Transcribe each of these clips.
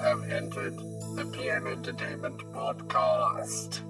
have entered the PM Entertainment Podcast.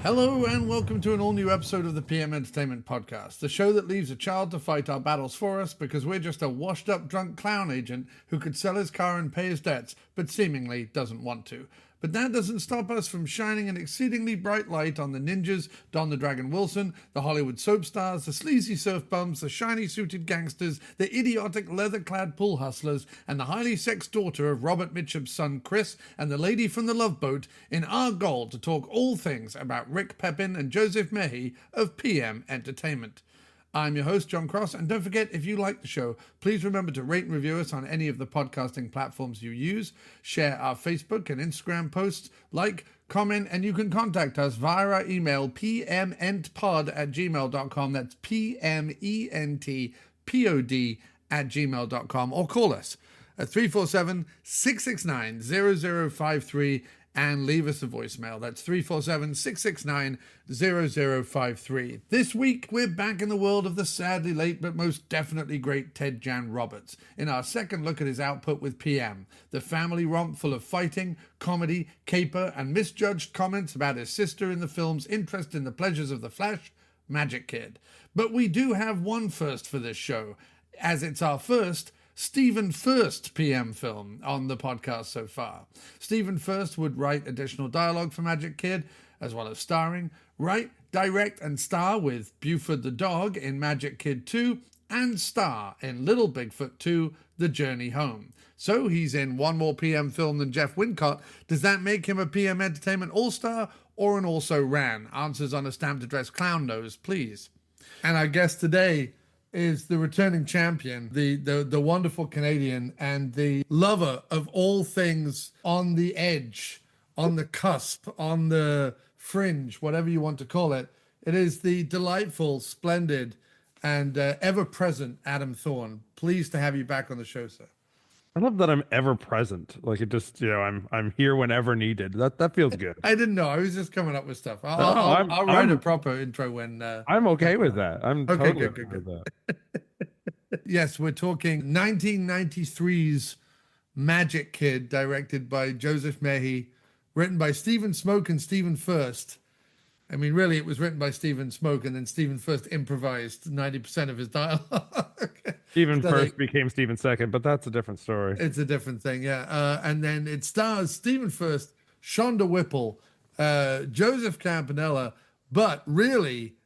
Hello and welcome to an all-new episode of the PM Entertainment Podcast, the show that leaves a child to fight our battles for us because we're just a washed-up drunk clown agent who could sell his car and pay his debts, but seemingly doesn't want to. But that doesn't stop us from shining an exceedingly bright light on the ninjas, Don the Dragon Wilson, the Hollywood soap stars, the sleazy surf bums, the shiny-suited gangsters, the idiotic leather-clad pool hustlers, and the highly sexed daughter of Robert Mitchum's son Chris and the lady from the Love Boat in our goal to talk all things about Rick Pepin and Joseph Merhi of PM Entertainment. I'm your host, John Cross, and don't forget, if you like the show, please remember to rate and review us on any of the podcasting platforms you use, share our Facebook and Instagram posts, like, comment, and you can contact us via our email, pmentpod@gmail.com. That's pmentpod@gmail.com, or call us at 347-669-0053 and leave us a voicemail. That's 347-669-0053. This week, we're back in the world of the sadly late but most definitely great Ted Jan Roberts in our second look at his output with PM, the family romp full of fighting, comedy, caper, and misjudged comments about his sister in the film's interest in the pleasures of the flesh, Magic Kid. But we do have one first for this show, as it's our first Stephen Furst PM film on the podcast so far. Stephen Furst would write additional dialogue for Magic Kid, as well as starring, write, direct, and star with Buford the Dog in Magic Kid 2, and star in Little Bigfoot 2, The Journey Home. So he's in one more PM film than Jeff Wincott. Does that make him a PM Entertainment All-Star or an also-ran? Answers on a stamped address clown nose, please. And our guest today is the returning champion, the wonderful Canadian, and the lover of all things on the edge, on the cusp, on the fringe, whatever you want to call it. It is the delightful, splendid, and ever-present Adam Thorne. Pleased to have you back on the show, sir. I love that I'm ever present. Like it just, I'm here whenever needed. That feels good. I didn't know. I was just coming up with stuff. I'll write a proper intro when. I'm okay with that. I'm okay, totally good. with that. Yes, we're talking 1993's Magic Kid, directed by Joseph Merhi, written by Stephen Smoke and Stephen Furst. I mean, really, it was written by Stephen Smoke, and then Stephen Furst improvised 90% of his dialogue. Stephen Furst became Stephen Second, but that's a different story. It's a different thing, yeah. And then it stars Stephen Furst, Shonda Whipple, Joseph Campanella, but really,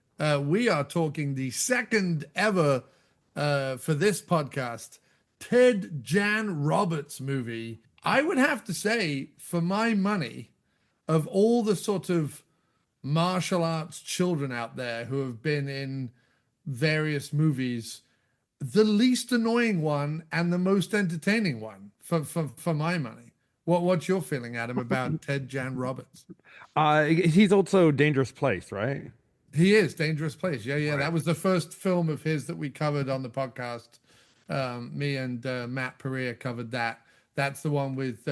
we are talking the second ever, for this podcast, Ted Jan Roberts movie. I would have to say, for my money, of all the sort of martial arts children out there who have been in various movies, the least annoying one and the most entertaining one for my money. What's your feeling, Adam, about Ted Jan Roberts? He's also Dangerous Place, right? He is Dangerous Place. Yeah. Right. That was the first film of his that we covered on the podcast. Me and Matt Perea covered that. That's the one with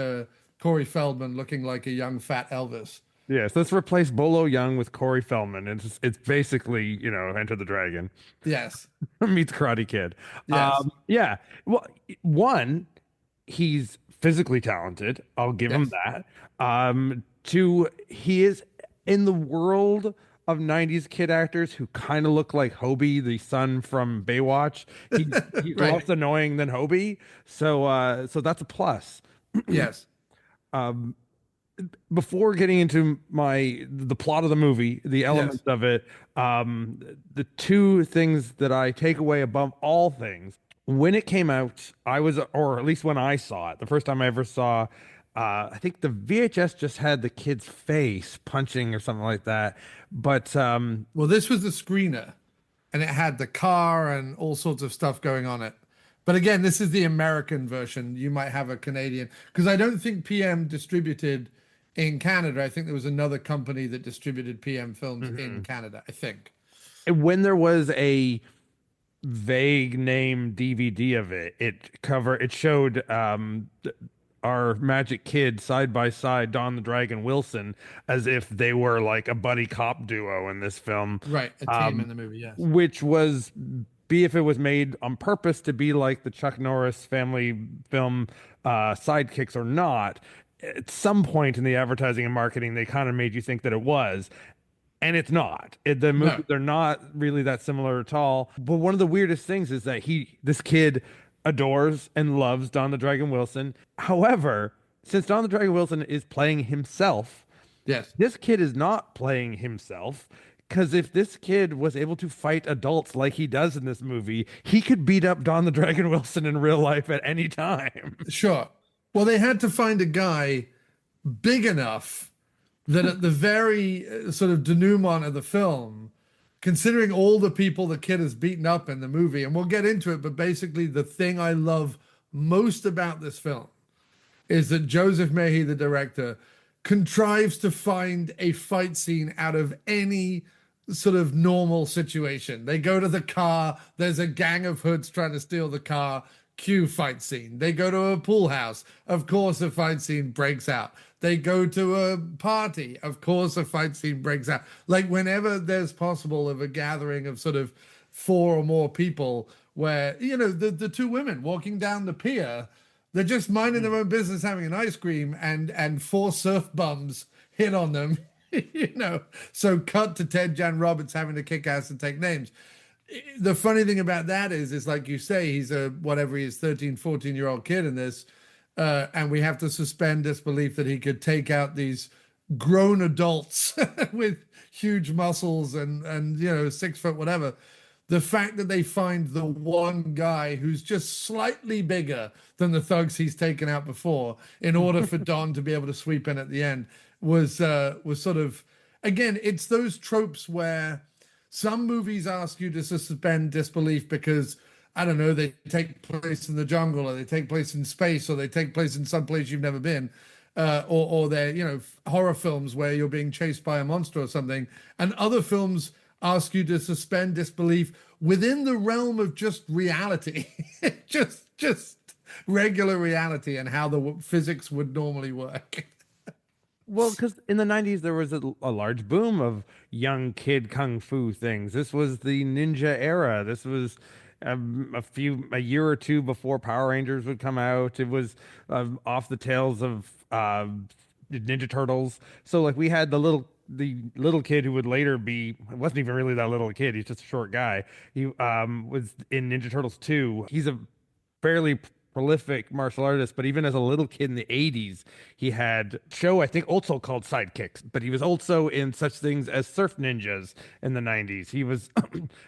Corey Feldman looking like a young fat Elvis. Yes, let's replace Bolo Young with Corey Feldman. It's basically, Enter the Dragon. Yes. Meets Karate Kid. Yes. Yeah. Well, one, he's physically talented. I'll give him that. Two, he is in the world of 90s kid actors who kind of look like Hobie, the son from Baywatch. He's Right. less annoying than Hobie. So that's a plus. Yes. Before getting into the plot of the movie, the elements of it, the two things that I take away above all things, when it came out, or at least when I saw it, the first time I ever saw, I think the VHS just had the kid's face punching or something like that. But well, this was the screener, and it had the car and all sorts of stuff going on it. But again, this is the American version. You might have a Canadian, because I don't think PM distributed in Canada. I think there was another company that distributed PM films in Mhm. Canada, I think. And when there was a vague name DVD of it, it showed our magic kid side by side, Don the Dragon Wilson, as if they were like a buddy cop duo in this film. Right, a team in Um, the movie, yes. which was be if it was made on purpose to be like the Chuck Norris family film sidekicks or not. At some point in the advertising and marketing, they kind of made you think that it was, and it's not. The No. movies are not really that similar at all. But one of the weirdest things is that this kid, adores and loves Don the Dragon Wilson. However, since Don the Dragon Wilson is playing himself, Yes. this kid is not playing himself. Because if this kid was able to fight adults like he does in this movie, he could beat up Don the Dragon Wilson in real life at any time. Sure. Well, they had to find a guy big enough that at the very sort of denouement of the film, considering all the people the kid has beaten up in the movie, and we'll get into it, but basically the thing I love most about this film is that Joseph Merhi, the director, contrives to find a fight scene out of any sort of normal situation. They go to the car, there's a gang of hoods trying to steal the car, cue fight scene. They go to a pool house, of course a fight scene breaks out. They go to a party, of course a fight scene breaks out. Like whenever there's possible of a gathering of sort of four or more people where, you know, the two women walking down the pier, they're just minding their own business, having an ice cream, and four surf bums hit on them, you know. So cut to Ted Jan Roberts having to kick ass and take names. The funny thing about that is like you say, he's a whatever he is, 13, 14-year-old kid in this, and we have to suspend disbelief that he could take out these grown adults with huge muscles and you know 6 foot whatever. The fact that they find the one guy who's just slightly bigger than the thugs he's taken out before in order for Don to be able to sweep in at the end was sort of, again, it's those tropes where some movies ask you to suspend disbelief because, I don't know, they take place in the jungle or they take place in space or they take place in some place you've never been. Or they're, you know, horror films where you're being chased by a monster or something. And other films ask you to suspend disbelief within the realm of just reality, just regular reality and how the physics would normally work. Well, because in the 90s, there was a large boom of young kid kung fu things. This was the ninja era. This was a year or two before Power Rangers would come out. It was off the tails of Ninja Turtles. So like we had the little kid who would later be, wasn't even really that little kid. He's just a short guy. He was in Ninja Turtles 2. He's a fairly prolific martial artist, but even as a little kid in the 80s, he had a show I think also called Sidekicks, but he was also in such things as Surf Ninjas in the 90s. He was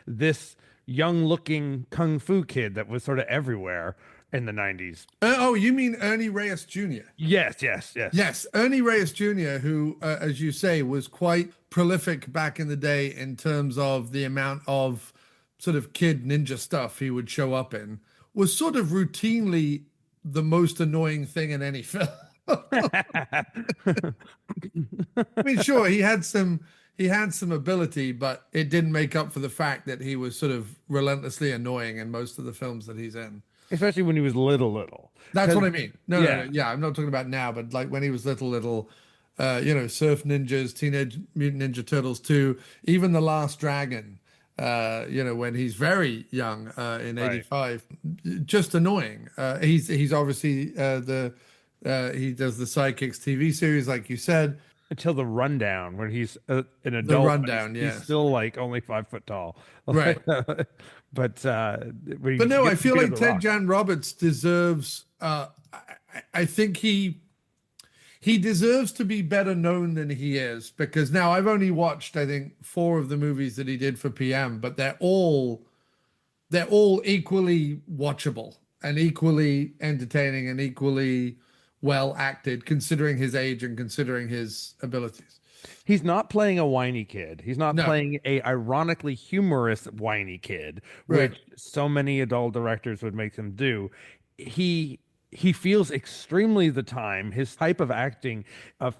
this young looking kung fu kid that was sort of everywhere in the 90s. Oh, you mean Ernie Reyes Jr.? Yes, yes, yes. Yes, Ernie Reyes Jr., who, as you say, was quite prolific back in the day in terms of the amount of sort of kid ninja stuff he would show up in, was sort of routinely the most annoying thing in any film. I mean, sure, he had some ability, but it didn't make up for the fact that he was sort of relentlessly annoying in most of the films that he's in. Especially when he was little. That's what I mean. No, Yeah. no, no, yeah, I'm not talking about now, but like when he was little, you know, Surf Ninjas, Teenage Mutant Ninja Turtles 2, even The Last Dragon, you know, when he's very young in Right. 85, just annoying. He's obviously he does the Sidekicks TV series, like you said. Until the rundown, when he's an adult, The but Rundown, he's yes. still like only 5 foot tall. Right. But when But no, I gets feel beat up like the Ted Rock. Jan Roberts deserves. I think he deserves to be better known than he is, because now I've only watched, I think, 4 of the movies that he did for PM, but they're all equally watchable and equally entertaining and equally well acted, considering his age and considering his abilities. He's not playing a whiny kid. He's not No. playing a ironically humorous whiny kid, Right. which so many adult directors would make him do. He he feels extremely the time. His type of acting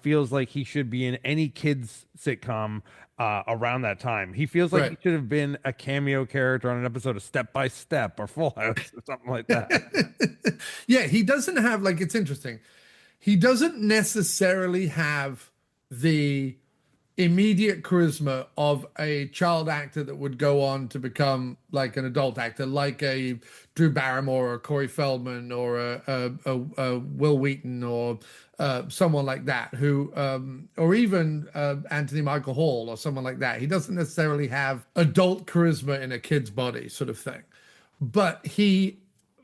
feels like he should be in any kids sitcom around that time. He feels like he Right. should have been a cameo character on an episode of Step by Step or Full House or something like that. Yeah, he doesn't have like it's interesting. He doesn't necessarily have the immediate charisma of a child actor that would go on to become like an adult actor, like a Drew Barrymore or Corey Feldman or a Will Wheaton or someone like that, who, or even Anthony Michael Hall or someone like that. He doesn't necessarily have adult charisma in a kid's body, sort of thing. But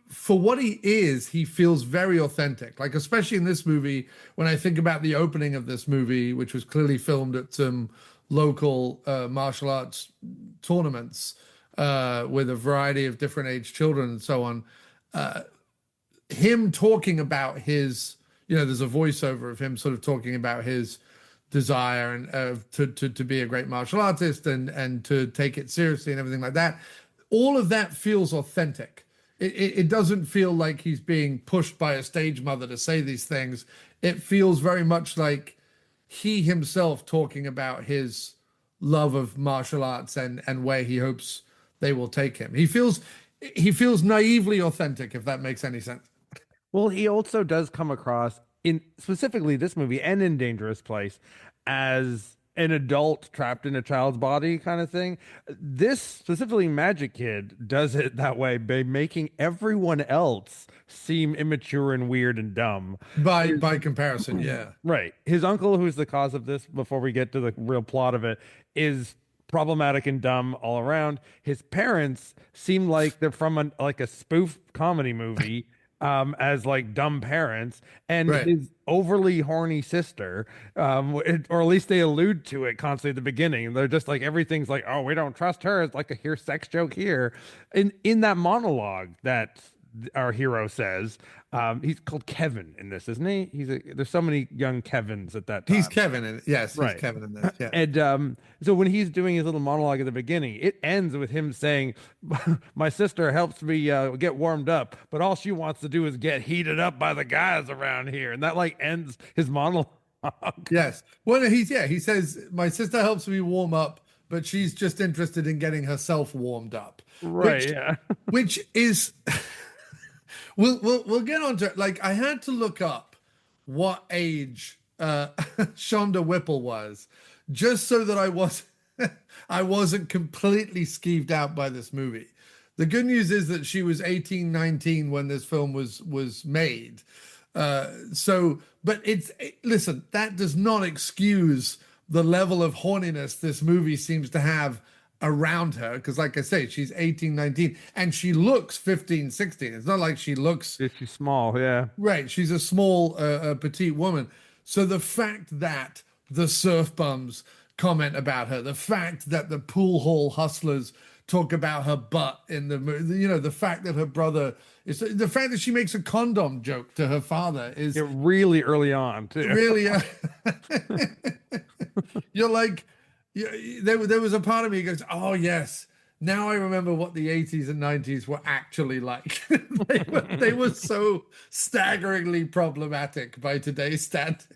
for what he is, he feels very authentic. Like, especially in this movie, when I think about the opening of this movie, which was clearly filmed at some local martial arts tournaments with a variety of different age children and so on, him talking about his, there's a voiceover of him sort of talking about his desire and to be a great martial artist and to take it seriously and everything like that. All of that feels authentic. It doesn't feel like he's being pushed by a stage mother to say these things. It feels very much like he himself talking about his love of martial arts and where he hopes they will take him. He feels naively authentic, if that makes any sense. Well, he also does come across in specifically this movie and in Dangerous Place as an adult trapped in a child's body kind of thing. This specifically Magic Kid does it that way by making everyone else seem immature and weird and dumb. By comparison, yeah. Right. His uncle, who's the cause of this, before we get to the real plot of it, is problematic and dumb all around. His parents seem like they're from like a spoof comedy movie, as like dumb parents, and Right. his overly horny sister, or at least they allude to it constantly at the beginning. They're just like everything's like, oh, we don't trust her. It's like a here sex joke here. In that monologue that our hero says, he's called Kevin in this, isn't he? There's so many young Kevins at that He's time. Kevin in it. Yes, he's Right. Kevin in this. Yeah. And so when he's doing his little monologue at the beginning, it ends with him saying, "My sister helps me get warmed up, but all she wants to do is get heated up by the guys around here." And that like ends his monologue. Yes. Well, he says, my sister helps me warm up, but she's just interested in getting herself warmed up. Right, Which, yeah. which is, we'll get on to it. Like, I had to look up what age Shonda Whipple was, just so that I wasn't completely skeeved out by this movie. The good news is that she was 18, 19 when this film was made. But listen, that does not excuse the level of horniness this movie seems to have around her. Because like I say, she's 18, 19, and she looks 15, 16. It's not like she looks She's small, yeah. right. She's a small, petite woman. So the fact that the surf bums comment about her, the fact that the pool hall hustlers talk about her butt in the movie, the fact that her brother is, the fact that she makes a condom joke to her father is Really early on, too. really, you're like, there was a part of me that goes, oh, yes. Now I remember what the 80s and 90s were actually like. They were so staggeringly problematic by today's standards.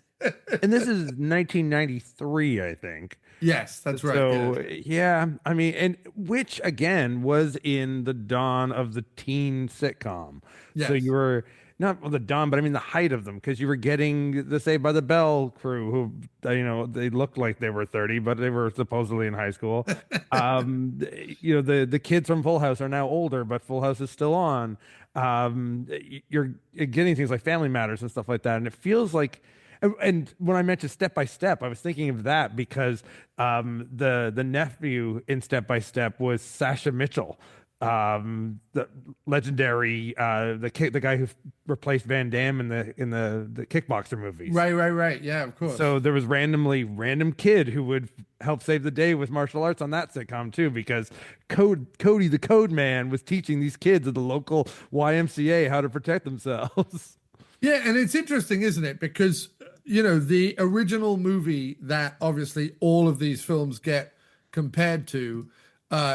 And this is 1993, I think. Yes, that's right. So, Yes. yeah, I mean, and which again was in the dawn of the teen sitcom. So Yes. you were not well, the dawn, but I mean the height of them, because you were getting the Saved by the Bell crew, who they looked like they were 30, but they were supposedly in high school. The kids from Full House are now older, but Full House is still on. You're getting things like Family Matters and stuff like that, and it feels like. And when I mentioned Step by Step, I was thinking of that because the nephew in Step by Step was Sasha Mitchell, the legendary the guy who replaced Van Damme in the kickboxer movies. Right. Yeah, of course. So there was random kid who would help save the day with martial arts on that sitcom too, because Cody the Code Man was teaching these kids at the local YMCA how to protect themselves. Yeah, and it's interesting, isn't it? Because, the original movie that obviously all of these films get compared to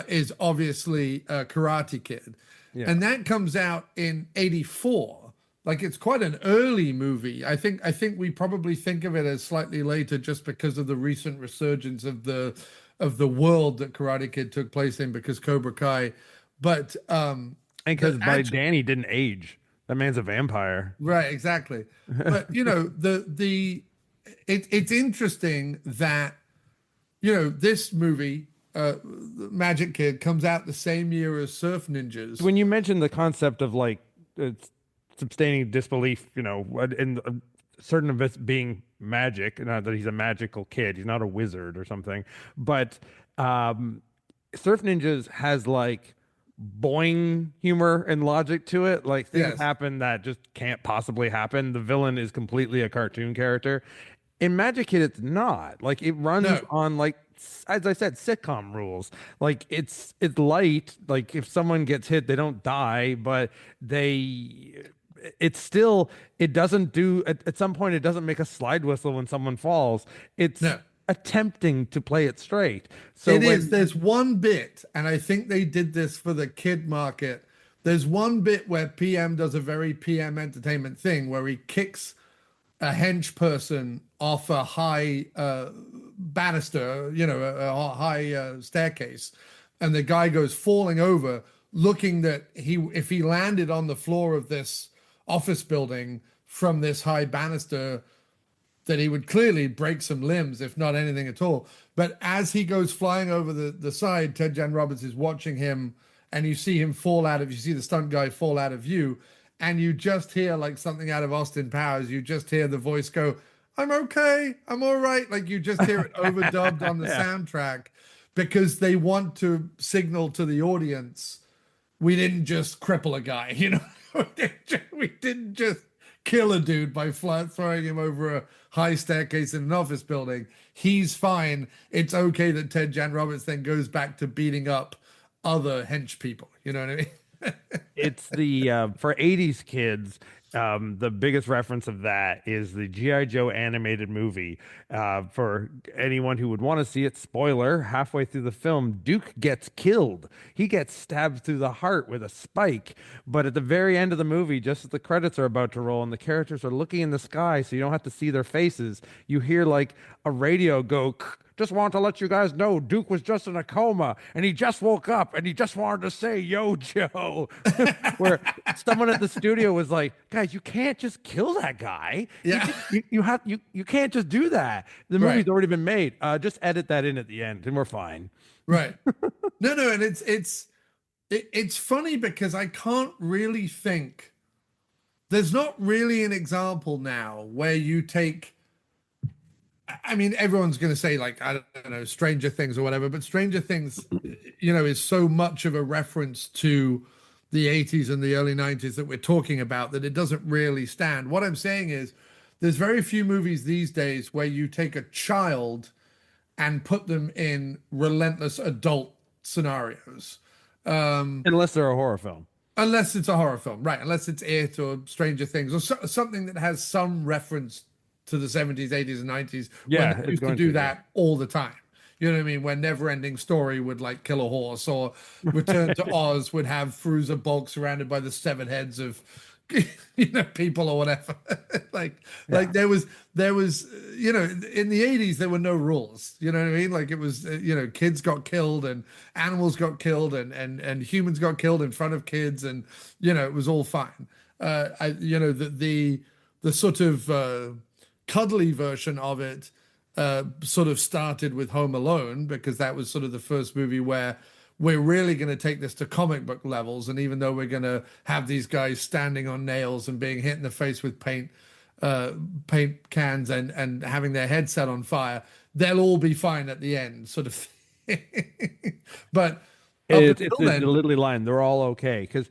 is obviously Karate Kid. Yeah. And that comes out in 84. like it's quite an early movie. I think we probably think of it as slightly later just because of the recent resurgence of the world that Karate Kid took place in because Cobra Kai. And But because by actually, Danny didn't age. That man's a vampire. right, exactly. But it's interesting that this movie, Magic Kid, comes out the same year as Surf Ninjas. When you mentioned the concept of like sustaining disbelief, and certain of it being magic, not that he's a magical kid, he's not a wizard or something, but um, Surf Ninjas has like boing humor and logic to it. Like things Yes. happen that just can't possibly happen. The villain is completely a cartoon character. In Magic Kid, it's not. Like it runs No. on like as I said, sitcom rules. Like it's light. Like if someone gets hit, they don't die, but it's still it doesn't do at some point it doesn't make a slide whistle when someone falls. It's No. attempting to play it straight. So It is. when There's one bit, and I think they did this for the kid market. There's one bit where PM does a very PM entertainment thing where he kicks a hench person off a high banister, a high staircase, and the guy goes falling over, looking that if he landed on the floor of this office building from this high banister, that he would clearly break some limbs, if not anything at all. But as he goes flying over the side, Ted Jan Roberts is watching him, and you see him you see the stunt guy fall out of view, and you just hear like something out of Austin Powers. You just hear the voice go, "I'm okay, I'm all right." Like you just hear it overdubbed on the yeah. soundtrack because they want to signal to the audience, we didn't just cripple a guy, we didn't just kill a dude by throwing him over a high staircase in an office building. He's fine. It's okay that Ted Jan Roberts then goes back to beating up other hench people. You know what I mean? It's the for 80s kids, the biggest reference of that is the G.I. Joe animated movie. For anyone who would want to see it, spoiler, halfway through the film, Duke gets killed. He gets stabbed through the heart with a spike. But at the very end of the movie, just as the credits are about to roll and the characters are looking in the sky so you don't have to see their faces, you hear like a radio go, just want to let you guys know Duke was just in a coma and he just woke up and he just wanted to say, "Yo, Joe." Where someone at the studio was like, "Guys, you can't just kill that guy. Yeah. You can't just do that. The Right. movie's already been made. Just edit that in at the end and we're fine." Right. No, and it's funny because I can't really think. There's not really an example now where you take. I mean, everyone's going to say like, I don't know, Stranger Things or whatever, but Stranger Things, is so much of a reference to the 80s and the early 90s that we're talking about that it doesn't really stand. What I'm saying is there's very few movies these days where you take a child and put them in relentless adult scenarios. Unless they're a horror film. Unless it's a horror film, right? Unless it's It or Stranger Things or something that has some reference to the 70s, 80s, and 90s Yeah, when they it's used to going do to, yeah. that all the time. You know what I mean? When Never Ending Story would like kill a horse, or Return to Oz would have Fruza Bulk surrounded by the severed heads of people or whatever. like there was in the 80s there were no rules. You know what I mean? Like it was kids got killed and animals got killed and humans got killed in front of kids, and it was all fine. The sort of cuddly version of it sort of started with Home Alone, because that was sort of the first movie where we're really going to take this to comic book levels. And even though we're going to have these guys standing on nails and being hit in the face with paint cans and having their head set on fire, they'll all be fine at the end, sort of thing. But up It's until the then, delivery line. They're all okay. Because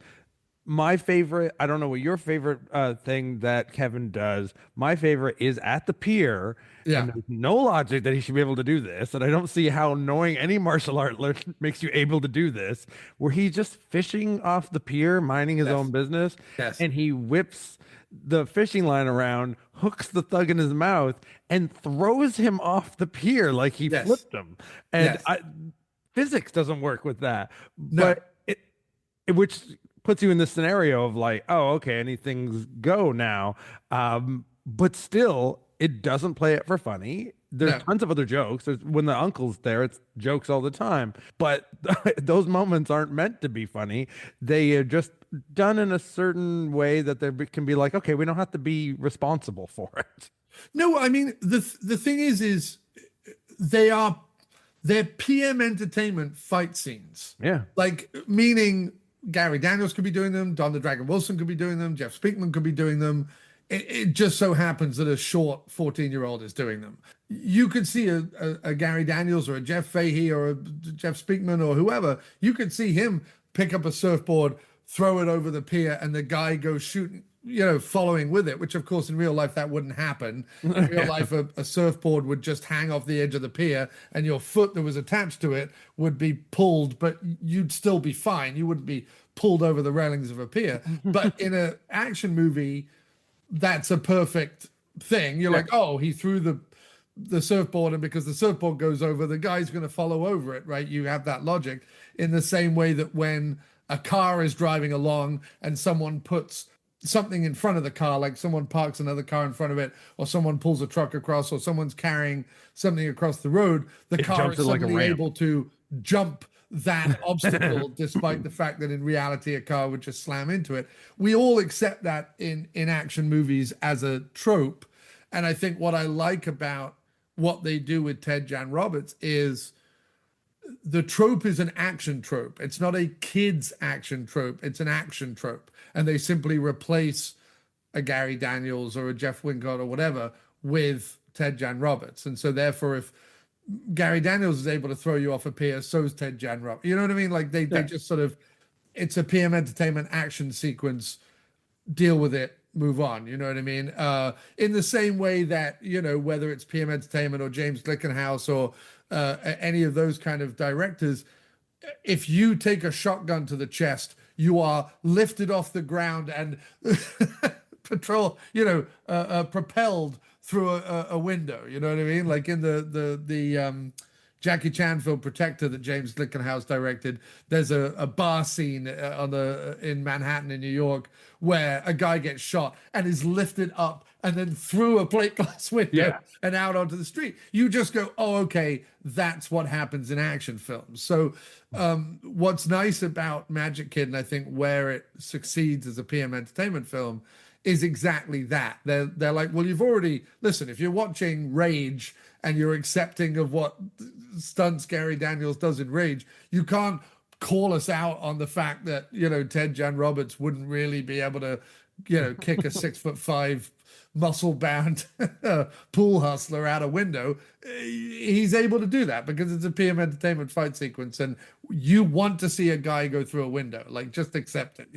my favorite, I don't know what your favorite thing that Kevin does. My favorite is at the pier, yeah, and there's no logic that he should be able to do this. And I don't see how knowing any martial art makes you able to do this, where he's just fishing off the pier, minding his yes, own business, yes, and he whips the fishing line around, hooks the thug in his mouth, and throws him off the pier like he yes, flipped him. And yes, physics doesn't work with that, no, but which puts you in this scenario of like, oh, okay, anything's go now. But still, it doesn't play it for funny. There's No. tons of other jokes. When the uncle's there, it's jokes all the time. But those moments aren't meant to be funny. They are just done in a certain way that they can be like, okay, we don't have to be responsible for it. No, I mean the thing is they're PM entertainment fight scenes. Yeah. Like meaning Gary Daniels could be doing them, Don the Dragon Wilson could be doing them, Jeff Speakman could be doing them. It just so happens that a short 14-year-old is doing them. You could see a Gary Daniels or a Jeff Fahey or a Jeff Speakman or whoever. You could see him pick up a surfboard, throw it over the pier, and the guy goes shooting, following with it, which of course in real life that wouldn't happen. In real life, a surfboard would just hang off the edge of the pier and your foot that was attached to it would be pulled, but you'd still be fine. You wouldn't be pulled over the railings of a pier. But in an action movie, that's a perfect thing. You're like, oh, he threw the surfboard, and because the surfboard goes over, the guy's going to follow over it, right? You have that logic in the same way that when a car is driving along and someone puts something in front of the car, like someone parks another car in front of it, or someone pulls a truck across, or someone's carrying something across the road, the car is suddenly able to jump that obstacle, despite the fact that in reality a car would just slam into it. We all accept that in action movies as a trope. And I think what I like about what they do with Ted Jan Roberts is the trope is an action trope. It's not a kid's action trope. It's an action trope. And they simply replace a Gary Daniels or a Jeff Wincott or whatever with Ted Jan Roberts. And so therefore, if Gary Daniels is able to throw you off a pier, so is Ted Jan Roberts. You know what I mean? Like they just sort of, it's a PM Entertainment action sequence, deal with it, move on. You know what I mean? In the same way that, whether it's PM Entertainment or James Glickenhaus or any of those kind of directors, if you take a shotgun to the chest, you are lifted off the ground and propelled through a window. You know what I mean? Like in the Jackie Chan film Protector that James Glickenhaus directed, there's a bar scene in Manhattan in New York where a guy gets shot and is lifted up and then through a plate glass window and out onto the street. You just go, oh, okay, that's what happens in action films. So what's nice about Magic Kid, and I think where it succeeds as a PM Entertainment film, is exactly that. They're like, well, you've already, listen, if you're watching Rage and you're accepting of what stunts Gary Daniels does in Rage, you can't call us out on the fact that, Ted Jan Roberts wouldn't really be able to, kick a 6'5" muscle-bound pool hustler out a window. He's able to do that because it's a PM Entertainment fight sequence, and you want to see a guy go through a window. Like, just accept it,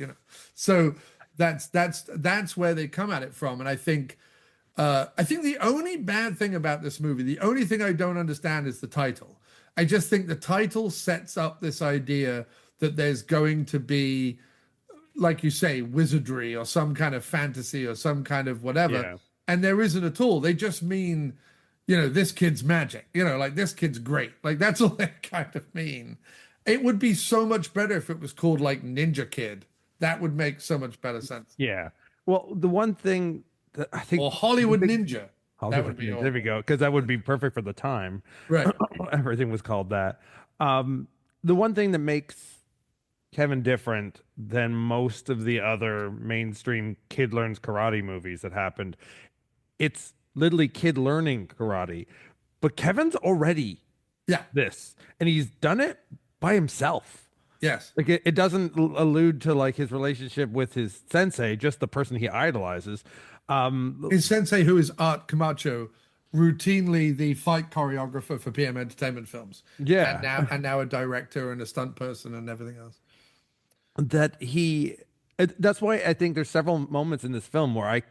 So that's where they come at it from, and I think the only bad thing about this movie, the only thing I don't understand is the title. I just think the title sets up this idea that there's going to be, like you say, wizardry or some kind of fantasy or some kind of whatever. Yeah. And there isn't at all. They just mean, this kid's magic, like this kid's great. Like that's all they kind of mean. It would be so much better if it was called like Ninja Kid. That would make so much better sense. Yeah. Well, the one thing that I think, or Hollywood Ninja. That would be there we go, because that would be perfect for the time. Right. Everything was called that. The one thing that makes Kevin different than most of the other mainstream kid learns karate movies that happened, it's literally kid learning karate. But Kevin's already this, and he's done it by himself. Yes. Like it doesn't allude to like his relationship with his sensei, just the person he idolizes. His sensei, who is Art Camacho, routinely the fight choreographer for PM Entertainment films. Yeah. And now a director and a stunt person and everything else. That's why I think there's several moments in this film where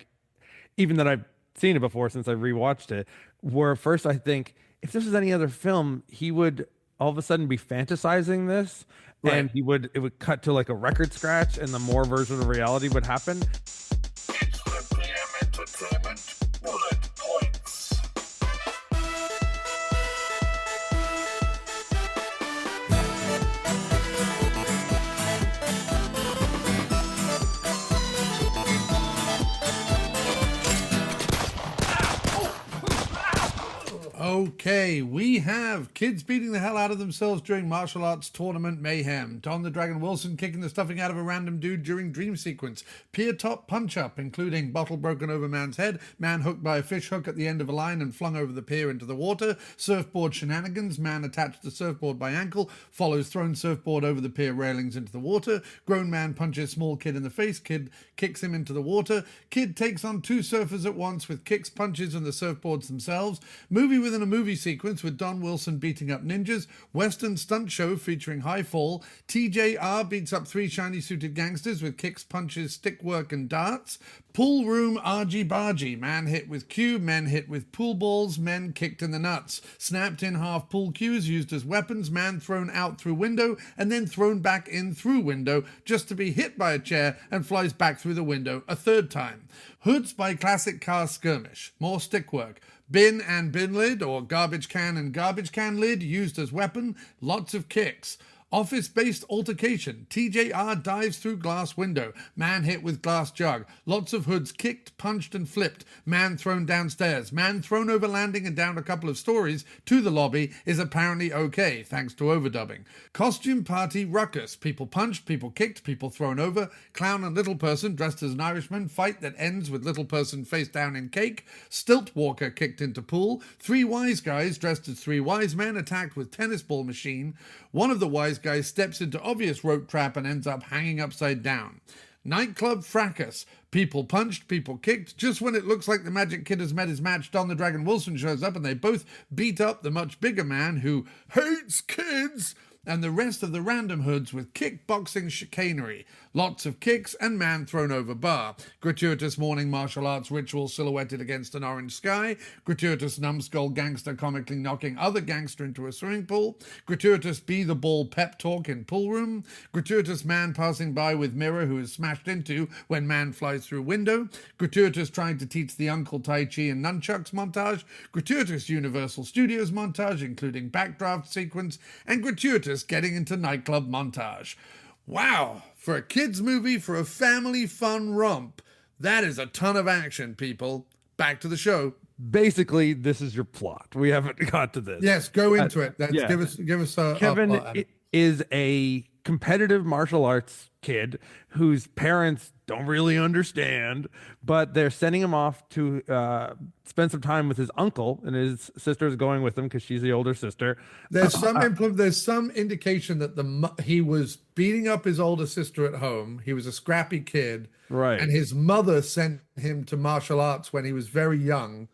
even that I've seen it before since I rewatched it, where first I think if this was any other film, he would all of a sudden be fantasizing this. Right. And it would cut to like a record scratch and the more version of reality would happen. It's the PM Entertainment Bullet Points. Okay, we have kids beating the hell out of themselves during martial arts tournament mayhem. Don the Dragon Wilson kicking the stuffing out of a random dude during dream sequence. Pier top punch up, including bottle broken over man's head, man hooked by a fish hook at the end of a line and flung over the pier into the water, surfboard shenanigans, man attached to surfboard by ankle, follows thrown surfboard over the pier railings into the water, grown man punches small kid in the face, kid kicks him into the water, kid takes on two surfers at once with kicks, punches, and the surfboards themselves, movie within a movie sequence with Don Wilson beating up ninjas, Western stunt show featuring high fall, TJR beats up three shiny suited gangsters with kicks, punches, stick work, and darts, pool room argy-bargy, man hit with cue, men hit with pool balls, men kicked in the nuts, snapped in half pool cues used as weapons, man thrown out through window and then thrown back in through window just to be hit by a chair and flies back through the window a third time. Hoods by classic car skirmish, more stick work, bin and bin lid or garbage can and garbage can lid used as weapon, lots of kicks. Office-based altercation. TJR dives through glass window. Man hit with glass jug. Lots of hoods kicked, punched, and flipped. Man thrown downstairs. Man thrown over landing and down a couple of stories to the lobby is apparently okay, thanks to overdubbing. Costume party ruckus. People punched, people kicked, people thrown over. Clown and little person dressed as an Irishman. Fight that ends with little person face down in cake. Stilt walker kicked into pool. Three wise guys dressed as three wise men attacked with tennis ball machine. One of the wise guy steps into obvious rope trap and ends up hanging upside down. Nightclub fracas. People punched, people kicked. Just when it looks like the Magic Kid has met his match, Don the Dragon Wilson shows up and they both beat up the much bigger man who hates kids and the rest of the random hoods with kickboxing chicanery. Lots of kicks and man thrown over bar. Gratuitous morning martial arts ritual silhouetted against an orange sky. Gratuitous numbskull gangster comically knocking other gangster into a swimming pool. Gratuitous be the ball pep talk in pool room. Gratuitous man passing by with mirror who is smashed into when man flies through window. Gratuitous trying to teach the uncle Tai Chi and nunchucks montage. Gratuitous Universal Studios montage including backdraft sequence. And gratuitous getting into nightclub montage. Wow, for a kids movie, for a family fun romp, that is a ton of action, people. Back to the show. Basically, this is your plot. We haven't got to this. Yes, go into it. Yeah. Give us a Kevin plot. is a competitive martial arts kid whose parents don't really understand, but they're sending him off to spend some time with his uncle, and his sister is going with him because she's the older sister. There's some indication that he was beating up his older sister at home. He was a scrappy kid, Right. And his mother sent him to martial arts when he was very young,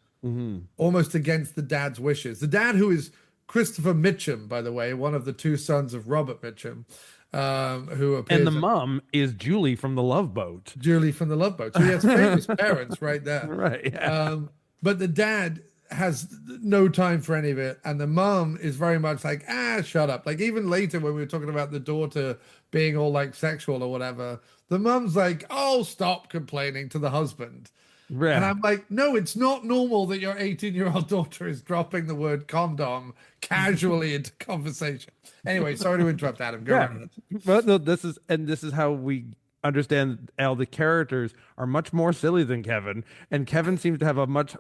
almost against the dad's wishes. The dad, who is Christopher Mitchum, by the way, one of the two sons of Robert Mitchum, who appears. And the mom is Julie from The Love Boat. Julie from The Love Boat. So he has famous parents right there. Right. Yeah. But the dad has no time for any of it. And the mom is very much like, shut up. Like even later when we were talking about the daughter being all like sexual or whatever, the mom's like, oh, stop complaining to the husband. Right. And I'm like, no, it's not normal that your 18-year-old daughter is dropping the word condom casually into conversation. Anyway, sorry to interrupt, Adam. Go ahead. But no, this is how we understand how the characters are much more silly than Kevin, and Kevin seems to have a much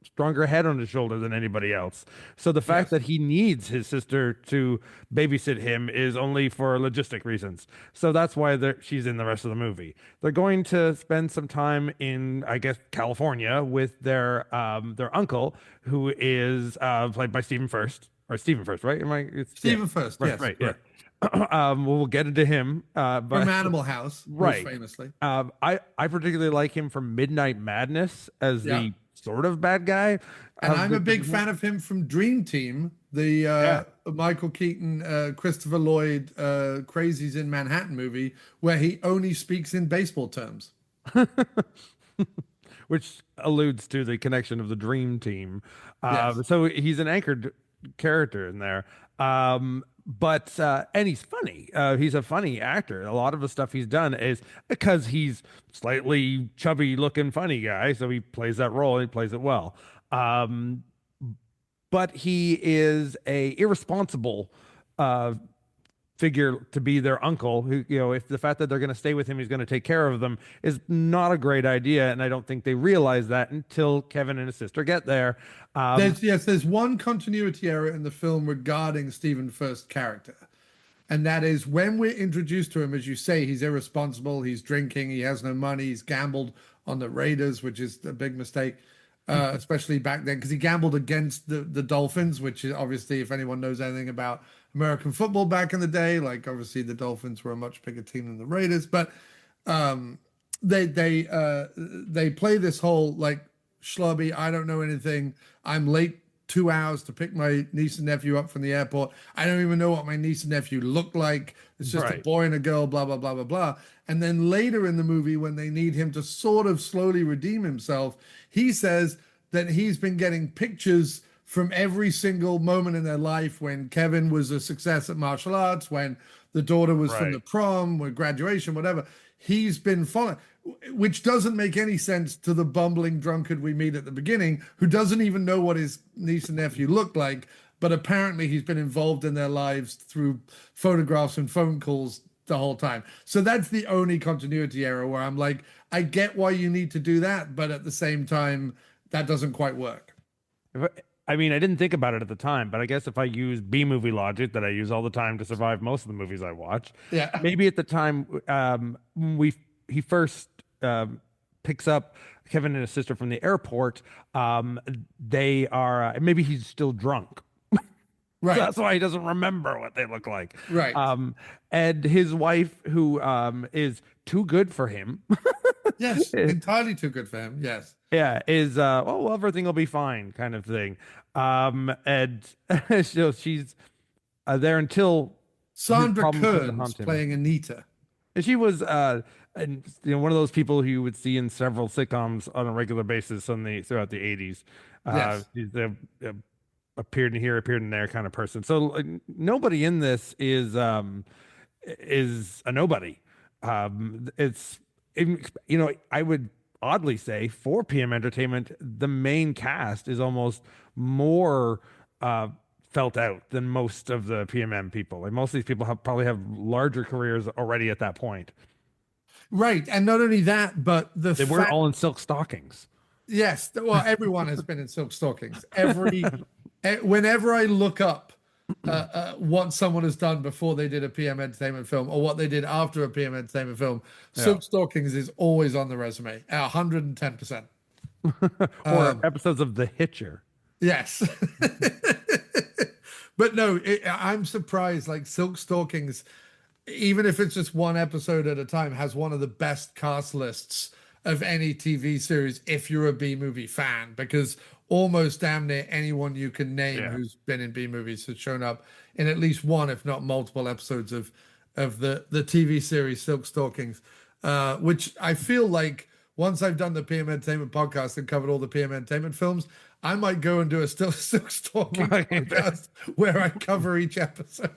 stronger head on his shoulder than anybody else. So the fact that he needs his sister to babysit him is only for logistic reasons. So that's why she's in the rest of the movie. They're going to spend some time in, I guess, California with their uncle, who is played by Stephen Furst, right? Stephen Furst, right, yes. Right, yeah. We'll get into him. But from Animal House, right? Most famously. I particularly like him from Midnight Madness as the sort of bad guy. And I'm a big fan of him from Dream Team, the Michael Keaton, Christopher Lloyd, Crazies in Manhattan movie, where he only speaks in baseball terms. Which alludes to the connection of the Dream Team. Yes. So he's an anchored character in there. But he's funny. He's a funny actor. A lot of the stuff he's done is because he's slightly chubby looking funny guy. So he plays that role and he plays it well. But he is a irresponsible figure to be their uncle, who, if the fact that they're going to stay with him, he's going to take care of them, is not a great idea. And I don't think they realize that until Kevin and his sister get there. There's one continuity error in the film regarding Stephen Furst's character. And that is when we're introduced to him, as you say, he's irresponsible, he's drinking, he has no money, he's gambled on the Raiders, which is a big mistake, especially back then, because he gambled against the Dolphins, which is obviously, if anyone knows anything about American football back in the day, like obviously the Dolphins were a much bigger team than the Raiders, but they play this whole like schlubby, I don't know anything, I'm late 2 hours to pick my niece and nephew up from the airport. I don't even know what my niece and nephew look like. It's just a boy and a girl, blah, blah, blah, blah, blah. And then later in the movie, when they need him to sort of slowly redeem himself, he says that he's been getting pictures from every single moment in their life, when Kevin was a success at martial arts, when the daughter was from the prom, with graduation, whatever. He's been following, which doesn't make any sense to the bumbling drunkard we meet at the beginning, who doesn't even know what his niece and nephew look like, but apparently he's been involved in their lives through photographs and phone calls the whole time. So that's the only continuity error where I'm like, I get why you need to do that, but at the same time, that doesn't quite work. I mean, I didn't think about it at the time, but I guess if I use B-movie logic that I use all the time to survive most of the movies I watch, maybe at the time he first picks up Kevin and his sister from the airport, they are maybe he's still drunk. Right. So that's why he doesn't remember what they look like. Right. And his wife, who is too good for him. Yes, entirely too good for him. Yes. Yeah, is well, everything will be fine kind of thing. And so she's there until Sandra Kearns playing Anita. And she was and one of those people who you would see in several sitcoms on a regular basis throughout the 80s. Yes. She's appeared in here, appeared in there kind of person. So nobody in this is a nobody. I would oddly say 4 p.m. entertainment, the main cast is almost more felt out than most of the PMM people. Like most of these people probably have larger careers already at that point. Right. And not only that, but they weren't all in silk stockings. Yes. Well, everyone has been in silk stockings. Whenever I look up what someone has done before they did a PM Entertainment film or what they did after a PM Entertainment film, silk stockings is always on the resume, 110%. Or episodes of The Hitcher. Yes. But no, I'm surprised, like silk stockings, even if it's just one episode at a time, has one of the best cast lists of any TV series if you're a B-movie fan, because almost damn near anyone you can name who's been in B-movies has shown up in at least one, if not multiple episodes of the TV series Silk Stockings, which I feel like once I've done the PM Entertainment podcast and covered all the PM Entertainment films, I might go and do a Silk Stalking podcast where I cover each episode.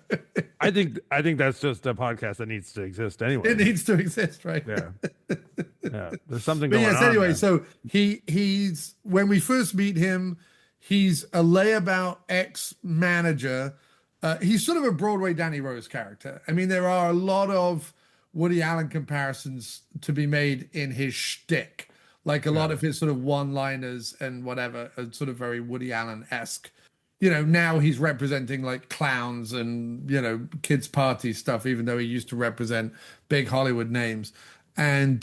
I think that's just a podcast that needs to exist anyway. It needs to exist, right? Yeah. There's something going on. Anyway, there. So he's when we first meet him, he's a layabout ex-manager. He's sort of a Broadway Danny Rose character. I mean, there are a lot of Woody Allen comparisons to be made in his shtick. Like a lot of his sort of one-liners and whatever are sort of very Woody Allen-esque. Now he's representing like clowns and, kids' party stuff, even though he used to represent big Hollywood names. And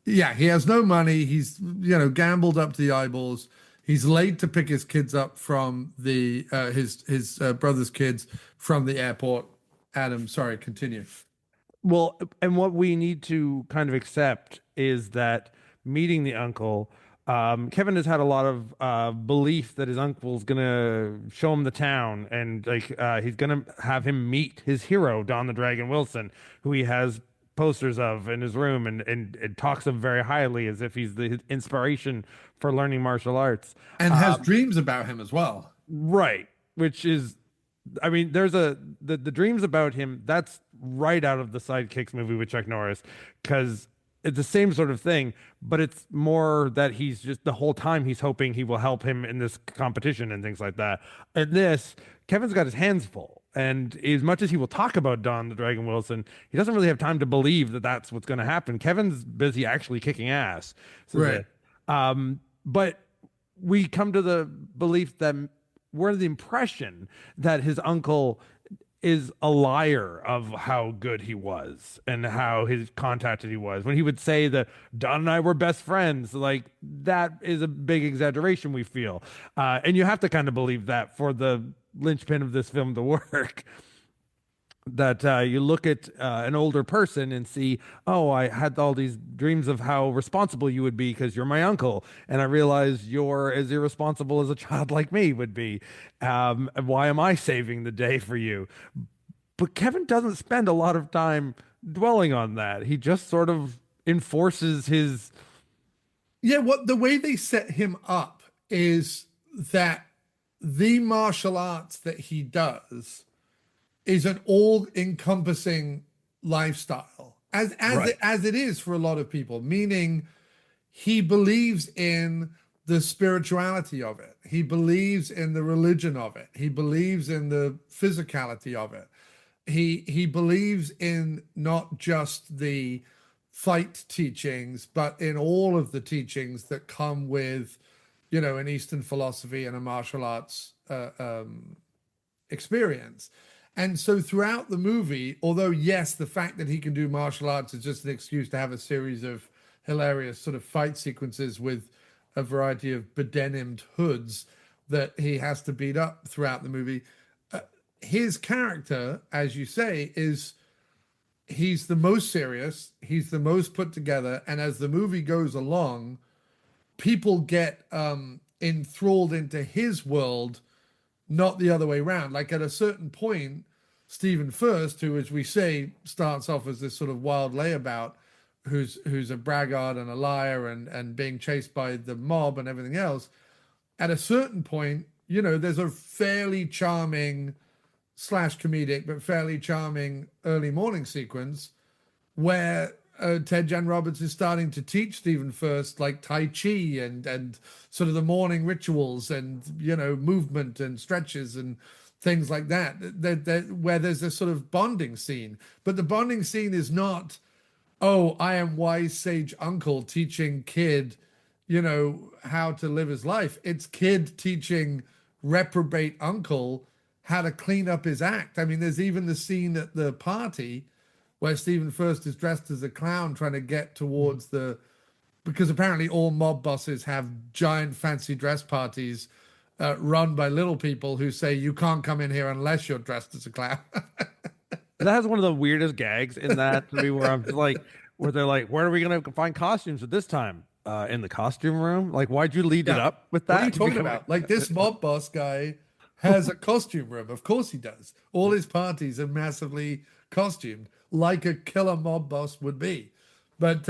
he has no money. He's, gambled up to the eyeballs. He's late to pick his kids up from his brother's kids from the airport. Adam, sorry, continue. Well, and what we need to kind of accept is that meeting the uncle, Kevin has had a lot of belief that his uncle's gonna show him the town, and he's gonna have him meet his hero, Don the Dragon Wilson, who he has posters of in his room and talks of very highly as if he's the inspiration for learning martial arts, and has dreams about him as well. Right, which is, I mean, there's the dreams about him. That's right out of the Sidekicks movie with Chuck Norris, because it's the same sort of thing, but it's more that he's just the whole time he's hoping he will help him in this competition and things like that. And this, Kevin's got his hands full. And as much as he will talk about Don the Dragon Wilson, he doesn't really have time to believe that that's what's going to happen. Kevin's busy actually kicking ass. So Right. but we come to the belief that we're the impression that his uncle is a liar of how good he was and how his contacted he was. When he would say that Don and I were best friends, like that is a big exaggeration, we feel. And you have to kind of believe that for the linchpin of this film to work. That you look at an older person and see, oh, I had all these dreams of how responsible you would be because you're my uncle, and I realize you're as irresponsible as a child like me would be. Why am I saving the day for you? But Kevin doesn't spend a lot of time dwelling on that. He just sort of enforces his. Yeah, what the way they set him up is that the martial arts that he does is an all-encompassing lifestyle, Right. as it is for a lot of people, meaning he believes in the spirituality of it. He believes in the religion of it. He believes in the physicality of it. He believes in not just the fight teachings, but in all of the teachings that come with, an Eastern philosophy and a martial arts experience. And so throughout the movie, although yes, the fact that he can do martial arts is just an excuse to have a series of hilarious sort of fight sequences with a variety of bedenimed hoods that he has to beat up throughout the movie. His character, as you say, is he's the most serious, he's the most put together, and as the movie goes along, people get enthralled into his world, not the other way around. Like at a certain point, Stephen Furst, who, as we say, starts off as this sort of wild layabout, who's a braggart and a liar and being chased by the mob and everything else. At a certain point, there's a fairly charming slash comedic, but fairly charming early morning sequence where Ted Jan Roberts is starting to teach Stephen Furst like Tai Chi and sort of the morning rituals and movement and stretches and things like that, where there's this sort of bonding scene. But the bonding scene is not, oh, I am wise sage uncle teaching kid, how to live his life. It's kid teaching reprobate uncle how to clean up his act. I mean, there's even the scene at the party where Stephen Furst is dressed as a clown trying to get towards because apparently all mob bosses have giant fancy dress parties run by little people who say you can't come in here unless you're dressed as a clown. That has one of the weirdest gags in that to me, where I'm just like, where they're like, where are we gonna find costumes at this time? In the costume room? Like, why'd you lead it Yeah. up with What are you that to talking become about? Like this mob boss guy has a costume room. Of course he does. All his parties are massively costumed, like a killer mob boss would be. But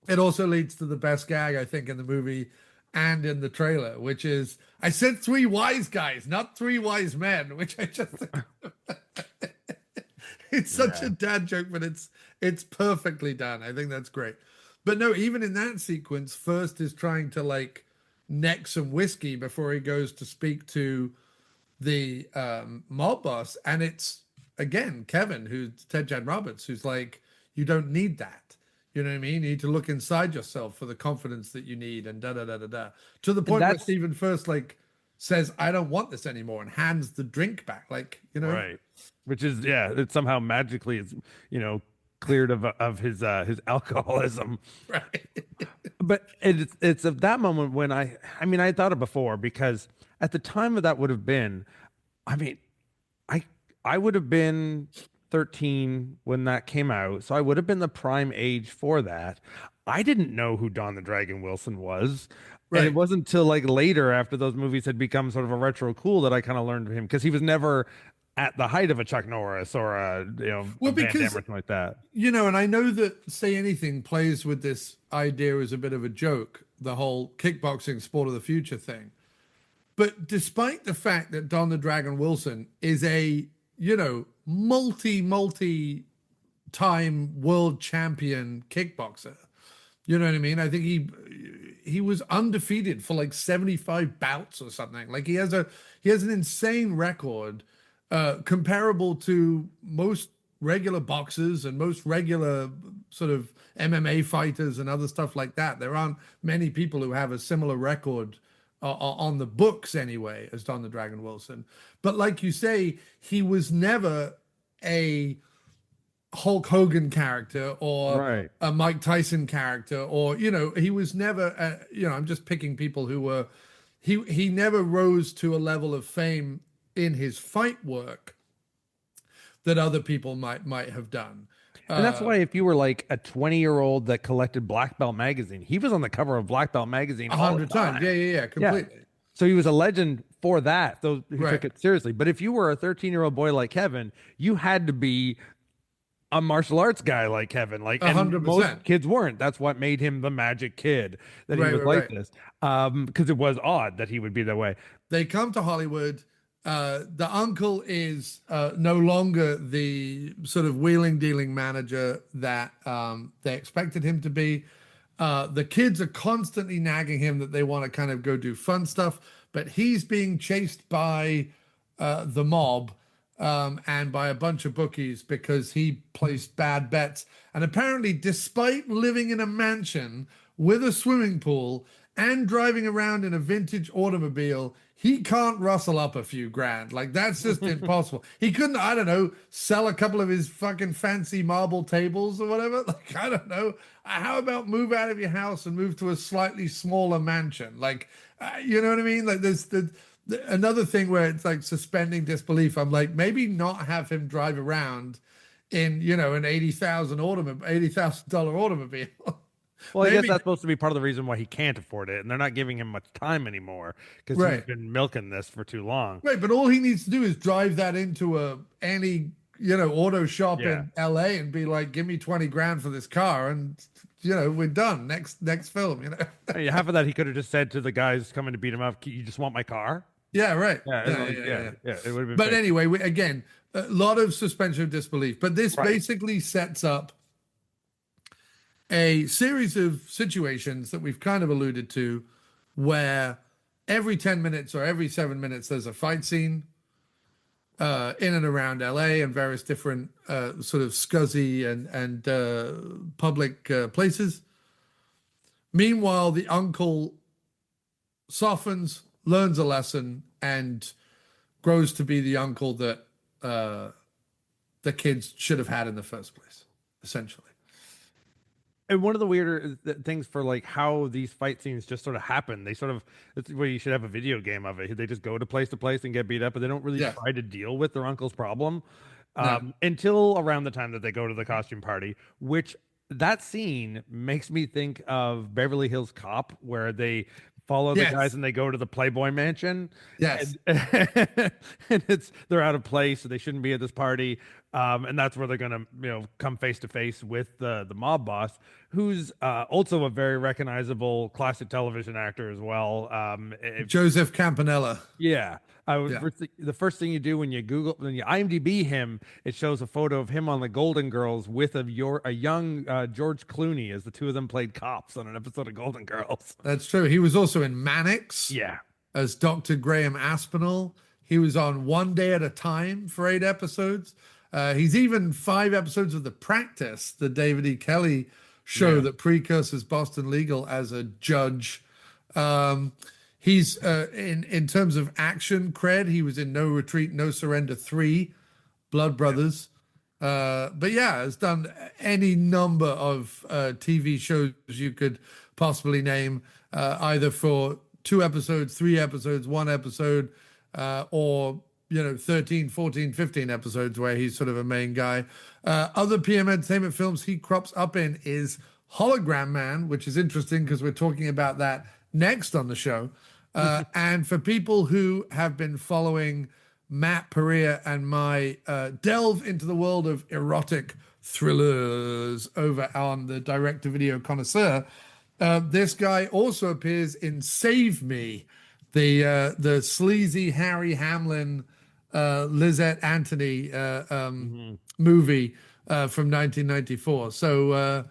it also leads to the best gag, I think, in the movie and in the trailer, which is I said three wise guys, not three wise men, which I just it's such Yeah. a dad joke, but it's perfectly done. I think that's great. But no, even in that sequence, First is trying to like neck some whiskey before he goes to speak to the mob boss, and it's again Kevin, who's Ted Jan Roberts, who's like, you don't need that. You know what I mean? You need to look inside yourself for the confidence that you need, and da da da da da. To the And point where that's Stephen First like says, "I don't want this anymore," and hands the drink back. Like right. Which is, yeah, it somehow magically is, cleared of his alcoholism. right? But it's of that moment when I mean, I thought it before, because at the time of that would have been, I mean, I I would have been 13 when that came out, so I would have been the prime age for that. I didn't know who Don the Dragon Wilson was. And it Right. wasn't until like later, after those movies had become sort of a retro cool, that I kind of learned of him, because he was never at the height of a Chuck Norris or a Well, Van Damme because or something like that. and I know that Say Anything plays with this idea as a bit of a joke, the whole kickboxing sport of the future thing. But despite the fact that Don the Dragon Wilson is a, multi time world champion kickboxer, you know what I mean? I think he was undefeated for like 75 bouts or something. Like he has an insane record comparable to most regular boxers and most regular sort of MMA fighters and other stuff like that. There aren't many people who have a similar record on the books anyway as Don the Dragon Wilson. But like you say, he was never a Hulk Hogan character or Right. a Mike Tyson character, or he was never I'm just picking people who were he never rose to a level of fame in his fight work that other people might have done. And that's why if you were like a 20-year-old that collected Black Belt magazine, he was on the cover of Black Belt magazine A all the hundred times. time. Yeah, Yeah. completely. So he was a legend for that, those who Right. took it seriously. But if you were a 13-year-old boy like Kevin, you had to be a martial arts guy like Kevin. Like, and most 100%. kids weren't. That's what made him the magic kid, that he Right, was right, like right. this. Because it was odd that he would be that way. They come to Hollywood. The uncle is no longer the sort of wheeling dealing manager that they expected him to be. The kids are constantly nagging him that they want to kind of go do fun stuff, but he's being chased by the mob and by a bunch of bookies because he placed bad bets. And apparently, despite living in a mansion with a swimming pool and driving around in a vintage automobile, he can't rustle up a few grand. Like, that's just impossible. He couldn't, I don't know, sell a couple of his fucking fancy marble tables or whatever. Like, I don't know. How about move out of your house and move to a slightly smaller mansion? Like, you know what I mean? Like, there's another thing where it's like suspending disbelief. I'm like, maybe not have him drive around in, an $80,000 automobile. Well, I guess Maybe. that's supposed to be part of the reason why he can't afford it, and they're not giving him much time anymore because he's Right. been milking this for too long. Right, but all he needs to do is drive that into any auto shop Yeah. in LA and be like, "Give me 20 grand for this car," and we're done. Next film. I mean, half of that he could have just said to the guys coming to beat him up, "You just want my car?" Yeah, right. Yeah, Yeah, like, yeah, yeah, yeah. yeah. It would have been. But fake. anyway, again, a lot of suspension of disbelief. But this Right. basically sets up a series of situations that we've kind of alluded to, where every 10 minutes or every 7 minutes there's a fight scene in and around LA and various different sort of scuzzy and public places. Meanwhile, the uncle softens, learns a lesson, and grows to be the uncle that the kids should have had in the first place, essentially. And one of the weirder things for like how these fight scenes just sort of happen, they sort of, that's where you should have a video game of it. They just go to place and get beat up, but they don't really Yeah. try to deal with their uncle's problem No. until around the time that they go to the costume party, which that scene makes me think of Beverly Hills Cop, where they follow the Yes. guys and they go to the Playboy Mansion. Yes. And they're out of place, so they shouldn't be at this party. And that's where they're gonna, come face to face with the mob boss, who's also a very recognizable classic television actor as well. Joseph Campanella. Yeah. Yeah. The first thing you do when you IMDb him, it shows a photo of him on the Golden Girls with a young George Clooney, as the two of them played cops on an episode of Golden Girls. That's true. He was also in Mannix Yeah. as Dr. Graham Aspinall. He was on One Day at a Time for 8 episodes. He's even 5 episodes of The Practice, the David E. Kelly show that precurses Boston Legal, as a judge. He's in terms of action cred, he was in No Retreat, No Surrender 3, Blood Brothers. But yeah, has done any number of TV shows you could possibly name, either for 2 episodes, 3 episodes, 1 episode, or 13, 14, 15 episodes where he's sort of a main guy. Other PM Entertainment films he crops up in is Hologram Man, which is interesting because we're talking about that next on the show. And for people who have been following Matt Perea and my delve into the world of erotic thrillers over on the direct-to-video connoisseur, this guy also appears in Save Me, the sleazy Harry Hamlin, Lizette Anthony movie from 1994. So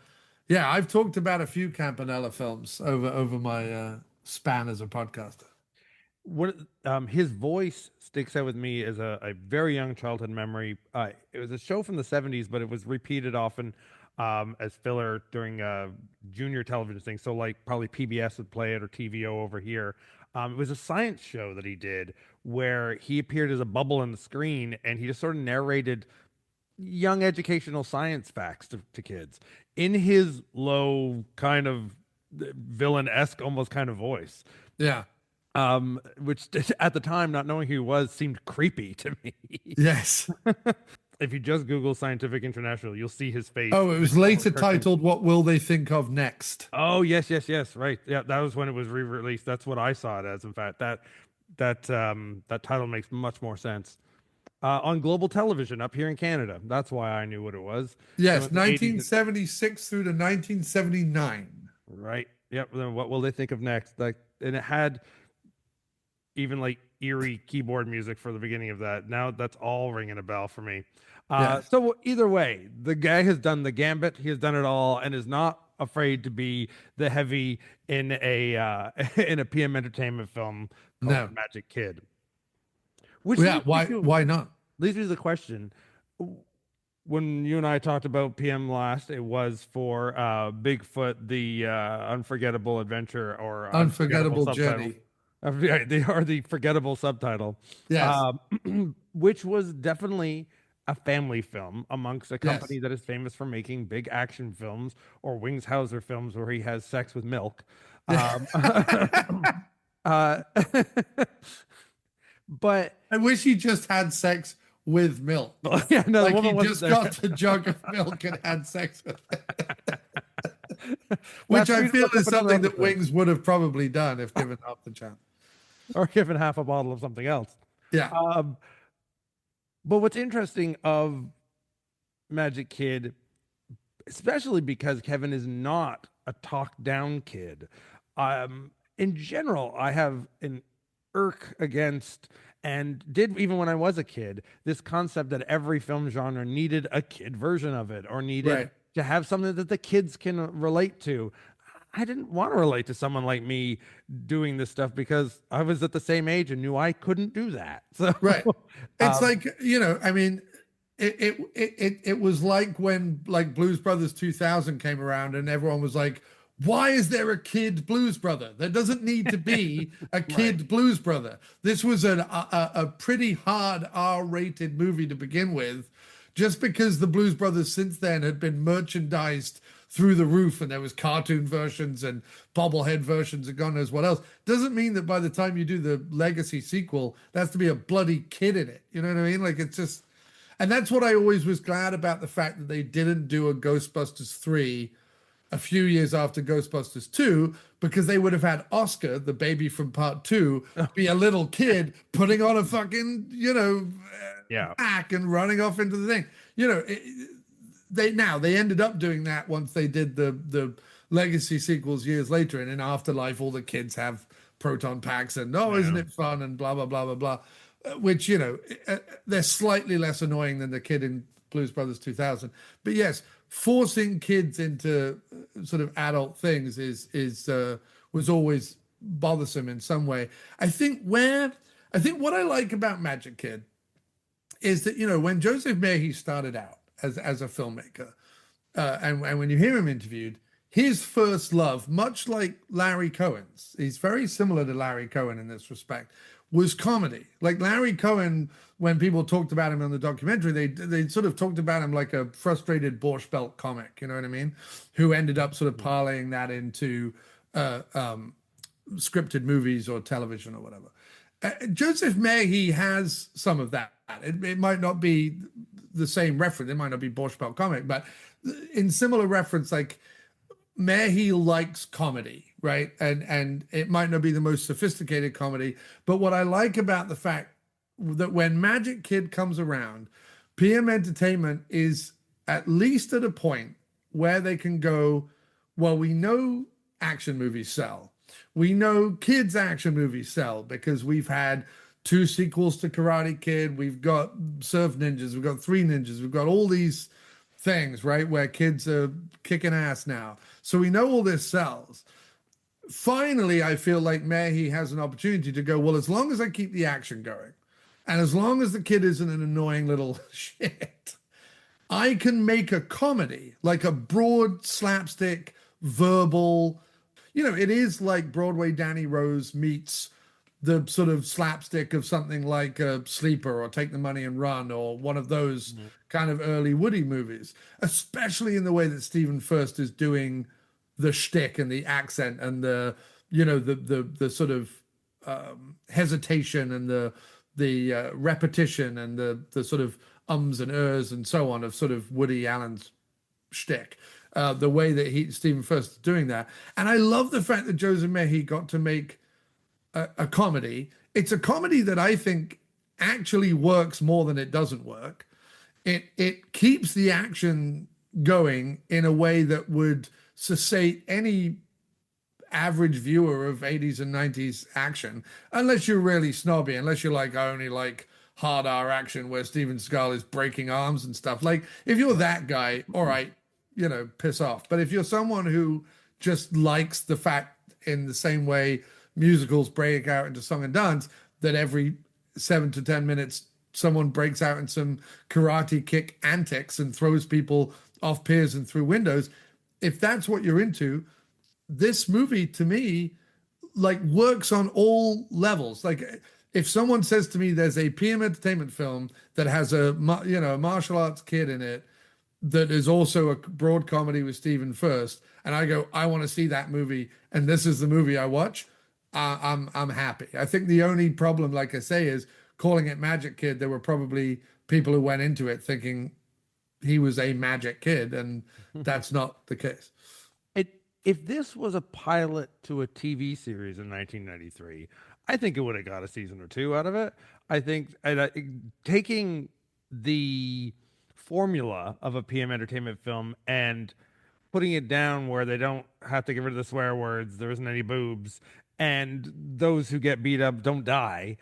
yeah, I've talked about a few Campanella films over my span as a podcaster. what his voice sticks out with me as a very young childhood memory. It was a show from the 70s, but it was repeated often as filler during junior television things. So like probably PBS would play it or TVO over here. It was a science show that he did where he appeared as a bubble in the screen and he just sort of narrated young educational science facts to kids in his low kind of villain-esque almost kind of voice, Yeah. which at the time, not knowing who he was, seemed creepy to me. Yes. If you just Google Scientific International, you'll see his face. Oh, it was later titled "What Will They Think of Next?" Oh, yes, yes, yes, right. Yeah, that was when it was re-released. That's what I saw it as. In fact, that title makes much more sense. On global television up here in Canada. That's why I knew what it was. Yes, So in the 80s, 1976 through to 1979. right. Yep. Then what will they think of next? Like, and it had even like eerie keyboard music for the beginning of that. Now that's all ringing a bell for me. Yes. So either way, the guy has done the gambit. He has done it all, and is not afraid to be the heavy in a in a PM Entertainment film called No. Magic Kid. Which Yeah. leads me Why? to- Why not? leads me to the question. When you and I talked about PM last, it was for Bigfoot, the unforgettable adventure or Unforgettable subtitle. journey. Yeah, they are the forgettable subtitle. Yes. Which was definitely a family film amongst a company Yes. that is famous for making big action films or Wings Hauser films where he has sex with milk. Um, uh, but I wish he just had sex with milk. yeah, no, the Like woman he wasn't just there. got the jug of milk and had sex with it. Which That's I sweet feel enough is to put on something that episode. Wings would have probably done if given half the chance. Or given half a bottle of something else. Yeah. But what's interesting of Magic Kid, especially because Kevin is not a talk down kid. In general, I have an irk against, and did even when I was a kid, this concept that every film genre needed a kid version of it or needed Right. to have something that the kids can relate to. I didn't want to relate to someone like me doing this stuff because I was at the same age and knew I couldn't do that. So Right. It's like, I mean, it was like when like Blues Brothers 2000 came around and everyone was like, why is there a kid Blues Brother? There doesn't need to be a kid Blues Brother. This was a pretty hard R-rated movie to begin with, just because the Blues Brothers since then had been merchandised through the roof and there was cartoon versions and bobblehead versions and God knows what else, doesn't mean that by the time you do the legacy sequel, there has to be a bloody kid in it. You know what I mean? Like it's just, and that's what I always was glad about the fact that they didn't do a Ghostbusters 3 a few years after Ghostbusters 2, because they would have had Oscar, the baby from part 2, be a little kid putting on a fucking, yeah. pack and running off into the thing. They ended up doing that once they did the legacy sequels years later, and in Afterlife all the kids have proton packs and isn't it fun and blah blah blah blah blah, which they're slightly less annoying than the kid in Blues Brothers 2000. But yes, forcing kids into sort of adult things was always bothersome in some way. I think what I like about Magic Kid is that when Joseph Merhi started out as a filmmaker, and when you hear him interviewed, his first love, much like Larry Cohen's, he's very similar to Larry Cohen in this respect, was comedy. Like Larry Cohen, when people talked about him on the documentary, they sort of talked about him like a frustrated Borscht Belt comic, you know what I mean? Who ended up sort of parlaying that into scripted movies or television or whatever. Joseph Merhi has some of that. It might not be the same reference. It might not be Borscht Belt comic, but in similar reference, like Merhi likes comedy, right? And it might not be the most sophisticated comedy, but what I like about the fact that when Magic Kid comes around, PM Entertainment is at least at a point where they can go, well, we know action movies sell. We know kids action movies sell because we've had 2 sequels to Karate Kid. We've got Surf Ninjas. We've got 3 Ninjas. We've got all these things, right, where kids are kicking ass now. So we know all this sells. finally, I feel like Merhi has an opportunity to go, well, as long as I keep the action going, and as long as the kid isn't an annoying little shit, I can make a comedy, like a broad slapstick, verbal. It is like Broadway Danny Rose meets the sort of slapstick of something like Sleeper or Take the Money and Run or one of those kind of early Woody movies, especially in the way that Stephen Furst is doing the shtick and the accent and the sort of hesitation and the repetition and the sort of ums and ers and so on of sort of Woody Allen's shtick. The way that Stephen Furst is doing that, and I love the fact that Joseph Merhi got to make a comedy. It's a comedy that I think actually works more than it doesn't work. It keeps the action going in a way that would satiate any average viewer of 80s and 90s action, unless you're really snobby, unless you're like, I only like hard R action where Steven Seagal is breaking arms and stuff. Like, if you're that guy, all right, piss off. But if you're someone who just likes the fact, in the same way musicals break out into song and dance, that every 7 to 10 minutes someone breaks out in some karate kick antics and throws people off piers and through windows, if that's what you're into, this movie to me like works on all levels. Like, if someone says to me there's a PM Entertainment film that has a martial arts kid in it that is also a broad comedy with Stephen Furst, and I go, I want to see that movie, and this is the movie I watch, I'm happy. I think the only problem, like I say, is calling it Magic Kid. There were probably people who went into it thinking he was a magic kid, and that's not the case. If this was a pilot to a TV series in 1993, I think it would have got a season or two out of it. I think taking the formula of a PM Entertainment film and putting it down where they don't have to get rid of the swear words, there isn't any boobs, and those who get beat up don't die,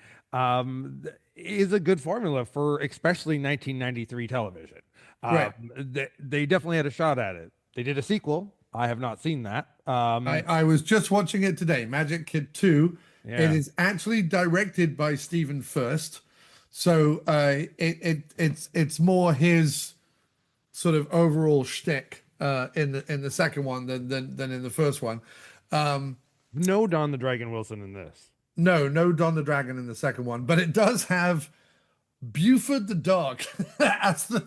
is a good formula for especially 1993 television. Right. They definitely had a shot at it. They did a sequel. I have not seen that. I was just watching it today, Magic Kid 2. Yeah. It is actually directed by Stephen Furst. So it's more his sort of overall shtick in the second one than in the first one. No Don the Dragon Wilson in this. No Don the Dragon in the second one, but it does have Buford the dog as the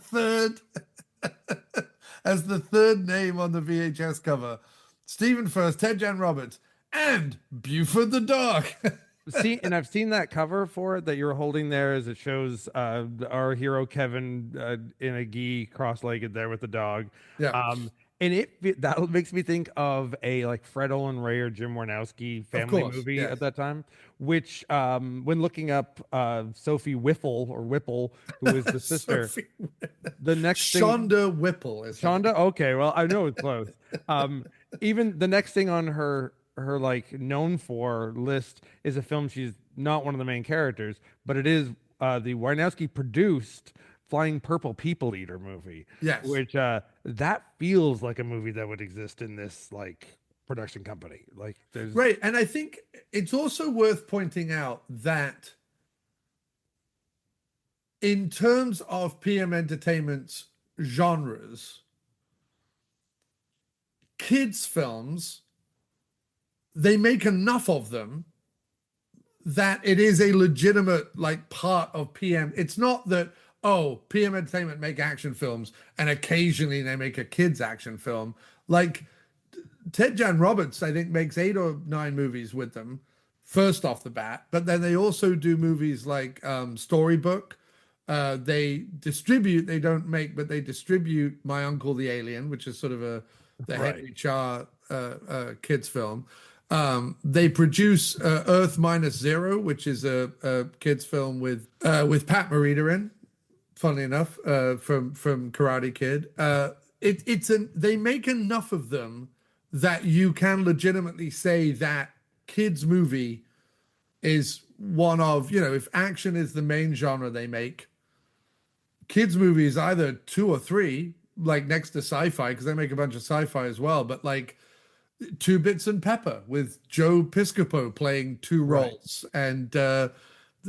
third name on the VHS cover. Stephen Furst, Ted Jan Roberts, and Buford the dog. See, and I've seen that cover for it that you're holding there, as it shows our hero Kevin in a gi, cross-legged there with the dog. Yeah. And that makes me think of a like Fred Olen Ray or Jim Warnowski family movie at that time, which when looking up Sophie Whipple, who is the sister, the next thing, Shonda Whipple is Shonda. Okay, well, I know it's close. Even the next thing on her like known for list is a film she's not one of the main characters, but it is the Warnowski produced Flying Purple People Eater movie. Yes. Which that feels like a movie that would exist in this like production company. Like there's right. And I think it's also worth pointing out that in terms of PM Entertainment's genres, kids films, they make enough of them that it is a legitimate like part of PM. It's not that, oh, PM Entertainment make action films and occasionally they make a kids action film. Like Ted Jan Roberts, I think, makes 8 or 9 movies with them first off the bat, but then they also do movies like Storybook. They distribute, they don't make, but they distribute My Uncle the Alien, which is sort of the Henry Char kids film. They produce Earth Minus Zero, which is a kids film with Pat Morita in, funnily enough, from Karate Kid. They make enough of them that you can legitimately say that kids movie is one of, if action is the main genre they make, kids movie is either 2 or 3, like next to sci-fi, because they make a bunch of sci-fi as well, but like Two Bits and Pepper with Joe Piscopo playing two Right. roles, and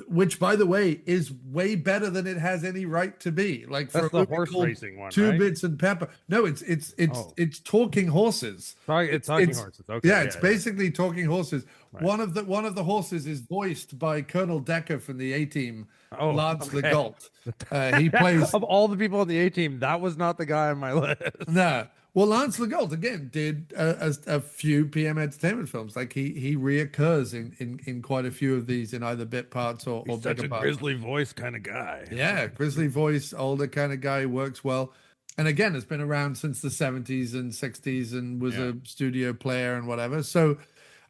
which, by the way, is way better than it has any right to be. Like for That's a the movie horse called racing one, Two right? Bits and Pepper, no, it's Oh, it's talking horses. it's talking It's horses. Okay, yeah, it's yeah, yeah. basically talking horses. Right. One of the horses is voiced by Colonel Decker from the A Team, Oh, Lance okay. Legault. He plays Of all the people on the A team, that was not the guy on my list. no. Well, Lance Legault again did a few PM Entertainment films. Like he reoccurs in quite a few of these in either bit parts or He's such bigger a parts. grizzly voice kind of guy. Yeah, grizzly voice, older kind of guy, works well. And again, has been around since the 70s and 60s and was Yeah. a studio player and whatever. So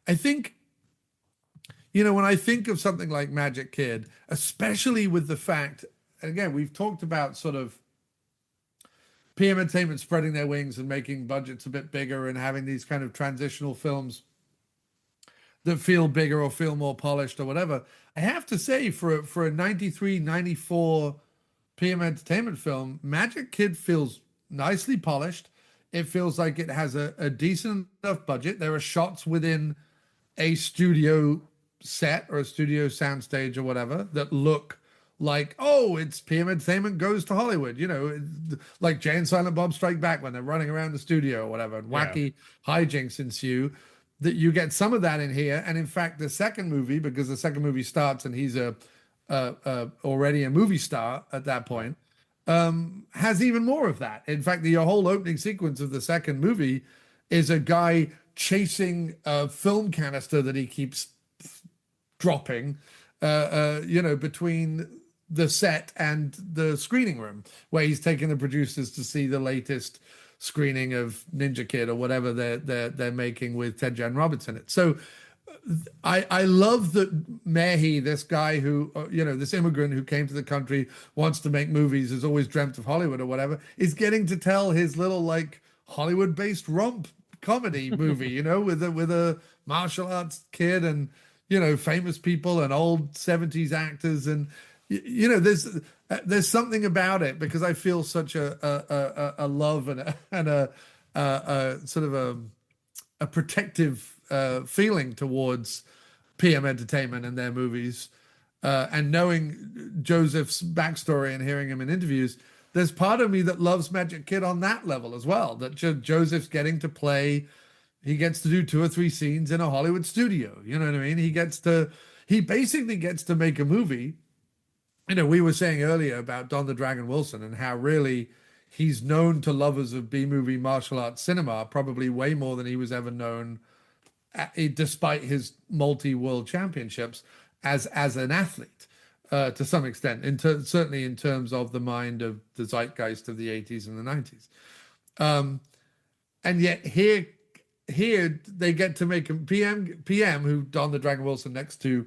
I think, you know, when I think of something like Magic Kid, especially with the fact, again, we've talked about sort of PM Entertainment spreading their wings and making budgets a bit bigger and having these kind of transitional films that feel bigger or feel more polished or whatever. I have to say, for a 93, 94 PM Entertainment film, Magic Kid feels nicely polished. It feels like it has a decent enough budget. There are shots within a studio set or a studio soundstage or whatever that look like, oh, it's PM Entertainment goes to Hollywood, you know, like Jay and Silent Bob Strike Back when they're running around the studio or whatever, and Yeah. wacky hijinks ensue. That you get some of that in here, and in fact, the second movie, because the second movie starts and he's already a movie star at that point, has even more of that. In fact, the whole opening sequence of the second movie is a guy chasing a film canister that he keeps dropping, you know, between the set and the screening room, where he's taking the producers to see the latest screening of Ninja Kid or whatever they're making with Ted Jan Roberts in it. So I love that Merhi, this guy who, you know, this immigrant who came to the country, wants to make movies, has always dreamt of Hollywood or whatever, is getting to tell his little like Hollywood-based romp comedy movie, you know, with a martial arts kid and, you know, famous people and old 70s actors. And you know, there's something about it, because I feel such a love and a sort of a protective feeling towards PM Entertainment and their movies, and knowing Joseph's backstory and hearing him in interviews, there's part of me that loves Magic Kid on that level as well. That Joseph's getting to play, he gets to do 2 or 3 scenes in a Hollywood studio. You know what I mean? He basically gets to make a movie. You know, we were saying earlier about Don the Dragon Wilson and how really he's known to lovers of B-movie martial arts cinema, probably way more than he was ever known, despite his multi-world championships, as an athlete, to some extent, certainly in terms of the mind of the zeitgeist of the 80s and the 90s. And yet here they get to make him PM, who Don the Dragon Wilson next to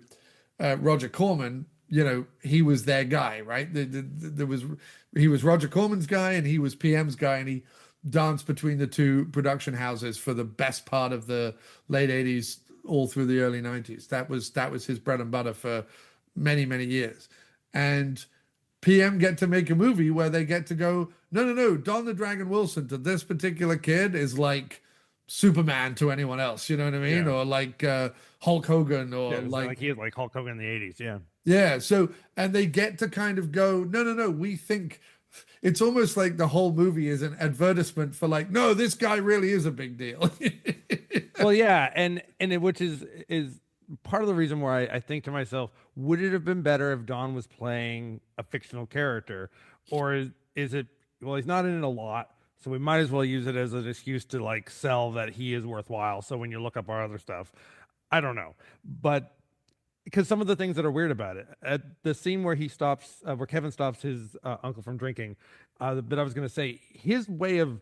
Roger Corman. You know, he was their guy, right? He was Roger Corman's guy and he was PM's guy, and he danced between the two production houses for the best part of the late 80s all through the early 90s. That was his bread and butter for many, many years. And PM get to make a movie where they get to go, no, Don the Dragon Wilson to this particular kid is like Superman to anyone else, you know what I mean? Yeah. Or like Hulk Hogan, or Yeah, like he is like Hulk Hogan in the 80s. Yeah. yeah. So, and they get to kind of go, no, we think it's almost like the whole movie is an advertisement for like, no, this guy really is a big deal. Well, yeah, and which is part of the reason why I think to myself, would it have been better if Don was playing a fictional character, or is it? Well, he's not in it a lot, so we might as well use it as an excuse to like sell that he is worthwhile. So when you look up our other stuff, I don't know, but because some of the things that are weird about it, at the scene where he stops, where Kevin stops his uncle from drinking, but I was going to say his way of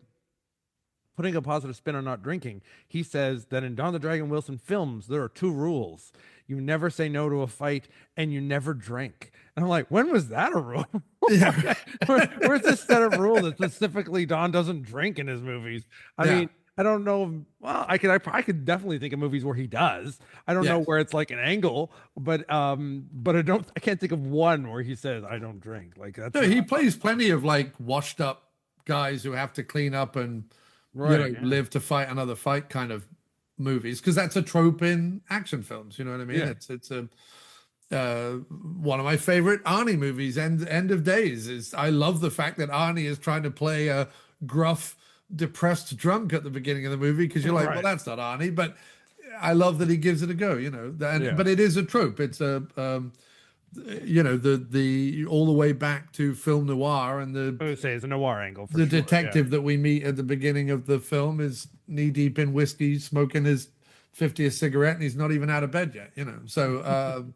putting a positive spin on not drinking, he says that in Don the Dragon Wilson films, there are 2 rules. You never say no to a fight and you never drink. And I'm like, when was that a rule? Yeah. Where's this set of rules that specifically Don doesn't drink in his movies? I Yeah. mean, I don't know. Well, I could definitely think of movies where he does. I don't know Yes. where it's like an angle, but I can't think of one where he says I don't drink. Like that's No, he plays plenty of like washed up guys who have to clean up and, you know, right. Yeah. live to fight another fight kind of movies, because that's a trope in action films. You know what I mean? Yeah. It's a one of my favorite Arnie movies, End of Days. Is I love the fact that Arnie is trying to play a gruff, depressed drunk at the beginning of the movie, because you're like, well, Right. that's not Arnie, but I love that he gives it a go. You know, Yeah. but it is a trope. It's a you know, the all the way back to film noir, and I would say it's a noir angle for the sure. detective that we meet at the beginning of the film is knee deep in whiskey, smoking his 50th cigarette, and he's not even out of bed yet, you know. So,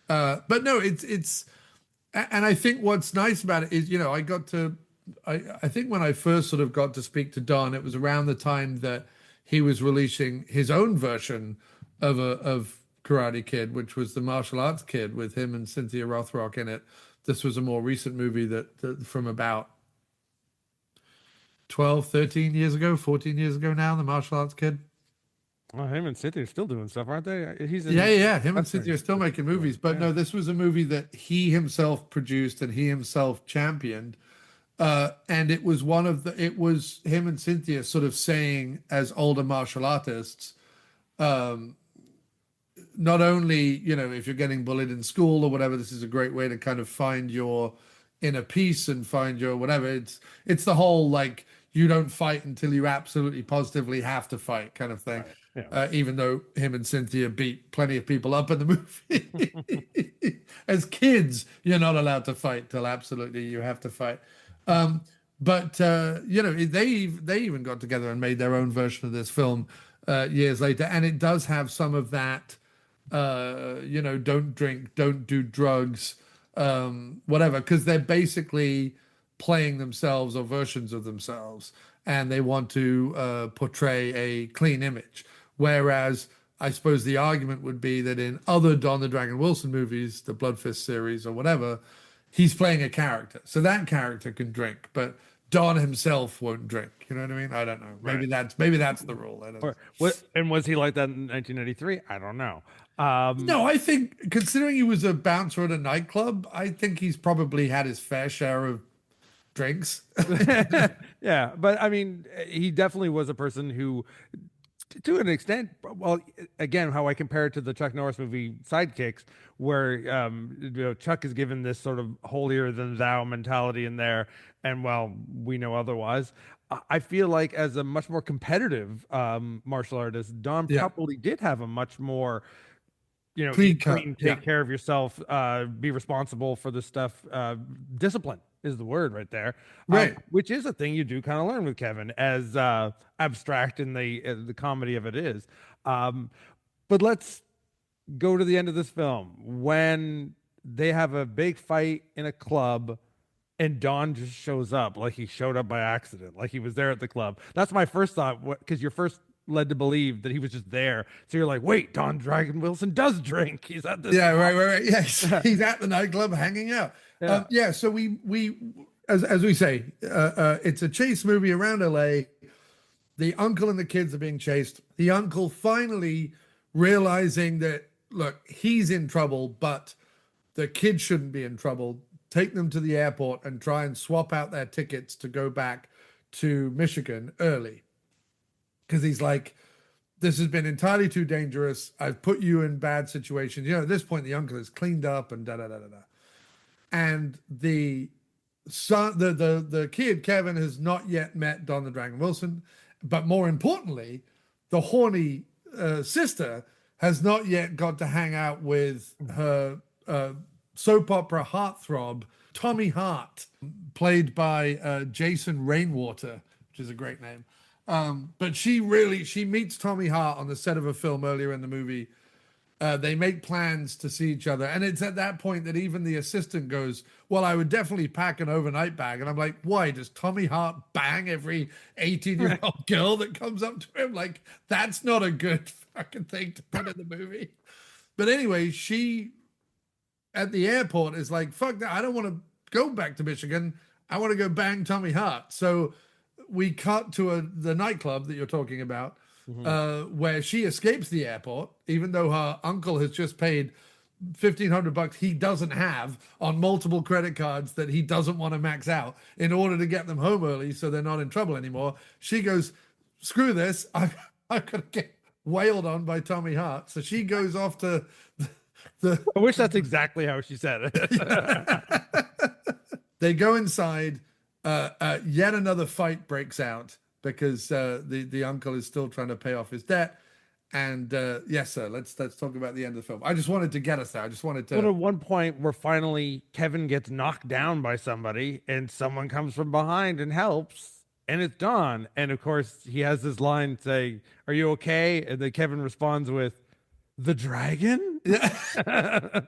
but no, and I think what's nice about it is, you know, I think when I first sort of got to speak to Don, it was around the time that he was releasing his own version of Karate Kid, which was the martial arts kid with him and Cynthia Rothrock in it. This was a more recent movie that from about 12, 13 years ago, 14 years ago now, the martial arts kid. Well, him and Cynthia are still doing stuff, aren't they? He's in Yeah. Him and Western. Cynthia are still making movies. But no, this was a movie that he himself produced and he himself championed. And it was it was him and Cynthia sort of saying, as older martial artists, not only, you know, if you're getting bullied in school or whatever, this is a great way to kind of find your inner peace and find your whatever. It's the whole, like, you don't fight until you absolutely positively have to fight kind of thing. Right. Yeah. Even though him and Cynthia beat plenty of people up in the movie. As kids, you're not allowed to fight till absolutely you have to fight. But you know, they even got together and made their own version of this film years later, and it does have some of that, you know, don't drink, don't do drugs, whatever, because they're basically playing themselves or versions of themselves, and they want to portray a clean image. Whereas I suppose the argument would be that in other Don the Dragon Wilson movies, the Blood Fist series or whatever, he's playing a character. So that character can drink, but Don himself won't drink. You know what I mean? I don't know. Maybe that's the rule. I don't know. What and was he like that in 1993? I don't know. No, I think considering he was a bouncer at a nightclub, I think he's probably had his fair share of drinks. Yeah, but I mean, he definitely was a person who, to an extent, well, again, how I compare it to the Chuck Norris movie Sidekicks, where you know, Chuck is given this sort of holier than thou mentality in there, and well, we know otherwise. I feel like as a much more competitive martial artist, Don probably did have a much more, you know, Clean eat cut, clean, take care of yourself, be responsible for the stuff. Discipline is the word right there, right? Which is a thing you do kind of learn with Kevin, as abstract in the comedy of it is. But let's go to the end of this film when they have a big fight in a club. And Don just shows up like he showed up by accident, like he was there at the club. That's my first thought, because you're first led to believe that he was just there. So you're like, wait, Don Dragon Wilson does drink. He's at this. Yeah, right. Yes, he's at the nightclub hanging out. Yeah. So we as we say, it's a chase movie around LA. The uncle and the kids are being chased. The uncle finally realizing that, look, he's in trouble, but the kids shouldn't be in trouble. Take them to the airport and try and swap out their tickets to go back to Michigan early. Because he's like, this has been entirely too dangerous. I've put you in bad situations. You know, at this point, the uncle is cleaned up and da-da-da-da-da. And the son, the kid, Kevin, has not yet met Don the Dragon Wilson. But more importantly, the horny sister has not yet got to hang out with her soap opera heartthrob, Tommy Hart, played by Jason Rainwater, which is a great name. But she meets Tommy Hart on the set of a film earlier in the movie. They make plans to see each other. And it's at that point that even the assistant goes, well, I would definitely pack an overnight bag. And I'm like, why? Does Tommy Hart bang every 18-year-old girl that comes up to him? Like, that's not a good fucking thing to put in the movie. But anyway, she at the airport is like, fuck that, I don't want to go back to Michigan. I want to go bang Tommy Hart. So we cut to the nightclub that you're talking about, where she escapes the airport, even though her uncle has just paid $1,500 he doesn't have on multiple credit cards that he doesn't want to max out in order to get them home early so they're not in trouble anymore. She goes, screw this, I'm gonna wailed on by Tommy Hart. So she goes off to the I wish that's exactly how she said it. they go inside. Yet another fight breaks out because the uncle is still trying to pay off his debt. And yes, sir. Let's talk about the end of the film. I just wanted to get us there. I just wanted But to. at one point where finally Kevin gets knocked down by somebody and someone comes from behind and helps, and it's Don. And of course he has this line saying, "Are you okay?" And then Kevin responds with, "The dragon?" Yeah.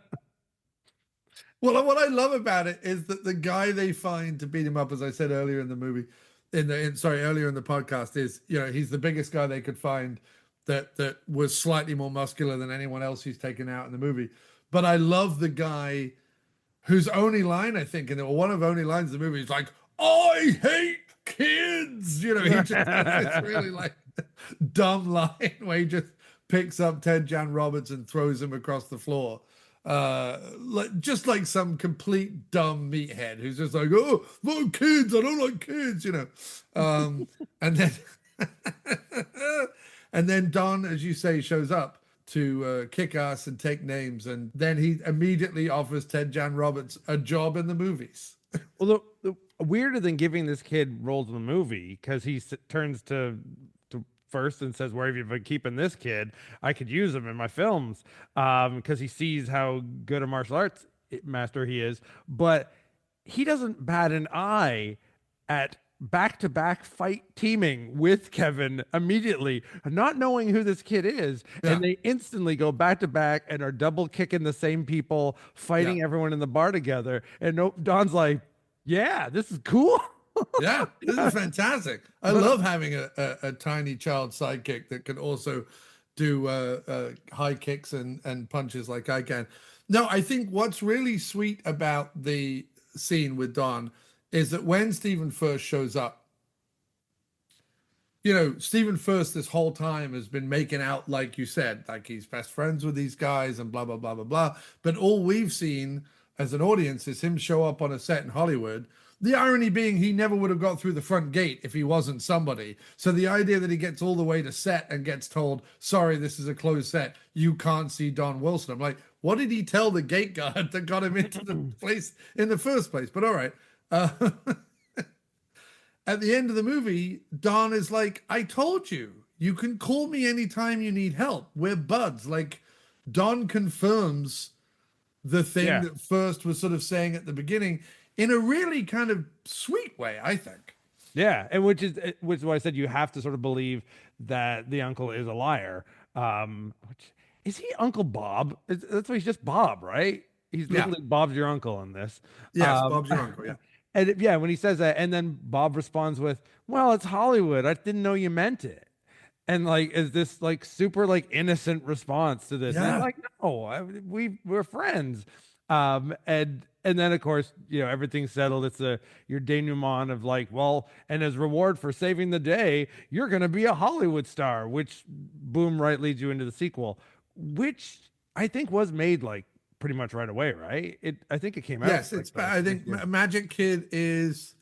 Well, what I love about it is that the guy they find to beat him up, as I said earlier in the movie, earlier in the podcast, is he's the biggest guy they could find that was slightly more muscular than anyone else he's taken out in the movie. But I love the guy whose only line, I think, and one of only lines in the movie is like, "I hate kids." He just has this really like dumb line where he just picks up Ted Jan Roberts and throws him across the floor. Just like some complete dumb meathead who's just like, "Oh, no kids, I don't like kids," and then and then Don, as you say, shows up to kick ass and take names, and then he immediately offers Ted Jan Roberts a job in the movies. Well, the weirder than giving this kid roles in the movie, because he turns to Furst and says, "Where have you been keeping this kid? I could use him in my films," because he sees how good a martial arts master he is. But he doesn't bat an eye at back-to-back fight teaming with Kevin immediately, not knowing who this kid is, Yeah. and they instantly go back-to-back and are double kicking the same people, fighting everyone in the bar together. And Don's like, "Yeah, this is cool." Yeah, this is fantastic. I love having a tiny child sidekick that can also do high kicks and punches like I can. No, I think what's really sweet about the scene with Don is that when Stephen Furst shows up, Stephen Furst this whole time has been making out, like you said, like he's best friends with these guys and blah, blah, blah, blah, blah. But all we've seen as an audience is him show up on a set in Hollywood. The irony being he never would have got through the front gate if he wasn't somebody. So the idea that he gets all the way to set and gets told, "Sorry, this is a closed set. You can't see Don Wilson." I'm like, what did he tell the gate guard that got him into the place in the first place? But all right. At the end of the movie, Don is like, "I told you, you can call me anytime you need help. We're buds." Like, Don confirms the thing that Furst was sort of saying at the beginning in a really kind of sweet way, I think. Yeah, and which is why I said you have to sort of believe that the uncle is a liar. Which is he Uncle Bob? That's why he's just Bob, right? He's literally Bob's your uncle in this. Yes, Bob's your uncle, yeah. And when he says that, and then Bob responds with, "Well, it's Hollywood. I didn't know you meant it." And like, is this like super like innocent response to this? And Yeah. I'm like, no, we're friends. And then of course, everything's settled. It's your denouement of like, well, and as reward for saving the day, you're gonna be a Hollywood star, which boom, right, leads you into the sequel, which I think was made like pretty much right away, right? I think it came out. Yes, I think Magic Kid is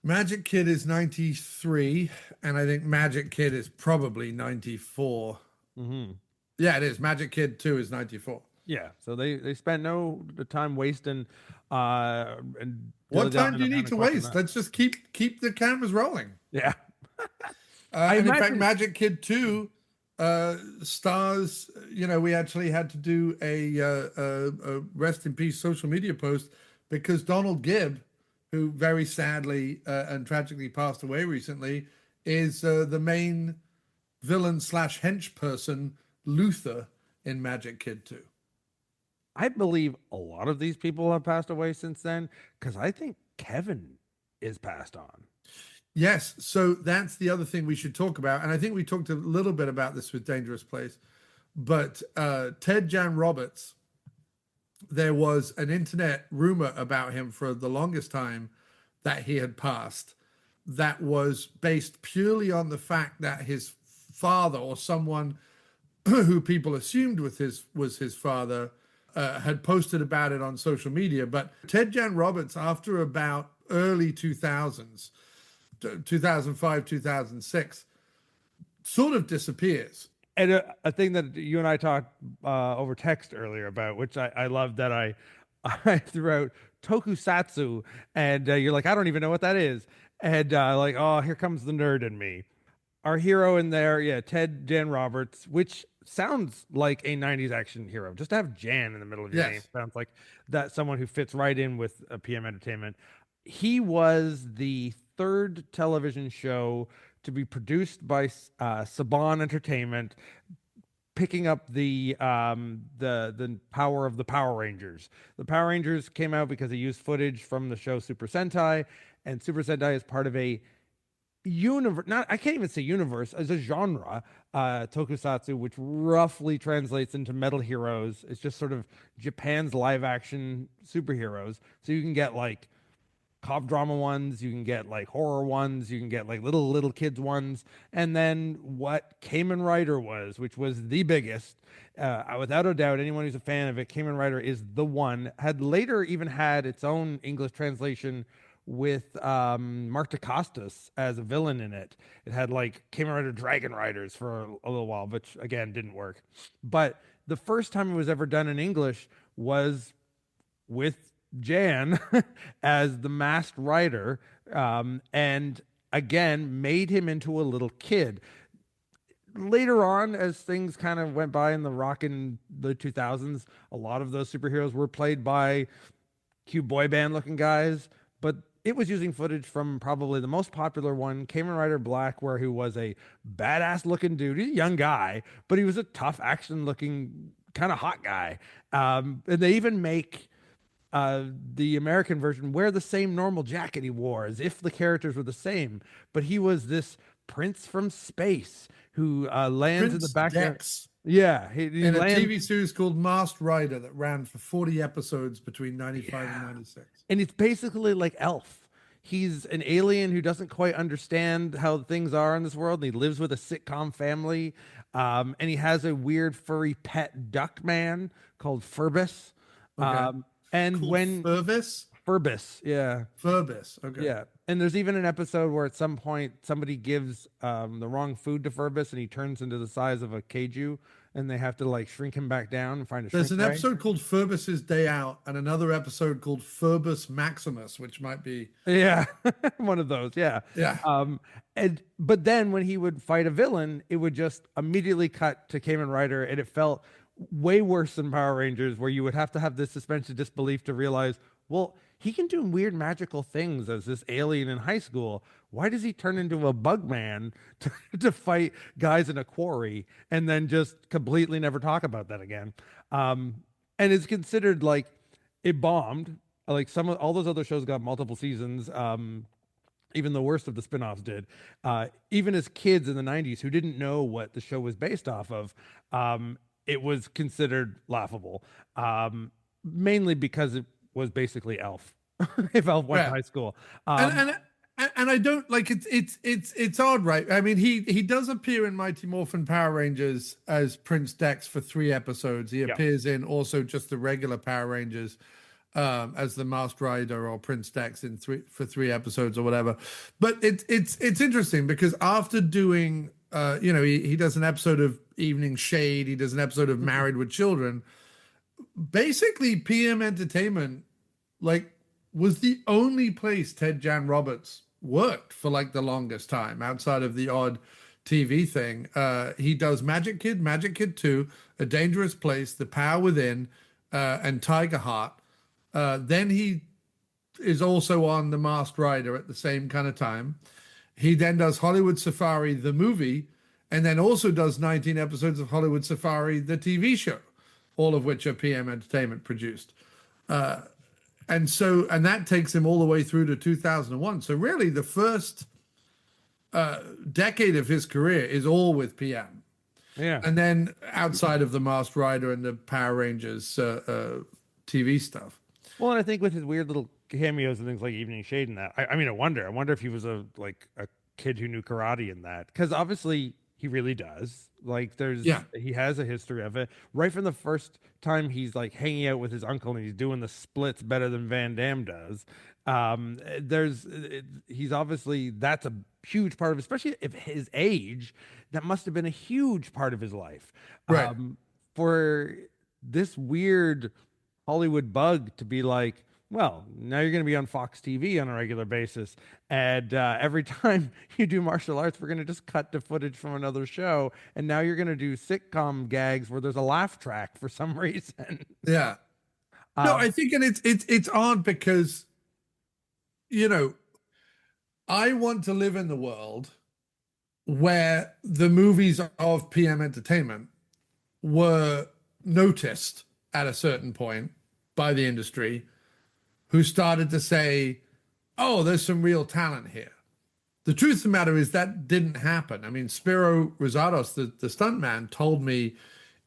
93, and I think Magic Kid is probably 94. Mm-hmm. Yeah, it is. Magic Kid 2 is 94. Yeah, so they spent no time wasting. And what time do you need to waste? Let's just keep the cameras rolling. Yeah. And in fact, Magic Kid 2 stars. We actually had to do a rest in peace social media post because Donald Gibb, who very sadly and tragically passed away recently, is the main villain / hench person, Luther, in Magic Kid 2. I believe a lot of these people have passed away since then because I think Kevin is passed on. Yes, so that's the other thing we should talk about, and I think we talked a little bit about this with Dangerous Place, but Ted Jan Roberts, there was an internet rumor about him for the longest time that he had passed that was based purely on the fact that his father, or someone who people assumed was his father, had posted about it on social media. But Ted Jan Roberts, after about early 2000s, 2005, 2006, sort of disappears. And a thing that you and I talked over text earlier about, which I love that I threw out tokusatsu, and you're like, I don't even know what that is, and like, oh, here comes the nerd in me. Our hero in there, yeah, Ted Jan Roberts, which sounds like a 90s action hero. Just to have Jan in the middle of your name Yes. sounds like that someone who fits right in with PM Entertainment. He was the third television show to be produced by Saban Entertainment, picking up the power of the Power Rangers. The Power Rangers came out because they used footage from the show Super Sentai, and Super Sentai is part of a universe. Not, I can't even say universe, as a genre, tokusatsu, which roughly translates into Metal Heroes. It's just sort of Japan's live action superheroes. So you can get like cop drama ones, you can get like horror ones, you can get like little kids ones, and then what Kamen Rider was, which was the biggest, without a doubt. Anyone who's a fan of it, Kamen Rider is the one. Had later even had its own English translation with Mark DeCostas as a villain in it. It had like Kamen Rider Dragon Riders for a little while, which again didn't work. But the first time it was ever done in English was with Jan as the masked rider, and again made him into a little kid. Later on, as things kind of went by in the rock in the 2000s, a lot of those superheroes were played by cute boy band looking guys, but it was using footage from probably the most popular one, Kamen Rider Black, where he was a badass looking dude. He's a young guy, but he was a tough action looking kind of hot guy. And they even make the American version wear the same normal jacket he wore, as if the characters were the same. But he was this prince from space who lands in the Prince backyard. Dex Yeah, he in a lands, TV series called Masked Rider that ran for 40 episodes between 95 and 96. and it's basically like Elf. He's an alien who doesn't quite understand how things are in this world, and he lives with a sitcom family. And he has a weird furry pet duck man called Furbus. Okay. And Called when Furvis? Furbus, yeah. Furbus. Okay. Yeah. And there's even an episode where at some point somebody gives the wrong food to Furbus and he turns into the size of a kaiju, and they have to like shrink him back down and find a There's shrink an ray. episode called Furbus's Day Out and another episode called Furbus Maximus, which might be. Yeah. One of those. Yeah. Yeah. And but then when he would fight a villain, it would just immediately cut to Kamen Rider, and it felt way worse than Power Rangers, where you would have to have this suspension of disbelief to realize, well, he can do weird magical things as this alien in high school. Why does he turn into a bug man to fight guys in a quarry and then just completely never talk about that again? And it's considered like it bombed. Like some of all those other shows got multiple seasons. Even the worst of the spin-offs did. Even as kids in the 90s who didn't know what the show was based off of, it was considered laughable. Mainly because it was basically Elf. If Elf went to high school. And I don't like it's odd, right? I mean, he does appear in Mighty Morphin Power Rangers as Prince Dex for 3 episodes. He appears in also just the regular Power Rangers as the Masked Rider or Prince Dex in 3 episodes or whatever. But it's interesting because after doing he does an episode of Evening Shade, he does an episode of Married with Children. Basically, PM Entertainment was the only place Ted Jan Roberts worked for like the longest time outside of the odd TV thing. He does Magic Kid 2, A Dangerous Place, The Power Within, and Tiger Heart. Then he is also on The Masked Rider at the same kind of time. He then does Hollywood Safari, the movie, and then also does 19 episodes of Hollywood Safari, the TV show, all of which are PM Entertainment produced. And that takes him all the way through to 2001. So really the first decade of his career is all with PM. Yeah. And then outside of the Masked Rider and the Power Rangers TV stuff. Well, and I think with his weird little cameos and things like Evening Shade and that, I mean, I wonder if he was a kid who knew karate in that. Because obviously He really does. Like Yeah. he has a history of it. Right from the first time he's like hanging out with his uncle and he's doing the splits better than Van Damme does. He's obviously that's a huge part of, especially if his age, that must have been a huge part of his life. Right. For this weird Hollywood bug to be like, well, now you're going to be on Fox TV on a regular basis. And every time you do martial arts, we're going to just cut to footage from another show. And now you're going to do sitcom gags where there's a laugh track for some reason. Yeah. No, I think, and it's odd because, you know, I want to live in the world where the movies of PM Entertainment were noticed at a certain point by the industry, who started to say, oh, there's some real talent here. The truth of the matter is that didn't happen. I mean, Spiro Rosados, the stuntman, told me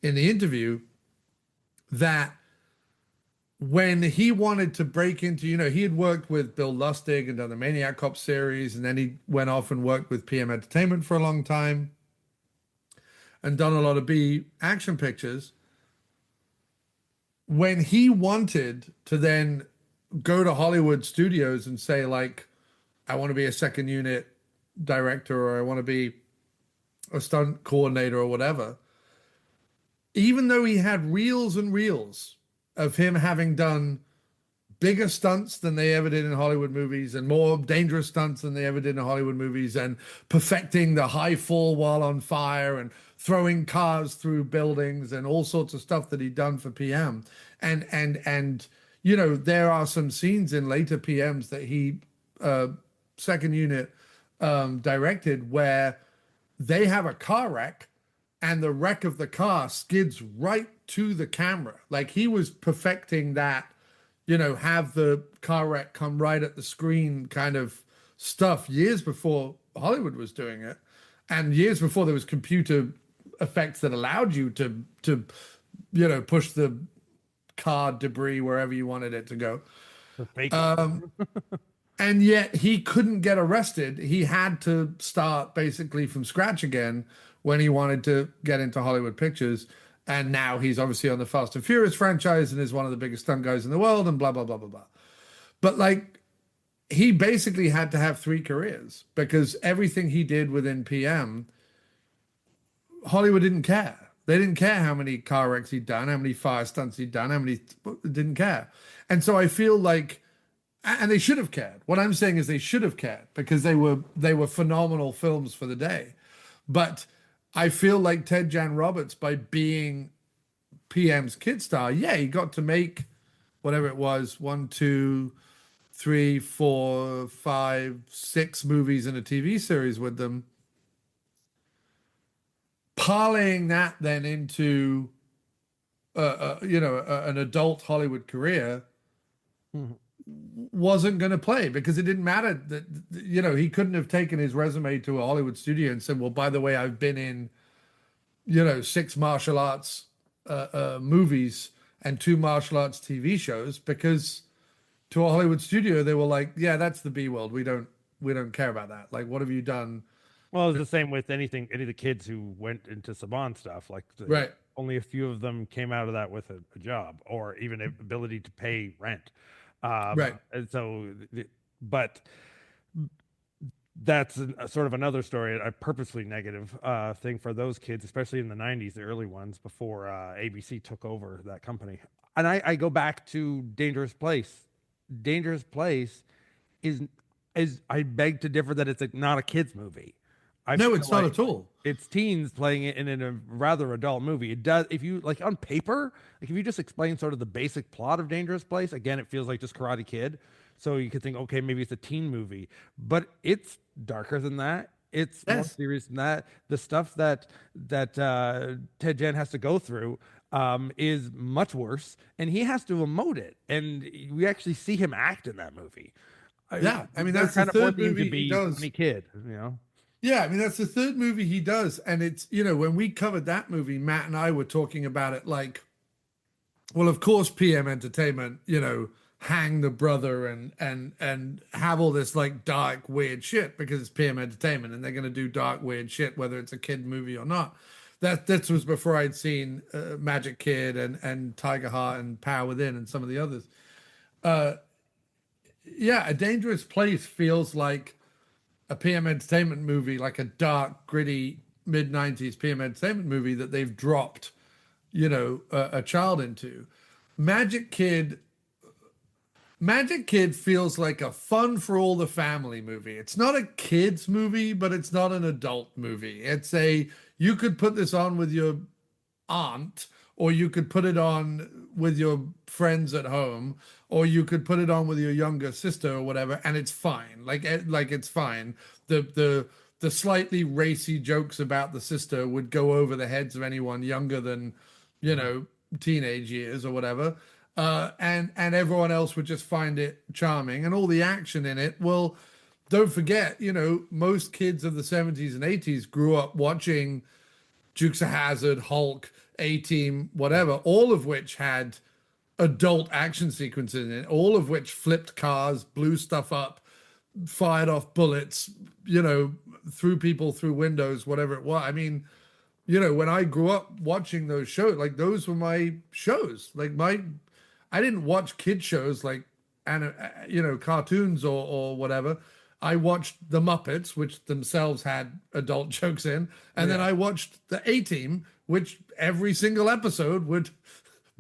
in the interview that when he wanted to break into, he had worked with Bill Lustig and done the Maniac Cop series, and then he went off and worked with PM Entertainment for a long time and done a lot of B action pictures. When he wanted to then go to Hollywood studios and say, like, I want to be a second unit director, or I want to be a stunt coordinator or whatever, even though he had reels and reels of him having done bigger stunts than they ever did in Hollywood movies and more dangerous stunts than they ever did in Hollywood movies, and perfecting the high fall while on fire and throwing cars through buildings and all sorts of stuff that he'd done for PM. And there are some scenes in later PMs that he second unit directed where they have a car wreck and the wreck of the car skids right to the camera. Like, he was perfecting that, have the car wreck come right at the screen kind of stuff years before Hollywood was doing it, and years before there was computer effects that allowed you to push the car debris wherever you wanted it to go. And yet he couldn't get arrested. He had to start basically from scratch again when he wanted to get into Hollywood pictures. And now he's obviously on the Fast and Furious franchise and is one of the biggest stunt guys in the world and blah, blah, blah, blah, blah. But like, he basically had to have 3 careers because everything he did within PM, Hollywood didn't care. They didn't care how many car wrecks he'd done, how many fire stunts he'd done, didn't care. And so I feel like, and they should have cared. What I'm saying is they should have cared because they were phenomenal films for the day. But I feel like Ted Jan Roberts, by being PM's kid star, yeah, he got to make whatever it was, 1, 2, 3, 4, 5, 6 movies and a TV series with them. Parlaying that then into an adult Hollywood career wasn't going to play because it didn't matter that he couldn't have taken his resume to a Hollywood studio and said, well, by the way, I've been in 6 martial arts movies and 2 martial arts TV shows, because to a Hollywood studio they were like, yeah, that's the B world, we don't care about that. Like, what have you done? Well, it's the same with any of the kids who went into Saban stuff. Like, Right. Only a few of them came out of that with a job or even an ability to pay rent. Right. And so, but that's sort of another story, a purposely negative thing for those kids, especially in the 90s, the early ones, before ABC took over that company. And I go back to Dangerous Place. Dangerous Place is I beg to differ that it's not a kid's movie. No, it's not at all. It's teens playing it in a rather adult movie. It does, if you like on paper, like if you just explain sort of the basic plot of Dangerous Place, again, it feels like just Karate Kid. So you could think, okay, maybe it's a teen movie, but it's darker than that. It's more serious than that. The stuff that Ted Jan has to go through is much worse, and he has to emote it, and we actually see him act in that movie. Yeah, I mean, that's kind the of third movie to be he does. Funny kid, Yeah, I mean, that's the third movie he does. And it's, when we covered that movie, Matt and I were talking about it like, well, of course, PM Entertainment, hang the brother and have all this like dark weird shit because it's PM Entertainment and they're going to do dark weird shit whether it's a kid movie or not. That was before I'd seen Magic Kid and Tiger Heart and Power Within and some of the others. Yeah, A Dangerous Place feels like a PM Entertainment movie, like a dark, gritty mid '90s PM Entertainment movie that they've dropped, a child into. Magic Kid Magic Kid feels like a fun for all the family movie. It's not a kids movie, but it's not an adult movie. You could put this on with your aunt, or you could put it on with your friends at home, or you could put it on with your younger sister or whatever, and it's fine. Like it's fine. The slightly racy jokes about the sister would go over the heads of anyone younger than, teenage years or whatever. And everyone else would just find it charming, and all the action in it. Well, don't forget, most kids of the 70s and 80s grew up watching Dukes of Hazzard, Hulk, A-Team, whatever, all of which had adult action sequences in it, all of which flipped cars, blew stuff up, fired off bullets, threw people through windows, whatever it was. I mean, when I grew up watching those shows, like those were my shows. I didn't watch kid shows like, cartoons or whatever. I watched The Muppets, which themselves had adult jokes in, and then I watched the A-Team, which every single episode would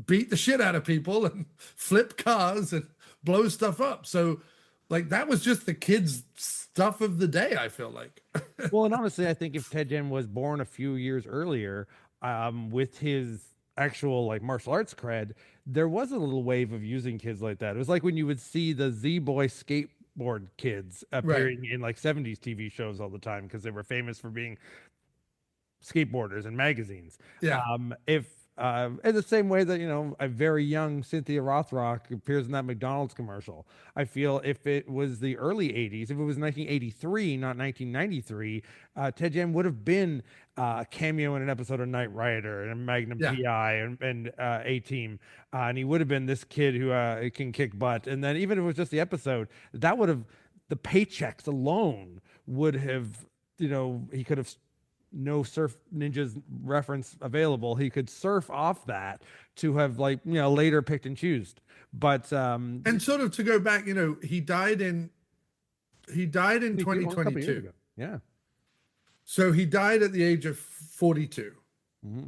beat the shit out of people and flip cars and blow stuff up. So, like, that was just the kids' stuff of the day, I feel like. Well, and honestly, I think if Ted Jen was born a few years earlier, with his actual like martial arts cred, there was a little wave of using kids like that. It was like when you would see the Z-Boy skateboard kids appearing in like 70s TV shows all the time because they were famous for being skateboarders in magazines. Yeah. If in the same way that a very young Cynthia Rothrock appears in that McDonald's commercial, I feel if it was the early 80s, if it was 1983, not 1993, Ted Jen would have been a cameo in an episode of Knight Rider and Magnum PI and A-Team, and he would have been this kid who can kick butt. And then even if it was just the episode, that would have, the paychecks alone would have, he could have, no Surf Ninjas reference available, he could surf off that to have later picked and choose. But and sort of to go back, he died in 2022. Yeah. So he died at the age of 42. Mm-hmm.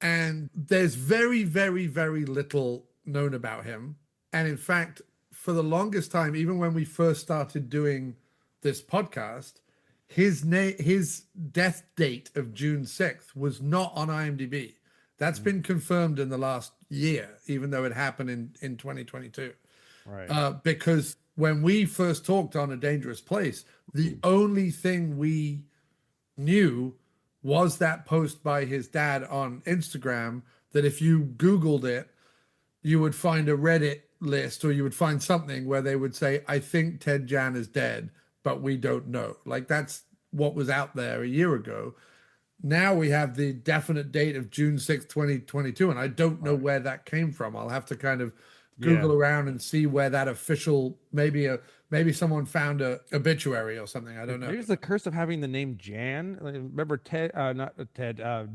And there's very, very, very little known about him. And in fact, for the longest time, even when we first started doing this podcast, his death date of June 6th was not on IMDb. That's been confirmed in the last year, even though it happened in 2022. Right. Because when we first talked on A Dangerous Place, the only thing we knew was that post by his dad on Instagram, that if you Googled it, you would find a Reddit list, or you would find something where they would say, I think Ted Jan is dead, but we don't know. Like, that's what was out there a year ago. Now we have the definite date of June 6th, 2022, and I don't know where that came from. I'll have to kind of Google around and see where that official, maybe someone found a obituary or something. I don't know. Maybe it's the curse of having the name Jan. Remember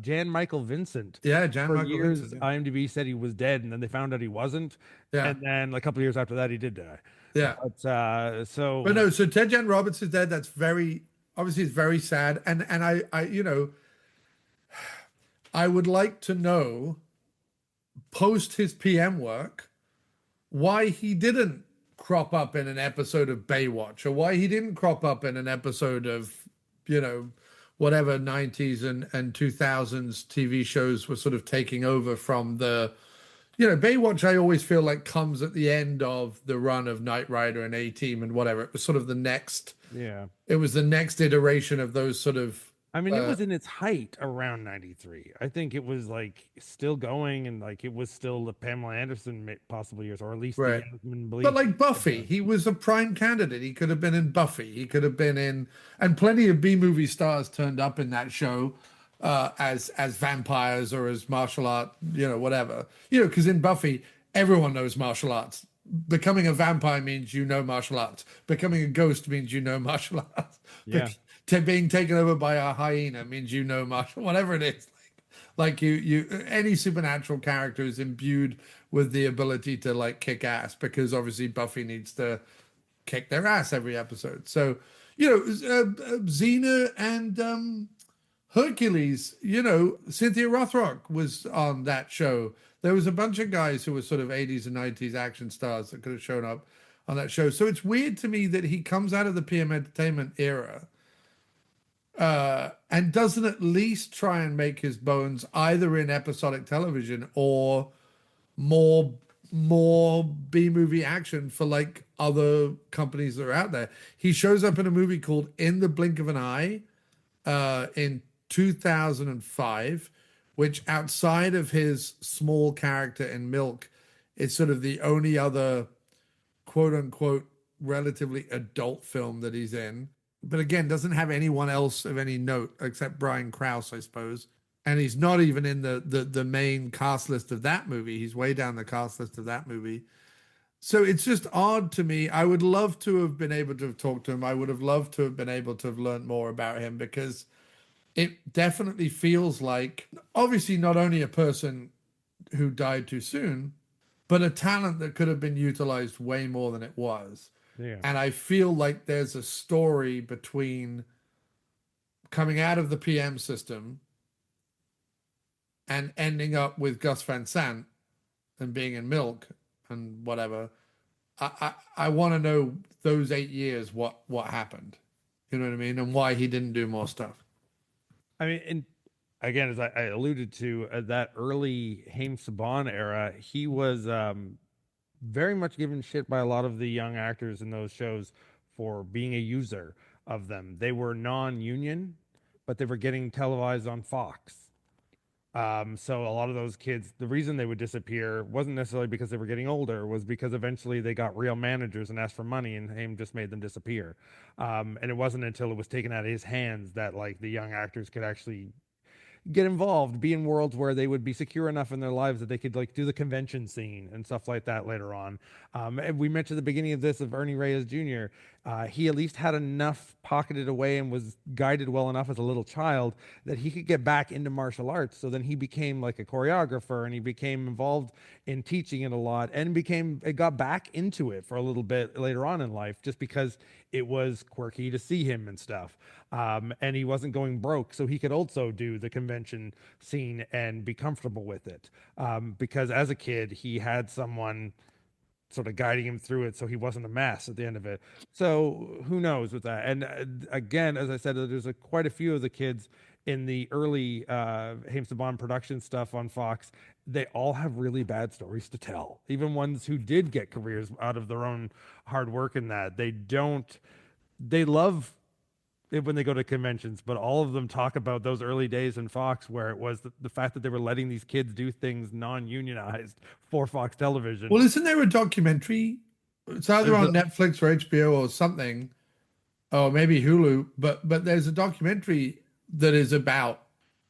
Jan Michael Vincent. Yeah, Jan For Michael years, Vincent. Yeah. IMDb said he was dead, and then they found out he wasn't. Yeah. And then a couple of years after that, he did die. Yeah. But so Ted Jan Roberts is dead. That's obviously it's very sad. And I would like to know, post his PM work, why he didn't crop up in an episode of Baywatch, or why he didn't crop up in an episode of, whatever 90s and 2000s TV shows were sort of taking over from the, Baywatch, I always feel like comes at the end of the run of Knight Rider and A-Team and whatever. It was sort of the next iteration of those sort of, I mean, it was in its height around 93. I think it was like still going, and like it was still the Pamela Anderson possible years, or at least the Yasmin Bleak. But like Buffy, he was a prime candidate. He could have been in Buffy. He could have been in, and plenty of B-movie stars turned up in that show as vampires or as martial art, whatever. Because in Buffy, everyone knows martial arts. becoming a vampire means martial arts. Becoming a ghost means martial arts. Yeah. Being taken over by a hyena means martial, whatever it is. Like any supernatural character is imbued with the ability to like kick ass because obviously Buffy needs to kick their ass every episode. So, Xena and Hercules, Cynthia Rothrock was on that show. There was a bunch of guys who were sort of 80s and 90s action stars that could have shown up on that show. So it's weird to me that he comes out of the PM Entertainment era and doesn't at least try and make his bones either in episodic television or more B-movie action for like other companies that are out there. He shows up in a movie called In the Blink of an Eye in 2005, which outside of his small character in Milk is sort of the only other quote unquote relatively adult film that he's in. But again, doesn't have anyone else of any note except Brian Krause, I suppose. And he's not even in the main cast list of that movie. He's way down the cast list of that movie. So it's just odd to me. I would love to have been able to have talked to him. I would have loved to have been able to have learned more about him because it definitely feels like, obviously, not only a person who died too soon, but a talent that could have been utilized way more than it was. Yeah. And I feel like there's a story between coming out of the PM system and ending up with Gus Van Sant and being in Milk and whatever. I want to know those 8 years what happened. You know what I mean? And why he didn't do more stuff. I mean, and again, as I alluded to, that early Haim Saban era, he was very much given shit by a lot of the young actors in those shows for being a user of them. They were non-union, but they were getting televised on Fox. So a lot of those kids, the reason they would disappear wasn't necessarily because they were getting older, was because eventually they got real managers and asked for money, and Haim just made them disappear. And it wasn't until it was taken out of his hands that like the young actors could actually get involved, be in worlds where they would be secure enough in their lives that they could like do the convention scene and stuff like that later on. And we mentioned at the beginning of this of Ernie Reyes Jr. He at least had enough pocketed away and was guided well enough as a little child that he could get back into martial arts. So then he became like a choreographer and he became involved in teaching it a lot and got back into it for a little bit later on in life just because it was quirky to see him and stuff. And he wasn't going broke, so he could also do the convention scene and be comfortable with it. Because as a kid, he had someone sort of guiding him through it, so he wasn't a mess at the end of it. So who knows with that? And again, as I said, there's quite a few of the kids in the early Haim Saban production stuff on Fox. They all have really bad stories to tell. Even ones who did get careers out of their own hard work in that. They love it when they go to conventions, but all of them talk about those early days in Fox where it was the fact that they were letting these kids do things non-unionized for Fox television. Well, isn't there a documentary? It's either on Netflix or HBO or something, or maybe Hulu, but there's a documentary that is about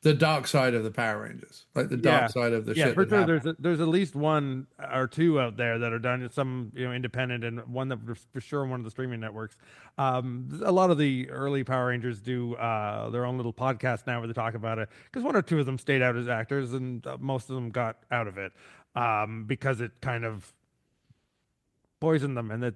the dark side of the Power Rangers, like the dark side of the shit. For that sure. happened. There's at least one or two out there that are done, some independent, and one that was for sure on one of the streaming networks. A lot of the early Power Rangers do their own little podcast now where they talk about it because one or two of them stayed out as actors, and most of them got out of it because it kind of poisoned them, and that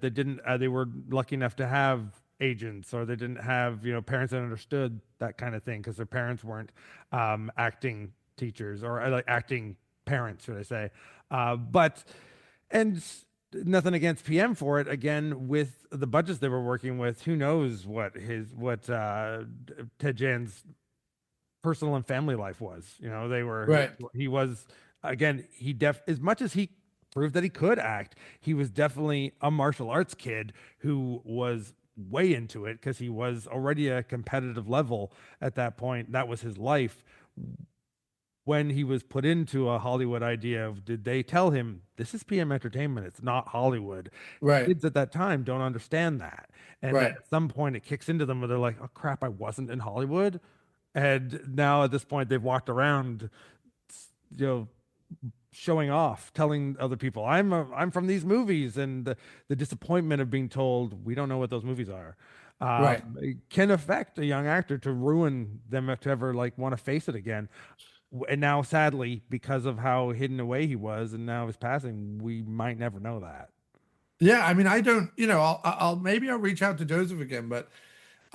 they were lucky enough to have agents, or they didn't have parents that understood that kind of thing because their parents weren't acting teachers or like acting parents, should I say. But and nothing against PM for it. Again, with the budgets they were working with, who knows what Ted Jan's personal and family life was. They were Right. He was, again, as much as he proved that he could act, he was definitely a martial arts kid who was way into it because he was already at a competitive level at that point. That was his life. When he was put into a Hollywood idea of, did they tell him this is PM Entertainment, it's not Hollywood? Right. Kids at that time don't understand that, and Right. then at some point it kicks into them where they're like, oh crap, I wasn't in Hollywood. And now at this point they've walked around showing off, telling other people I'm from these movies, and the disappointment of being told we don't know what those movies are, Right. it can affect a young actor to ruin them to ever like want to face it again. And now, sadly, because of how hidden away he was, and now his passing, we might never know that. Yeah, I mean, I don't, maybe I'll reach out to Joseph again, but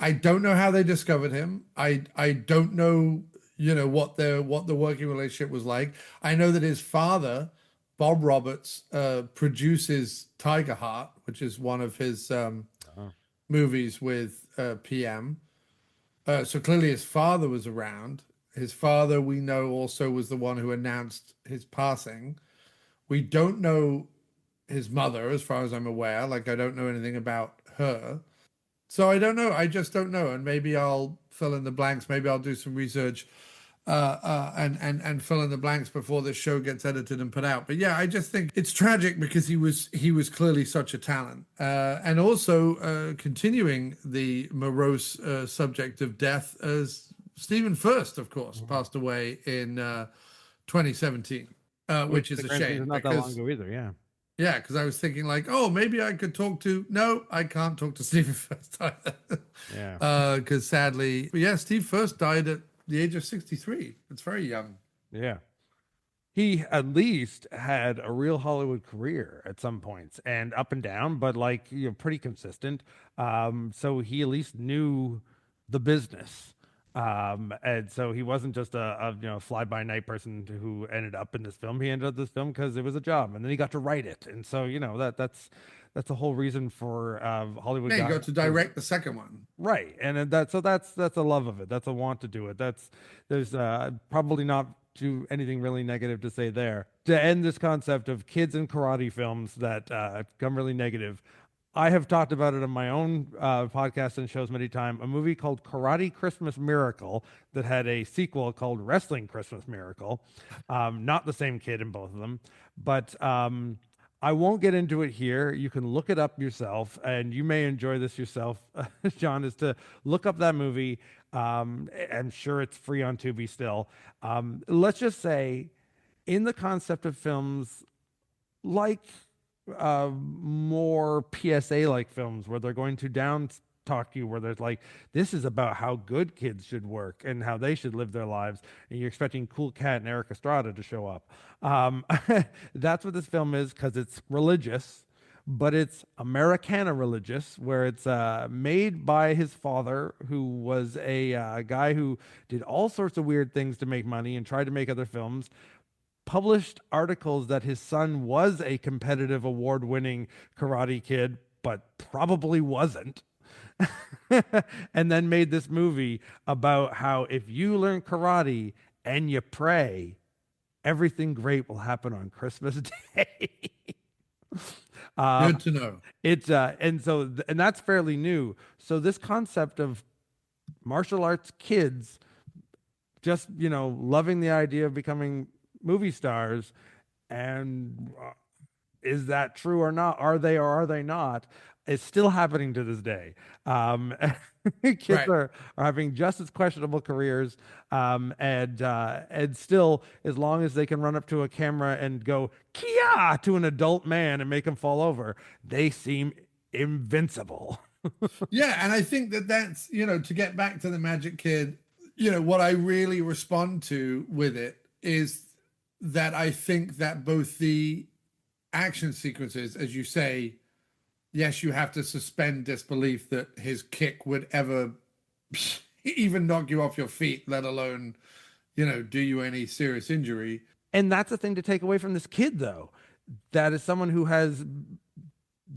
I don't know how they discovered him. I don't know, what the working relationship was like. I know that his father, Bob Roberts, produces Tiger Heart, which is one of his Oh. movies with PM. So clearly his father was around. His father, we know, also was the one who announced his passing. We don't know his mother, as far as I'm aware. Like, I don't know anything about her. So I don't know. I just don't know. And maybe I'll fill in the blanks. Maybe I'll do some research and fill in the blanks before this show gets edited and put out. But yeah, I just think it's tragic because he was clearly such a talent, and also continuing the morose subject of death, as Stephen Furst, of course, passed away in 2017, Which which is the a grand scheme shame is not that long because ago either. Yeah. yeah, because I was thinking like, oh, maybe I could talk to. No, I can't talk to Stephen Furst either. Yeah. Because sadly, yeah, Steve Furst died at the age of 63. It's very young. Yeah. He at least had a real Hollywood career at some points and up and down, but like, pretty consistent. So he at least knew the business. And so he wasn't just a fly by night person who ended up in this film. He ended up this film because it was a job, and then he got to write it. And so, that's the whole reason for Hollywood Yeah, he guys got to to. direct the second one. Right. And then that's a love of it. That's a want to do it. There's probably not to anything really negative to say there. To end this concept of kids in karate films that become really negative, I have talked about it on my own podcast and shows many times. A movie called Karate Christmas Miracle that had a sequel called Wrestling Christmas Miracle. Not the same kid in both of them, but I won't get into it here. You can look it up yourself, and you may enjoy this yourself, John, is to look up that movie. I'm sure it's free on Tubi still. Let's just say, in the concept of films like more PSA like films where they're going to down talk you, where there's like, this is about how good kids should work and how they should live their lives, and you're expecting Cool Cat and Eric Estrada to show up. That's what this film is, because it's religious, but it's Americana religious, where it's made by his father, who was a guy who did all sorts of weird things to make money and tried to make other films, published articles that his son was a competitive award-winning karate kid, but probably wasn't. And then made this movie about how if you learn karate and you pray, everything great will happen on Christmas Day. Good to know. It's and that's fairly new. So this concept of martial arts kids just, loving the idea of becoming movie stars, and is that true or not? Are they or are they not? It's still happening to this day. Kids Right. are having just as questionable careers, and still, as long as they can run up to a camera and go "Kia" to an adult man and make him fall over, they seem invincible. Yeah, and I think that's, to get back to the Magic Kid, what I really respond to with it is that I think that both the action sequences, as you say, yes, you have to suspend disbelief that his kick would ever even knock you off your feet, let alone, do you any serious injury. And that's the thing to take away from this kid, though. That is someone who has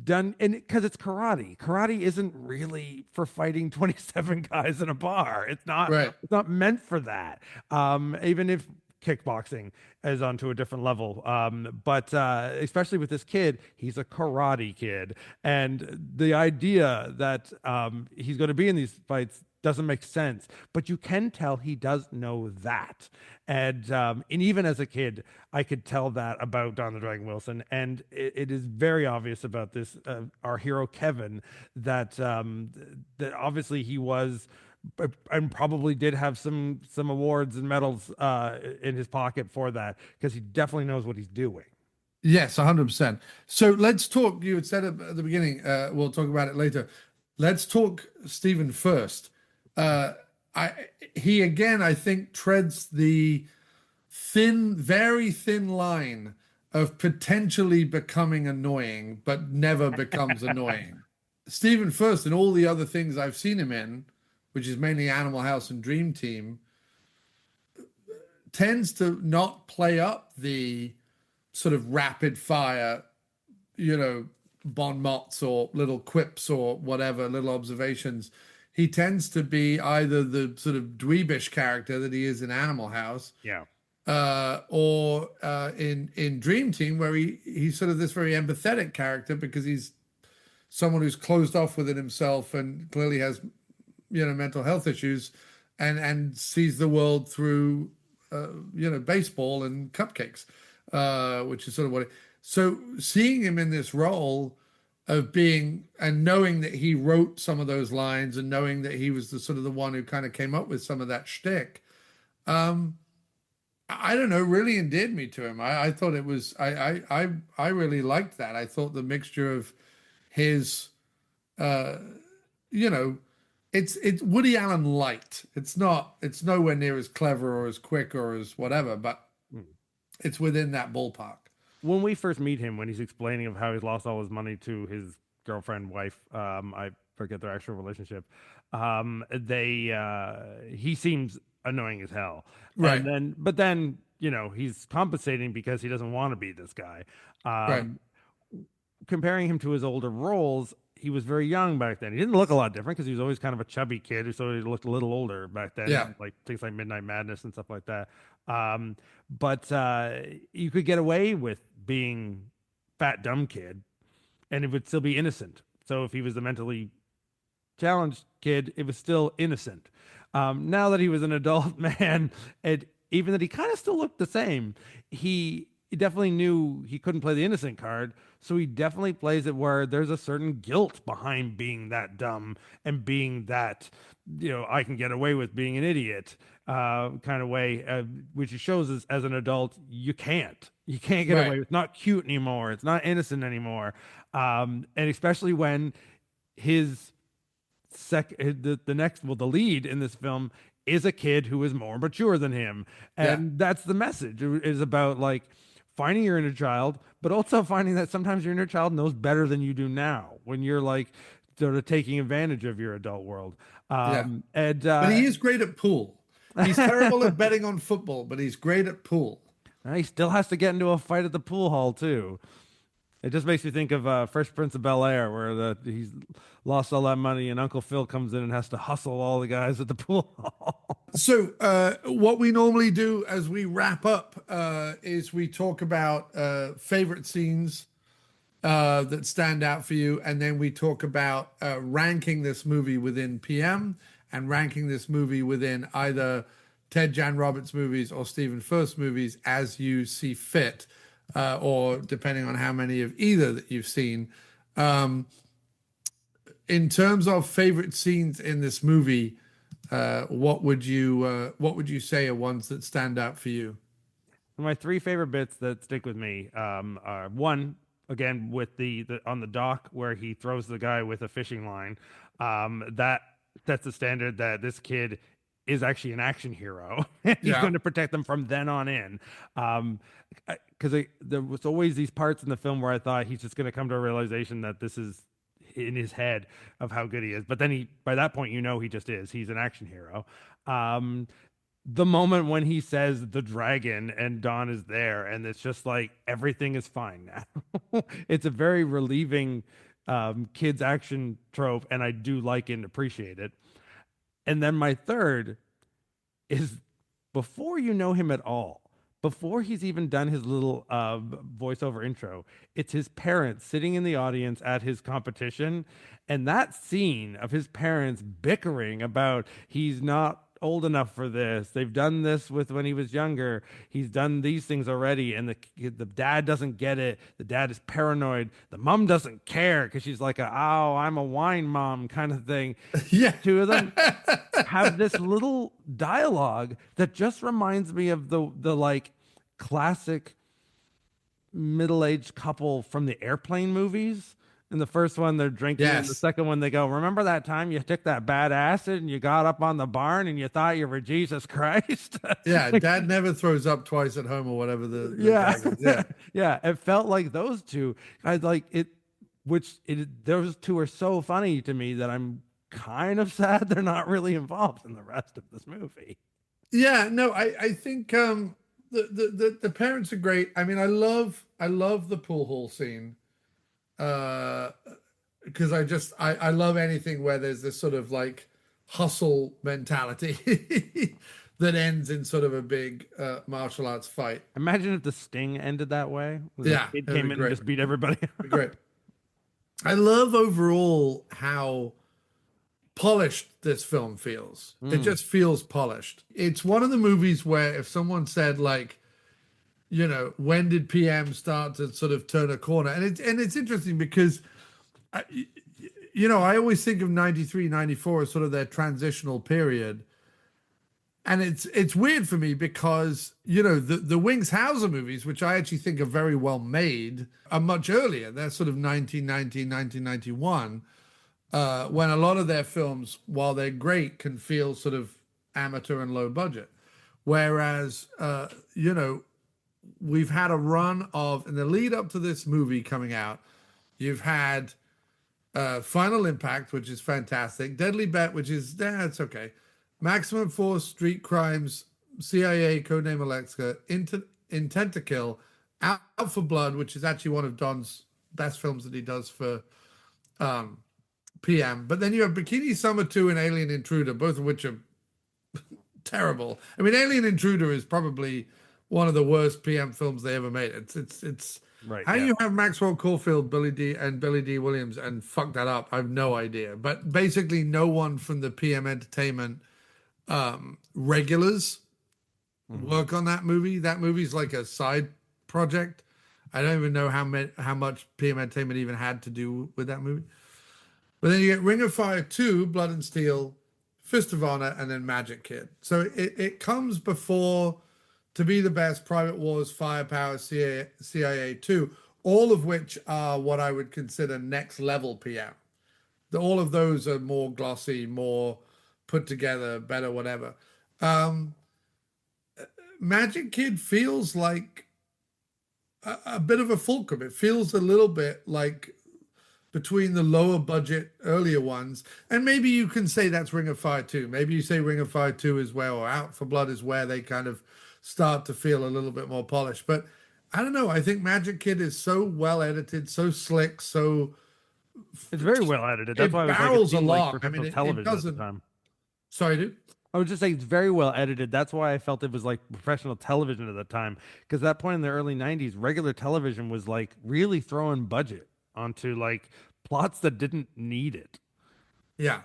done, and because it's karate. Karate isn't really for fighting 27 guys in a bar. It's not. Right. It's not meant for that. Even if kickboxing is onto a different level. But especially with this kid, he's a karate kid, and the idea that he's going to be in these fights doesn't make sense. But you can tell he does know that, and even as a kid, I could tell that about Don the Dragon Wilson, and it is very obvious about this our hero Kevin that that obviously he was and probably did have some awards and medals in his pocket for that, because he definitely knows what he's doing. Yes, 100%. So let's talk. You had said at the beginning, we'll talk about it later. Let's talk Stephen Furst. Uh, he again, I think, treads the thin, very thin line of potentially becoming annoying, but never becomes annoying. Stephen Furst and all the other things I've seen him in, which is mainly Animal House and Dream Team, tends to not play up the sort of rapid fire, bon mots or little quips or whatever, little observations. He tends to be either the sort of dweebish character that he is in Animal House, Yeah. or in Dream Team, where he's sort of this very empathetic character because he's someone who's closed off within himself and clearly has mental health issues, and sees the world through baseball and cupcakes, which is sort of what so seeing him in this role of being and knowing that he wrote some of those lines and knowing that he was the sort of the one who kind of came up with some of that shtick, I don't know, really endeared me to him. I thought it was I really liked that. I thought the mixture of his uh you know it's Woody Allen light. It's nowhere near as clever or as quick or as whatever, but it's within that ballpark. When we first meet him, when he's explaining of how he's lost all his money to his girlfriend, wife, I forget their actual relationship. They He seems annoying as hell, Right. but then he's compensating because he doesn't want to be this guy. Right. Comparing him to his older roles, he was very young back then. He didn't look a lot different because he was always kind of a chubby kid who sort of looked a little older back then, Yeah. like things like Midnight Madness and stuff like that. But you could get away with being fat dumb kid, and it would still be innocent. So if he was the mentally challenged kid, it was still innocent. Now that he was an adult man, and even that he kind of still looked the same, he definitely knew he couldn't play the innocent card. So he definitely plays it where there's a certain guilt behind being that dumb and being that, I can get away with being an idiot kind of way, which it shows as an adult, you can't. You can't get Right. away. It's not cute anymore. It's not innocent anymore. And especially when his the next, well, the lead in this film is a kid who is more mature than him, Yeah. and that's the message. It is about like finding your inner child, but also finding that sometimes your inner child knows better than you do now when you're like sort of taking advantage of your adult world. Yeah. And But he is great at pool. He's terrible at betting on football, but he's great at pool. he still has to get into a fight at the pool hall too. It just makes me think of Fresh Prince of Bel-Air, where he's lost all that money, and Uncle Phil comes in and has to hustle all the guys at the pool hall. So, what we normally do as we wrap up is we talk about favorite scenes that stand out for you, and then we talk about ranking this movie within PM and ranking this movie within either Ted Jan Roberts movies or Stephen Furst movies as you see fit, or depending on how many of either that you've seen. In terms of favorite scenes in this movie, what would you say are ones that stand out for you? My three favorite bits that stick with me are one, again, with the on the dock where he throws the guy with a fishing line. That sets the standard that this kid is actually an action hero. He's Yeah. going to protect them from then on in. Because there was always these parts in the film where I thought he's just going to come to a realization that this is in his head of how good he is. But then by that point, he just is. He's an action hero. The moment when he says the dragon and Don is there, and it's just like everything is fine now. It's a very relieving kids action trope, and I do like it and appreciate it. And then my third is before you know him at all, before he's even done his little voiceover intro, it's his parents sitting in the audience at his competition. And that scene of his parents bickering about he's not old enough for this. They've done this with when he was younger. He's done these things already, and the dad doesn't get it. The dad is paranoid. The mom doesn't care because she's like oh, I'm a wine mom kind of thing. Yeah. Two of them have this little dialogue that just reminds me of the like classic middle-aged couple from the airplane movies. In the first one, they're drinking. In the Yes. second one, they go, "Remember that time you took that bad acid and you got up on the barn and you thought you were Jesus Christ?" Yeah. Like, Dad never throws up twice at home or whatever the yeah, gag is. Yeah. yeah. It felt like those two. I like it, those two are so funny to me that I'm kind of sad they're not really involved in the rest of this movie. Yeah, no, I think the parents are great. I mean, I love the pool hall scene. Uh because I love anything where there's this sort of like hustle mentality that ends in sort of a big martial arts fight. Imagine if the Sting ended that way. It was like Yeah, kid it'd came be in and great. just beat everybody. It'd be great. I love overall how polished this film feels. It just feels polished. It's one of the movies where if someone said like, when did PM start to sort of turn a corner? And it's interesting because I, I always think of 93, 94 as sort of their transitional period. And it's weird for me because, the Wings Hauser movies, which I actually think are very well made, are much earlier. They're sort of 1990, 1991. When a lot of their films, while they're great, can feel sort of amateur and low budget. Whereas, we've had a run of, in the lead up to this movie coming out, you've had Final Impact, which is fantastic, Deadly Bet, which is, it's okay, Maximum Force, Street Crimes, CIA, Codename Alexa, Intent to Kill, Out for Blood, which is actually one of Don's best films that he does for PM. But then you have Bikini Summer 2 and Alien Intruder, both of which are terrible. I mean, Alien Intruder is probably one of the worst PM films they ever made. It's Right. how Yeah. you have Maxwell Caulfield, Billy D. Williams, and fuck that up. I have no idea. But basically, no one from the PM Entertainment regulars work on that movie. That movie's like a side project. I don't even know how much PM Entertainment even had to do with that movie. But then you get Ring of Fire 2, Blood and Steel, Fist of Honor, and then Magic Kid. So it comes before To Be the Best, Private Wars, Firepower, CIA 2, all of which are what I would consider next level PM. All of those are more glossy, more put together, better, whatever. Magic Kid feels like a bit of a fulcrum. It feels a little bit like between the lower budget earlier ones, and maybe you can say that's Ring of Fire 2. Maybe you say Ring of Fire 2 is where, or Out for Blood is where they kind of start to feel a little bit more polished. But I don't know. I think Magic Kid is so well edited, so slick, so It's very well edited. That's it why I was like, it barrels seemed like along. I professional mean, it television at the doesn't. time. Sorry, dude. I would just say it's very well edited. That's why I felt it was like professional television at the time. Because that point in the early 90s, regular television was like really throwing budget onto like plots that didn't need it. Yeah,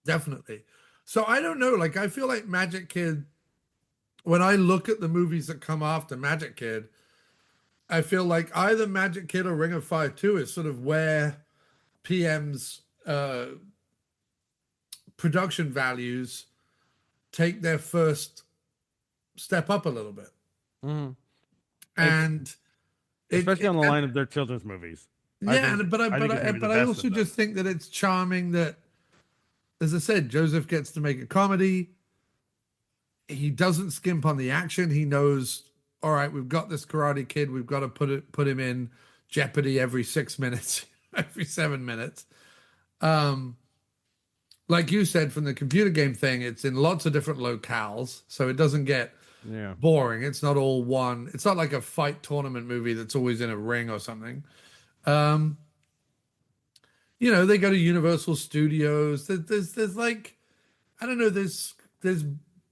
definitely. So I don't know. Like, I feel like Magic Kid, when I look at the movies that come after Magic Kid, I feel like either Magic Kid or Ring of Fire 2 is sort of where PM's production values take their first step up a little bit. And Especially on the line of their children's movies. yeah, think but it's maybe the I best also of them. just think that it's charming that, as I said, Joseph gets to make a comedy. He doesn't skimp on the action. He knows, all right, we've got this Karate Kid. We've got to put him in jeopardy every 6 minutes, every 7 minutes. Like you said, from the computer game thing, it's in lots of different locales, so it doesn't get boring. It's not all one. It's not like a fight tournament movie that's always in a ring or something. They go to Universal Studios. There's like, I don't know. There's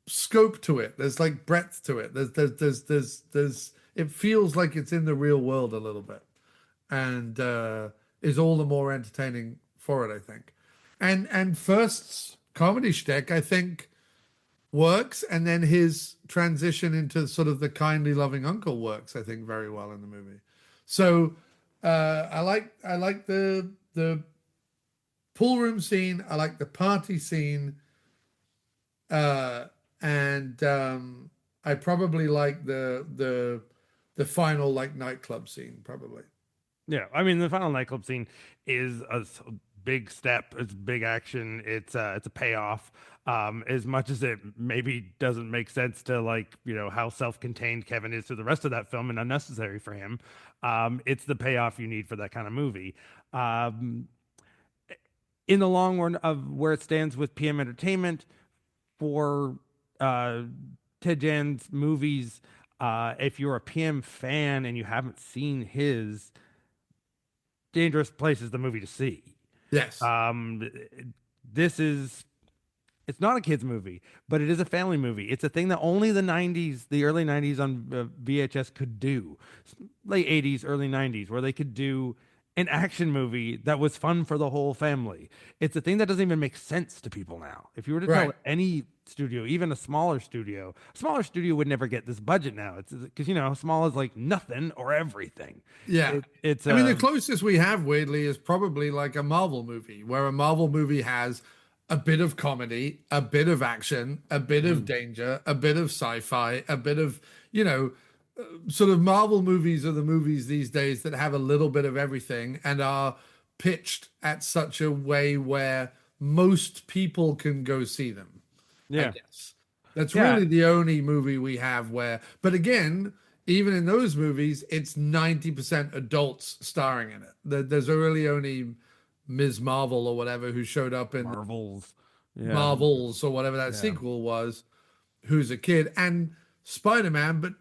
scope to it. There's like breadth to it. There's. It feels like it's in the real world a little bit, and is all the more entertaining for it, I think. And Furst's comedy shtick, I think, works, and then his transition into sort of the kindly loving uncle works, I think, very well in the movie. So I like the pool room scene. I like the party scene, uh, and I probably like the final like nightclub scene probably. Yeah, I mean the final nightclub scene is big step. It's big action. It's a payoff. As much as it maybe doesn't make sense to like how self-contained Kevin is to the rest of that film and unnecessary for him, it's the payoff you need for that kind of movie. Um, in the long run of where it stands with PM Entertainment for uh, Ted Jan's movies, if you're a PM fan and you haven't seen his Dangerous Place is the movie to see. Yes. Um, this is it's not a kids movie, but it is a family movie. It's a thing that only the early 90s on VHS could do. Late 80s, early 90s, where they could do an action movie that was fun for the whole family. It's a thing that doesn't even make sense to people now. If you were to tell Right. any studio, even a smaller studio would never get this budget now. It's because small is like nothing or everything. Yeah. It's I mean, the closest we have, weirdly, is probably like a Marvel movie, where a Marvel movie has a bit of comedy, a bit of action, a bit of danger, a bit of sci-fi, a bit of, sort of Marvel movies are the movies these days that have a little bit of everything and are pitched at such a way where most people can go see them. I yeah. guess that's Yeah. really the only movie we have where, but again, even in those movies, it's 90% adults starring in it. There's really only Ms. Marvel or whatever who showed up in Marvels. Yeah. Marvels or whatever that Yeah. sequel was, who's a kid, and Spider-Man. But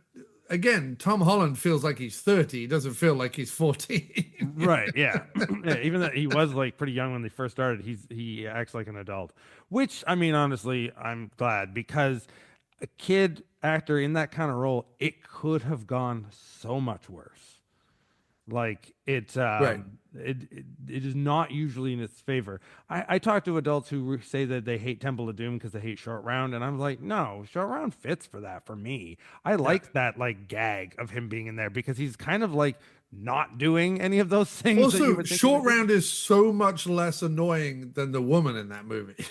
again, Tom Holland feels like he's 30. He doesn't feel like he's 14. Right. Yeah. Yeah. Even that he was like pretty young when they first started, he acts like an adult. Which I mean, honestly, I'm glad because a kid actor in that kind of role, it could have gone so much worse. Like Right. it is not usually in its favor. I talk to adults who say that they hate Temple of Doom because they hate Short Round, and I'm like, no, Short Round fits for that for me. I Yeah. like that like gag of him being in there because he's kind of like not doing any of those things that you Also, would think he Short would do. Round is so much less annoying than the woman in that movie.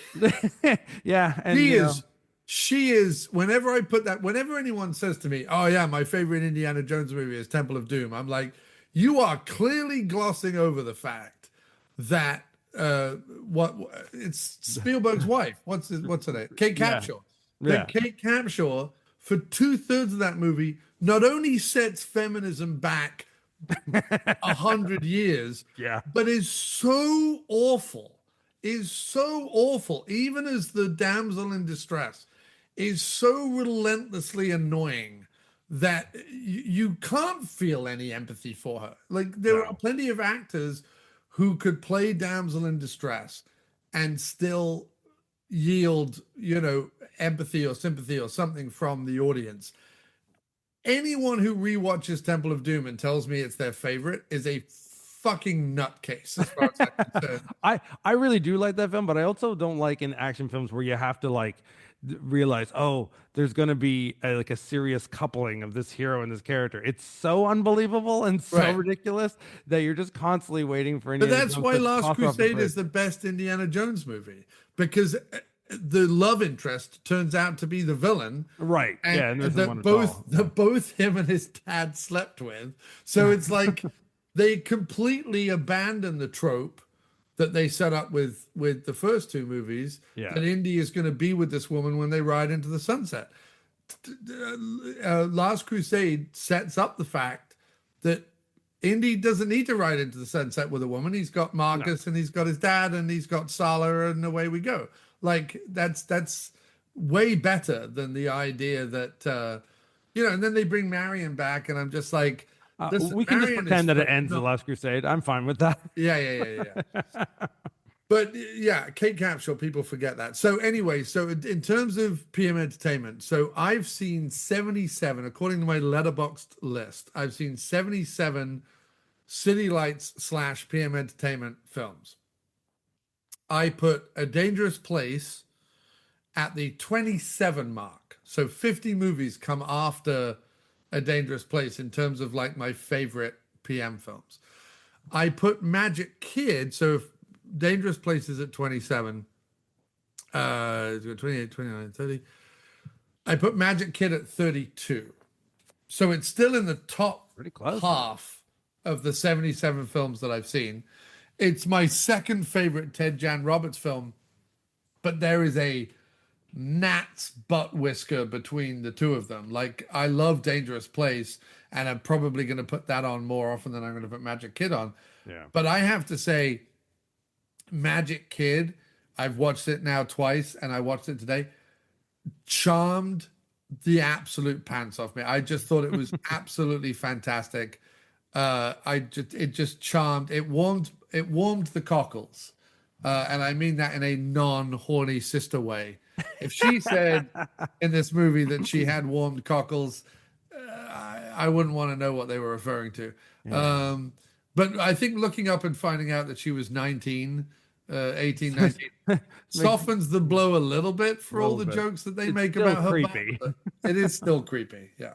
Yeah, and She is, she is, whenever I put that, whenever anyone says to me, oh yeah, my favorite Indiana Jones movie is Temple of Doom, I'm like, you are clearly glossing over the fact that what it's Spielberg's wife. What's her name? Kate yeah, Capshaw. yeah, That Kate Capshaw, for 2/3 of that movie, not only sets feminism back 100 years, yeah, but is so awful, even as the damsel in distress, is so relentlessly annoying that you can't feel any empathy for her. Like there are no, plenty of actors who could play damsel in distress and still yield, empathy or sympathy or something from the audience. Anyone who rewatches Temple of Doom and tells me it's their favorite is a fucking nutcase, as far as I'm concerned. I really do like that film, but I also don't like in action films where you have to like realize, oh, there's going to be like a serious coupling of this hero and this character. It's so unbelievable and so Right. ridiculous that you're just constantly waiting for But Indiana that's Jones why to Last toss her off the Crusade bridge. is the best Indiana Jones movie, because the love interest turns out to be the villain, Right. and Yeah, and there's one at all. Yeah. that both him and his dad slept with. So it's like they completely abandon the trope that they set up with the first two movies, Yeah. that Indy is going to be with this woman when they ride into the sunset. Last Crusade sets up the fact that Indy doesn't need to ride into the sunset with a woman. He's got No. Marcus and he's got his dad and he's got Sala, and away we go. Like that's way better than the idea that and then they bring Marion back, and I'm just like, listen, We can just Marion is pretend that it ends the no, Last Crusade. I'm fine with that. yeah. But yeah, Kate Capshaw, people forget that. So anyway, so in terms of PM Entertainment, so I've seen 77, according to my letterboxed list, I've seen 77 City Lights / PM Entertainment films. I put A Dangerous Place at the 27 mark. So 50 movies come after A Dangerous Place in terms of like my favorite PM films. I put Magic Kid, so if Dangerous Place is at 27, it's got 28, 29, 30. I put Magic Kid at 32. So it's still in the top Pretty close. half of the 77 films that I've seen. It's my second favorite Ted Jan Roberts film, but there is a gnat's butt whisker between the two of them. Like, I love Dangerous Place, and I'm probably going to put that on more often than I'm going to put Magic Kid on. Yeah. But I have to say, Magic Kid, I've watched it now twice, and I watched it today, charmed the absolute pants off me. I just thought it was absolutely fantastic. It just charmed, it warmed the cockles. And I mean that in a non-horny sister way. If she said in this movie that she had warmed cockles, I wouldn't want to know what they were referring to. Yeah. But I think looking up and finding out that she was 19, 18, 19, softens the blow a little bit for all the jokes that they make about her. Creepy. It is still creepy. Yeah.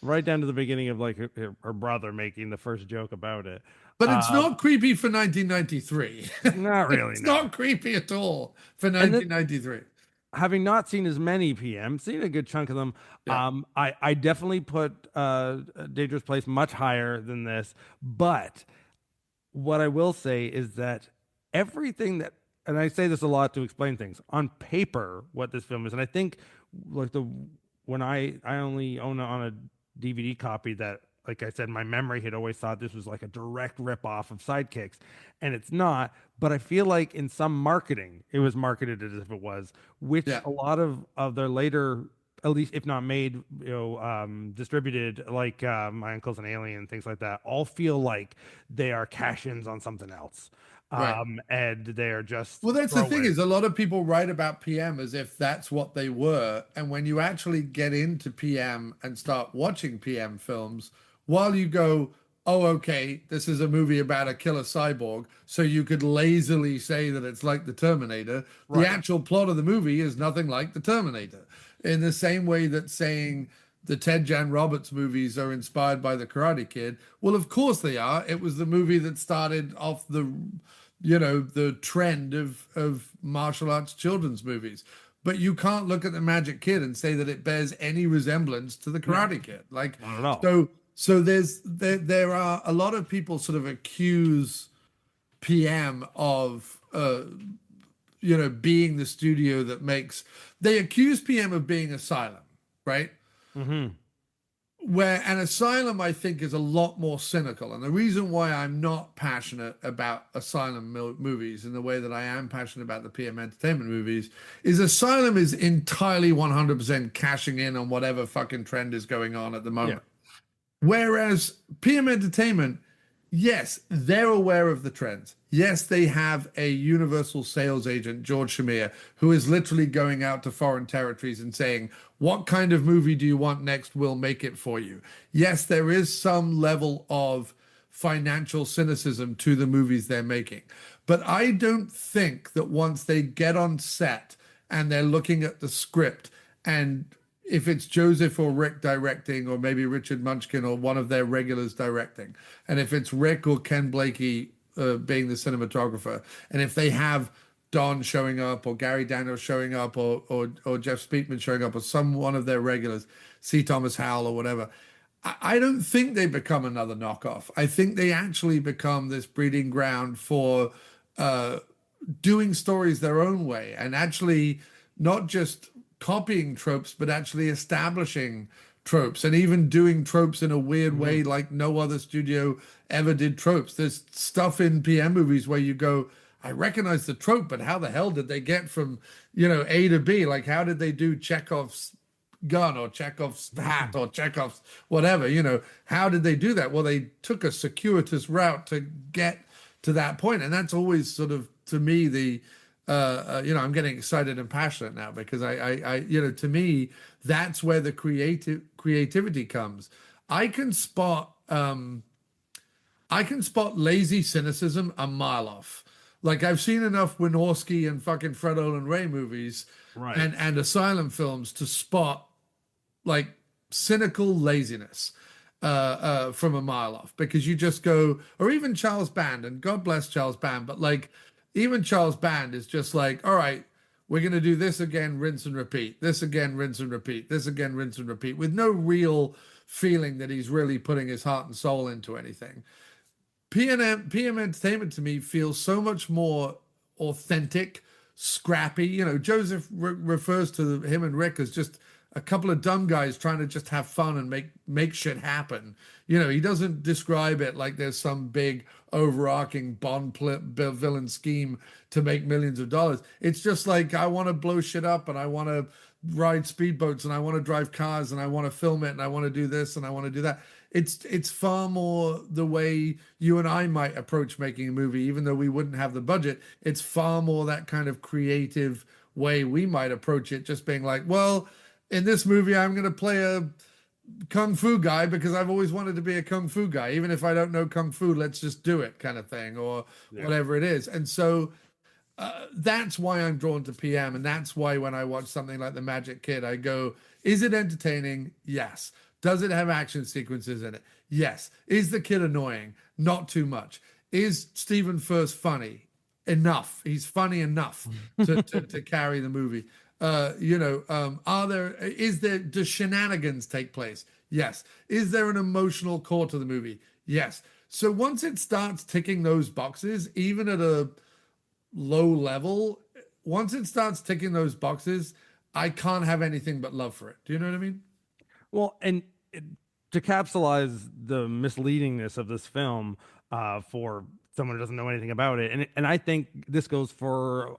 Right down to the beginning of like her brother making the first joke about it. But it's not creepy for 1993. Not really. It's not creepy at all for 1993. Having not seen as many PM, seen a good chunk of them. Yeah. I definitely put Dangerous Place much higher than this. But what I will say is that everything that, and I say this a lot to explain things, on paper, what this film is, and I think like when I only own it on a DVD copy that, like I said, my memory had always thought this was like a direct ripoff of Sidekicks, and it's not. But I feel like in some marketing, it was marketed as if it was, which a lot of their later, at least if not made, distributed, like My Uncle's an Alien, things like that, all feel like they are cash-ins on something else. Right. And they're just, well, that's the thing, is a lot of people write about PM as if that's what they were. And when you actually get into PM and start watching PM films, while you go, oh, okay, this is a movie about a killer cyborg, so you could lazily say that it's like the Terminator, the actual plot of the movie is nothing like the Terminator. In the same way that saying the Ted Jan Roberts movies are inspired by the Karate Kid, well, of course they are. It was the movie that started off the trend of martial arts children's movies. But you can't look at the Magic Kid and say that it bears any resemblance to the Karate Kid. Like, not at all. So there are a lot of people sort of accuse PM of being the studio that makes, they accuse PM of being Asylum, right? Mm-hmm. Where an Asylum, I think, is a lot more cynical. And the reason why I'm not passionate about Asylum movies in the way that I am passionate about the PM Entertainment movies is Asylum is entirely 100% cashing in on whatever fucking trend is going on at the moment. Yeah. Whereas PM Entertainment, yes, they're aware of the trends. Yes, they have a universal sales agent, George Shamir, who is literally going out to foreign territories and saying, what kind of movie do you want next? We'll make it for you. Yes, there is some level of financial cynicism to the movies they're making. But I don't think that once they get on set and they're looking at the script, and if it's Joseph or Rick directing, or maybe Richard Munchkin or one of their regulars directing, and if it's Rick or Ken Blakey being the cinematographer, and if they have Don showing up or Gary Daniels showing up or Jeff Speakman showing up or some one of their regulars, C. Thomas Howell or whatever, I don't think they become another knockoff. I think they actually become this breeding ground for doing stories their own way, and actually not just copying tropes, but actually establishing tropes, and even doing tropes in a weird way like no other studio ever did tropes. There's stuff in PM movies where you go, I recognize the trope, but how the hell did they get from, A to B? Like, how did they do Chekhov's gun or Chekhov's hat or Chekhov's whatever? How did they do that? Well, they took a circuitous route to get to that point. And that's always sort of, to me, the I'm getting excited and passionate now, because I to me, that's where the creativity comes. I can spot lazy cynicism a mile off. Like, I've seen enough Wynorski and fucking Fred Olen Ray movies Right. and asylum films to spot like cynical laziness from a mile off, because you just go, or even Charles Band, and God bless Charles Band, but like even Charles Band is just like, all right, we're going to do this again, rinse and repeat, this again, rinse and repeat, this again, rinse and repeat, with no real feeling that he's really putting his heart and soul into anything. PM Entertainment to me feels so much more authentic, scrappy. You know, Joseph refers to him and Rick as just a couple of dumb guys trying to just have fun and make shit happen. You know, he doesn't describe it like there's some big overarching villain scheme to make millions of dollars. It's just like, I want to blow shit up, and I want to ride speedboats, and I want to drive cars, and I want to film it, and I want to do this, and I want to do that. It's far more the way you and I might approach making a movie, even though we wouldn't have the budget. It's far more that kind of creative way we might approach it, just being like, well, in this movie, I'm going to play a kung fu guy because I've always wanted to be a kung fu guy. Even if I don't know kung fu, let's just do it, kind of thing, or whatever it is. And so that's why I'm drawn to PM. And that's why when I watch something like The Magic Kid, I go, is it entertaining? Yes. Does it have action sequences in it? Yes. Is the kid annoying? Not too much. Is Stephen Furst funny? Enough. He's funny enough to carry the movie. Do shenanigans take place? Yes. Is there an emotional core to the movie? Yes. So once it starts ticking those boxes, even at a low level, once it starts ticking those boxes, I can't have anything but love for it. Do you know what I mean? Well, and to capsulize the misleadingness of this film, for someone who doesn't know anything about it, and I think this goes for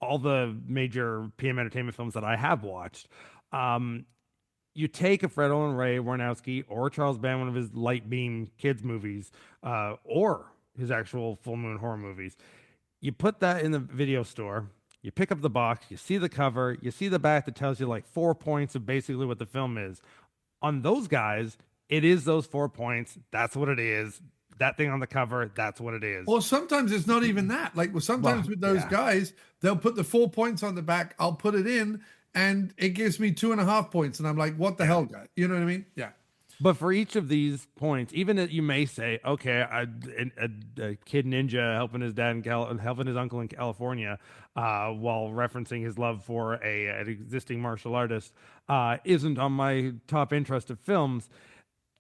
all the major PM Entertainment films that I have watched. You take a Fred Olen Ray, Warnowski, or Charles Band, one of his light beam kids movies, or his actual full moon horror movies. You put that in the video store. You pick up the box. You see the cover. You see the back that tells you like 4 points of basically what the film is. On those guys, it is those 4 points. That's what it is. That thing on the cover, that's what it is. Or sometimes it's not even that. Like, well, sometimes with those guys, they'll put the 4 points on the back. I'll put it in, and it gives me 2.5 points. And I'm like, what the hell, guy? You know what I mean? Yeah. But for each of these points, even that you may say, okay, a kid ninja helping his dad and helping his uncle in California, while referencing his love for an existing martial artist, isn't on my top interest of films.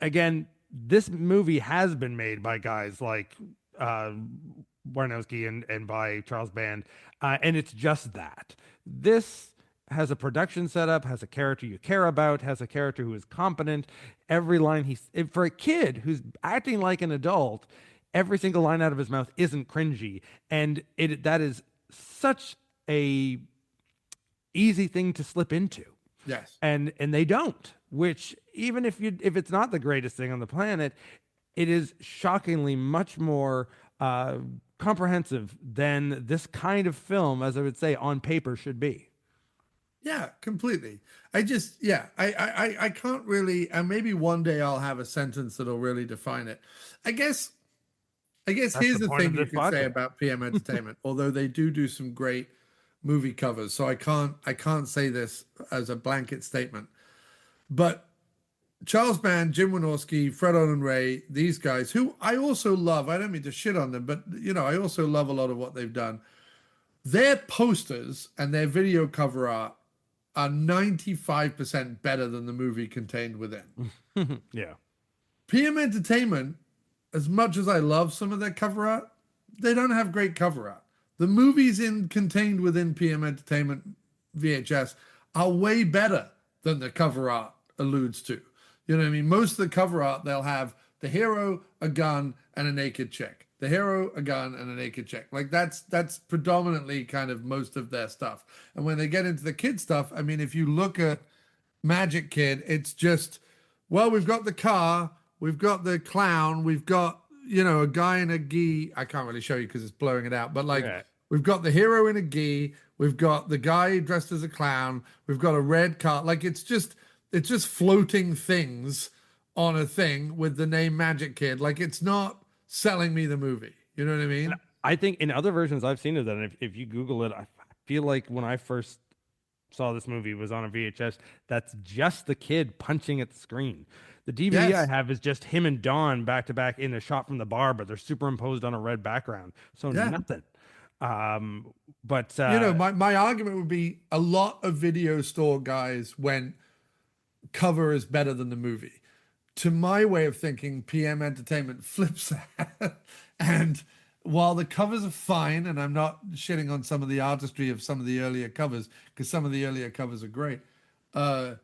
Again, this movie has been made by guys like Warnowski and by Charles Band, and it's just that. This has a production setup, has a character you care about, has a character who is competent. Every line for a kid who's acting like an adult, every single line out of his mouth isn't cringy, and that is such a easy thing to slip into. Yes. And they don't, which even if it's not the greatest thing on the planet, it is shockingly much more comprehensive than this kind of film, as I would say, on paper should be. Yeah, completely. I can't really, and maybe one day I'll have a sentence that'll really define it. I guess here's the thing you could say about PM Entertainment, although they do some great movie covers, so I can't say this as a blanket statement. But Charles Band, Jim Wynorski, Fred Olen Ray, these guys, who I also love, I don't mean to shit on them, but I also love a lot of what they've done. Their posters and their video cover art are 95% better than the movie contained within. Yeah. PM Entertainment, as much as I love some of their cover art, they don't have great cover art. The movies contained within PM Entertainment VHS are way better than the cover art alludes to. You know what I mean? Most of the cover art, they'll have the hero, a gun, and a naked chick. The hero, a gun, and a naked chick. Like that's predominantly kind of most of their stuff. And when they get into the kid stuff, I mean, if you look at Magic Kid, it's just, well, we've got the car, we've got the clown, we've got, a guy in a gi. I can't really show you because it's blowing it out, but like we've got the hero in a gi, we've got the guy dressed as a clown, we've got a red car. Like it's just floating things on a thing with the name Magic Kid. Like it's not selling me the movie. You know what I mean? And I think in other versions I've seen of that, and if you Google it, I feel like when I first saw this movie was on a VHS. That's just the kid punching at the screen. The DVD I Yes. have is just him and Dawn back to back in a shot from the bar, but they're superimposed on a red background, so Yeah. nothing. But My argument would be a lot of video store guys went cover is better than the movie. To my way of thinking, PM Entertainment flips that. And while the covers are fine, and I'm not shitting on some of the artistry of some of the earlier covers, because some of the earlier covers are great, to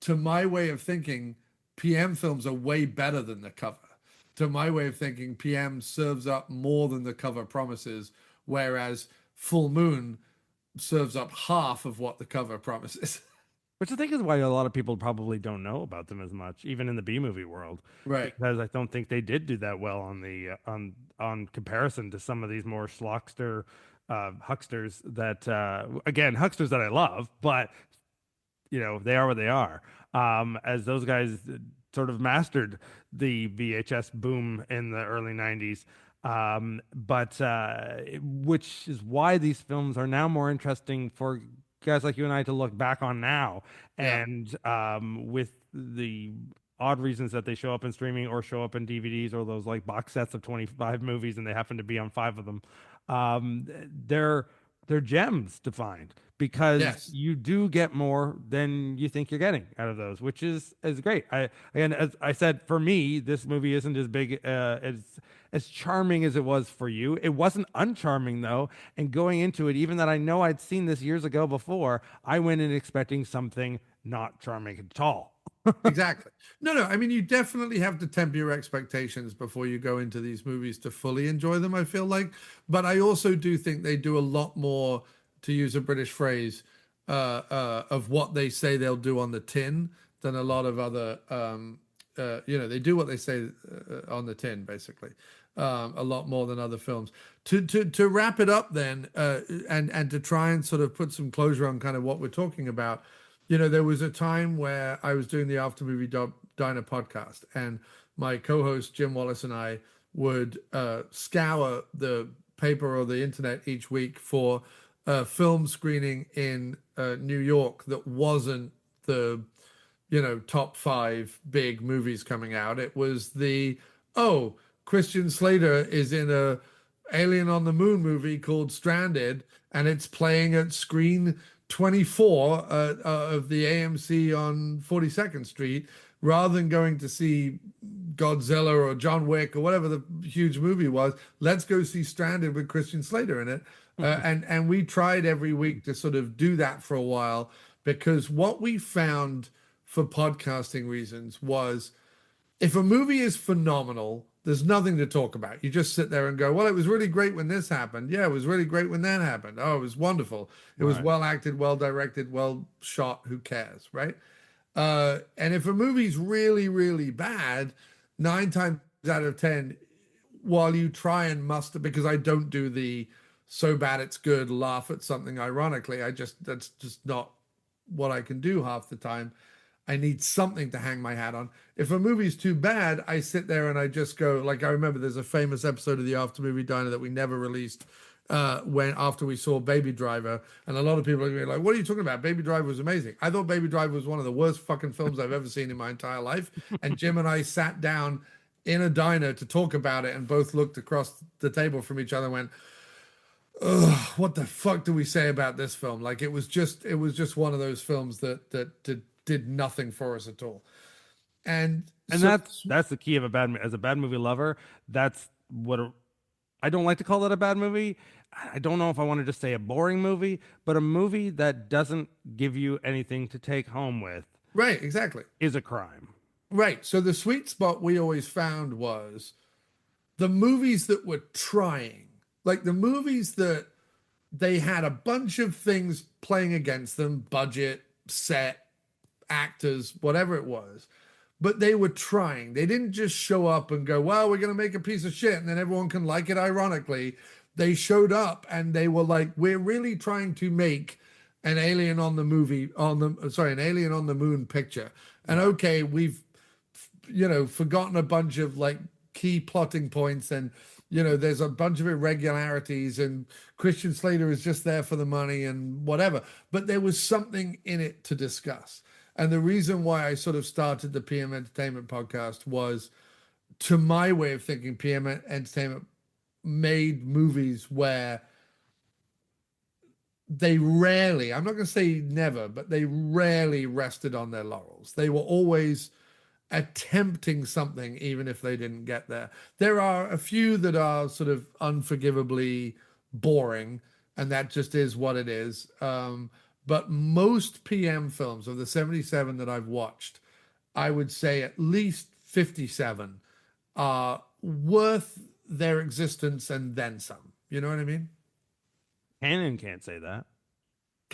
my way of thinking, PM films are way better than the cover. To my way of thinking, PM serves up more than the cover promises, whereas Full Moon serves up half of what the cover promises. which I think is why a lot of people probably don't know about them as much, even in the B movie world, Right. because I don't think they did do that well on the on comparison to some of these more schlockster hucksters that again hucksters that I love, but they are what they are. As those guys sort of mastered the VHS boom in the early 90s. But which is why these films are now more interesting for guys like you and I to look back on now. Yeah. And with the odd reasons that they show up in streaming or show up in DVDs or those like box sets of 25 movies and they happen to be on 5 of them, um, they're gems to find because Yes. you do get more than you think you're getting out of those, which is great. Again, as I said, for me, this movie isn't as big as charming as it was for you. It wasn't uncharming though, and going into it, even that I know I'd seen this years ago before, I went in expecting something not charming at all. Exactly. No. I mean, you definitely have to temper your expectations before you go into these movies to fully enjoy them, I feel like. But I also do think they do a lot more, to use a British phrase, of what they say they'll do on the tin than a lot of other, they do what they say on the tin, basically. A lot more than other films. To wrap it up then, and to try and sort of put some closure on kind of what we're talking about, there was a time where I was doing the After Movie Diner podcast, and my co-host Jim Wallace and I would scour the paper or the internet each week for a film screening in New York that wasn't the top 5 big movies coming out. It was Christian Slater is in a Alien on the Moon movie called Stranded, and it's playing at screen 24 of the AMC on 42nd Street, rather than going to see Godzilla or John Wick or whatever the huge movie was. Let's go see Stranded with Christian Slater in it. And we tried every week to sort of do that for a while, because what we found for podcasting reasons was, if a movie is phenomenal, there's nothing to talk about. You just sit there and go, well, it was really great when this happened. Yeah, it was really great when that happened. Oh, it was wonderful. It was well acted, well directed, well shot. Who cares, right? And if a movie's really, really bad, 9 times out of 10, while you try and muster, because I don't do the so bad it's good, laugh at something ironically. That's just not what I can do half the time. I need something to hang my hat on. If a movie's too bad, I sit there and I just go, like, I remember there's a famous episode of the After Movie Diner that we never released, after we saw Baby Driver, and a lot of people are like, what are you talking about? Baby Driver was amazing. I thought Baby Driver was one of the worst fucking films I've ever seen in my entire life. And Jim and I sat down in a diner to talk about it, and both looked across the table from each other and went, ugh, what the fuck do we say about this film? Like, it was just one of those films that did nothing for us at all. And so, that's the key of as a bad movie lover. That's what I don't like to call it a bad movie. I don't know if I want to just say a boring movie, but a movie that doesn't give you anything to take home with. Right, exactly. Is a crime. Right. So the sweet spot we always found was the movies that were trying, like the movies that they had a bunch of things playing against them, budget, set, actors, whatever it was, but they were trying. They didn't just show up and go, well, we're going to make a piece of shit and then everyone can like it ironically. They showed up and they were like, we're really trying to make an Alien on the Moon picture. And okay, we've forgotten a bunch of like key plotting points, and There's a bunch of irregularities, and Christian Slater is just there for the money and whatever. But there was something in it to discuss. And the reason why I sort of started the PM Entertainment podcast was, to my way of thinking, PM Entertainment made movies where they rarely, I'm not going to say never, but they rarely rested on their laurels. They were always attempting something, even if they didn't get there. There are a few that are sort of unforgivably boring, and that just is what it is. But most PM films of the 77 that I've watched, I would say at least 57 are worth their existence and then some. You know what I mean? Canon can't say that.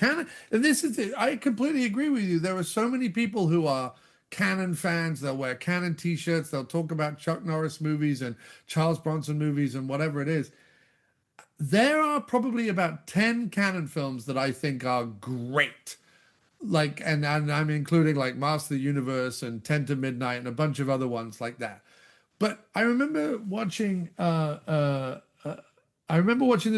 And this is it. I completely agree with you. There are so many people who are Canon fans. They'll wear Canon t-shirts. They'll talk about Chuck Norris movies and Charles Bronson movies and whatever it is. There are probably about 10 Canon films that I think are great. Like, and I'm including like Master of the Universe and 10 to Midnight and a bunch of other ones like that. But I remember watching the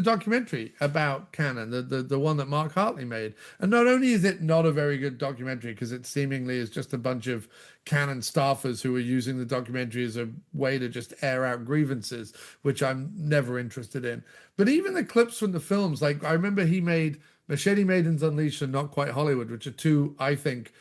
documentary about Cannon, the one that Mark Hartley made. And not only is it not a very good documentary, because it seemingly is just a bunch of Cannon staffers who are using the documentary as a way to just air out grievances, which I'm never interested in. But even the clips from the films, like I remember he made Machete Maidens Unleashed and Not Quite Hollywood, which are two, I think,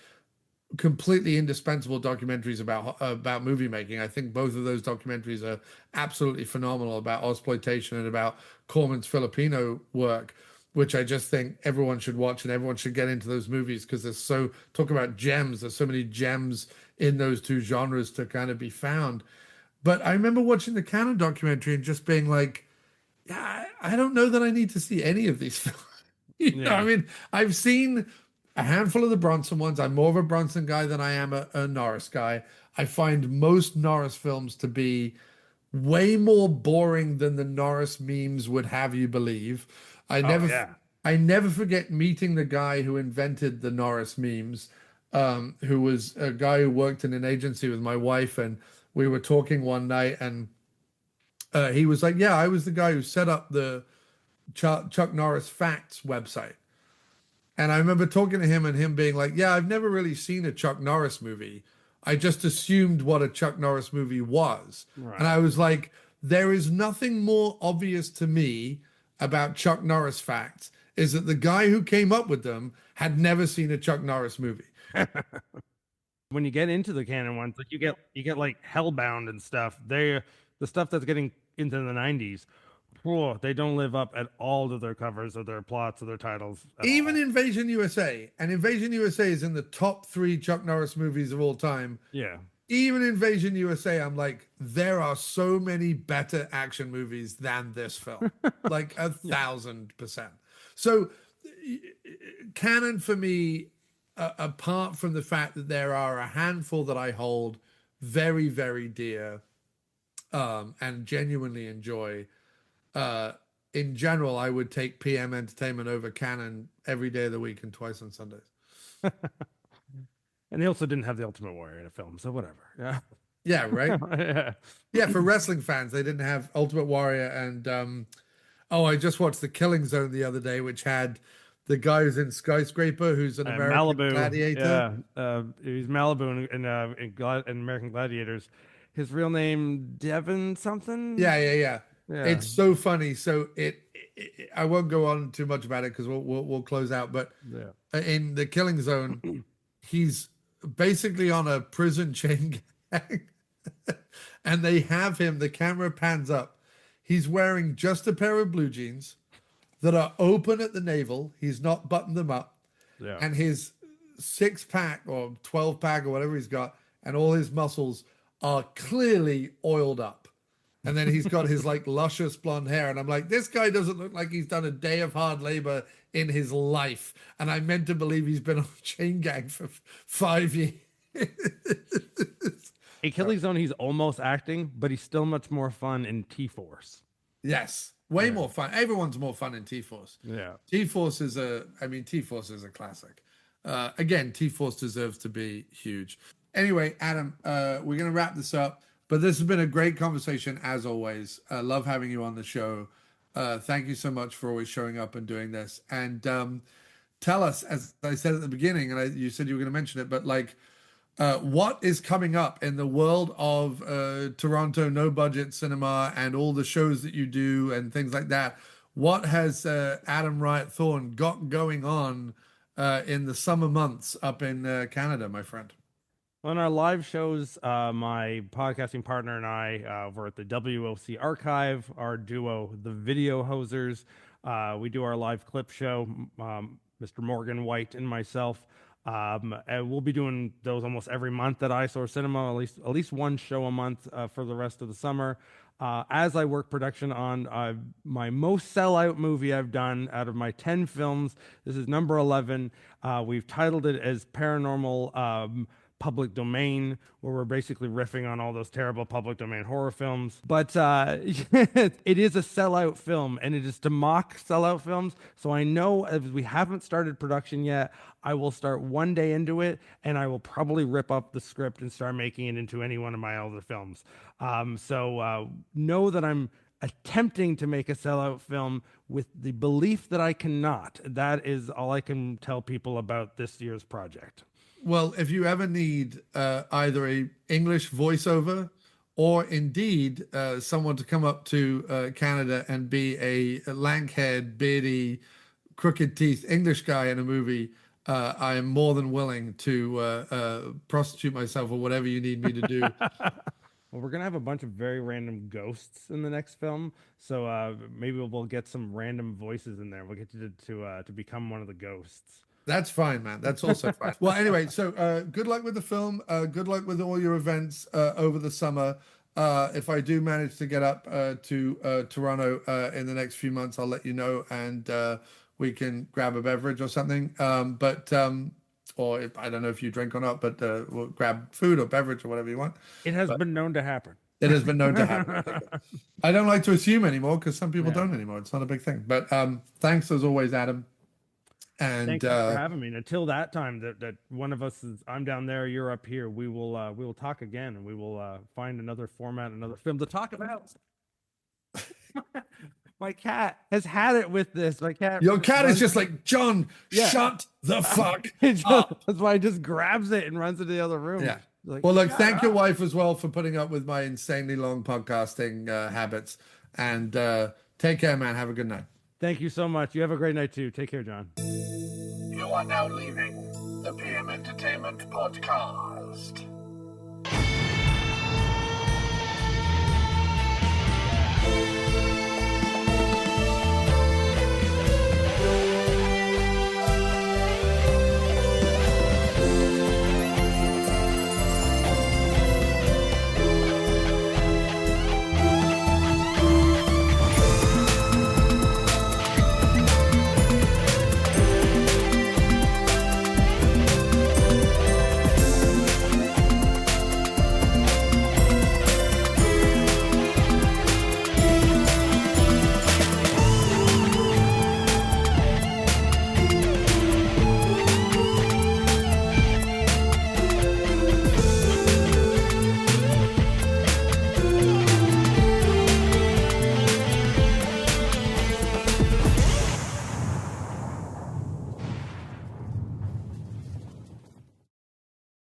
completely indispensable documentaries about movie making. I think both of those documentaries are absolutely phenomenal about exploitation and about Corman's Filipino work, which I just think everyone should watch and everyone should get into those movies, because talk about gems. There's so many gems in those two genres to kind of be found. But I remember watching the Cannon documentary and just being like, yeah, I don't know that I need to see any of these films. I mean, I've seen a handful of the Bronson ones. I'm more of a Bronson guy than I am a Norris guy. I find most Norris films to be way more boring than the Norris memes would have you believe. I never forget meeting the guy who invented the Norris memes, who was a guy who worked in an agency with my wife, and we were talking one night, and he was like, "Yeah, I was the guy who set up the Chuck Norris Facts website." And I remember talking to him and him being like, yeah, I've never really seen a Chuck Norris movie. I just assumed what a Chuck Norris movie was. Right. And I was like, there is nothing more obvious to me about Chuck Norris facts is that the guy who came up with them had never seen a Chuck Norris movie. When you get into the Canon ones, like you get like Hellbound and stuff. The stuff that's getting into the 90s. Oh, they don't live up at all to their covers or their plots or their titles. Even Invasion USA, and Invasion USA is in the top 3 Chuck Norris movies of all time. Yeah. Even Invasion USA, I'm like, there are so many better action movies than this film, like 1,000%. So, Canon for me, apart from the fact that there are a handful that I hold very, very dear, and genuinely enjoy. In general, I would take PM Entertainment over Canon every day of the week and twice on Sundays. And they also didn't have the Ultimate Warrior in a film, so whatever. Yeah. Yeah, right? Yeah. Yeah, for wrestling fans, they didn't have Ultimate Warrior. And I just watched The Killing Zone the other day, which had the guy who's in Skyscraper, who's an American Malibu gladiator. Yeah, he's Malibu in American Gladiators. His real name Devin something. Yeah. It's so funny. So I won't go on too much about it because we'll close out. But in The Killing Zone, he's basically on a prison chain gang, and they have him. The camera pans up. He's wearing just a pair of blue jeans that are open at the navel. He's not buttoned them up, and his 6-pack or 12-pack or whatever he's got, and all his muscles are clearly oiled up. And then he's got his like luscious blonde hair. And I'm like, this guy doesn't look like he's done a day of hard labor in his life. And I meant to believe he's been on a chain gang for 5 years. Achilles Zone, he's almost acting, but he's still much more fun in T-Force. Yes. Way more fun. Everyone's more fun in T-Force. Yeah. T-Force is a classic. Again, T-Force deserves to be huge. Anyway, Adam, we're going to wrap this up. But this has been a great conversation as always. Love having you on the show. Thank you so much for always showing up and doing this. And tell us, as I said at the beginning, and you said you were going to mention it, but like, what is coming up in the world of Toronto no budget cinema and all the shows that you do and things like that? What has Adam Riot Thorne got going on in the summer months up in Canada, my friend? On our live shows, my podcasting partner and I, we're at the WOC Archive, our duo, the Video Hosers. We do our live clip show, Mr. Morgan White and myself. And we'll be doing those almost every month at Eyesore Cinema, at least one show a month for the rest of the summer. As I work production on my most sellout movie I've done out of my 10 films, this is number 11. We've titled it as Paranormal Public Domain, where we're basically riffing on all those terrible public domain horror films. But it is a sellout film, and it is to mock sellout films. So I know if we haven't started production yet, I will start one day into it, and I will probably rip up the script and start making it into any one of my other films. So know that I'm attempting to make a sellout film with the belief that I cannot. That is all I can tell people about this year's project. Well, if you ever need either a English voiceover or indeed someone to come up to Canada and be a lank-haired, beardy, crooked teeth English guy in a movie, I am more than willing to prostitute myself or whatever you need me to do. Well, we're gonna have a bunch of very random ghosts in the next film, so maybe we'll get some random voices in there. We'll get you to become one of the ghosts. That's fine, man. That's also fine. Well, anyway, so good luck with the film. Good luck with all your events over the summer. If I do manage to get up to Toronto in the next few months, I'll let you know, and we can grab a beverage or something. Or if, I don't know if you drink or not, but we'll grab food or beverage or whatever you want. It has been known to happen. It has been known to happen. I don't like to assume anymore because some people don't anymore. It's not a big thing. But thanks as always, Adam. And thank you for having me. And until that time, that one of us is, I'm down there, you're up here. We will talk again, and we will find another format, another film to talk about. My cat has had it with this. Your cat is just like, John, shut the fuck up. That's why it just grabs it and runs into the other room. Yeah. Like, well, look, thank your wife as well for putting up with my insanely long podcasting habits. And take care, man. Have a good night. Thank you so much. You have a great night too. Take care, John. You are now leaving the PM Entertainment Podcast.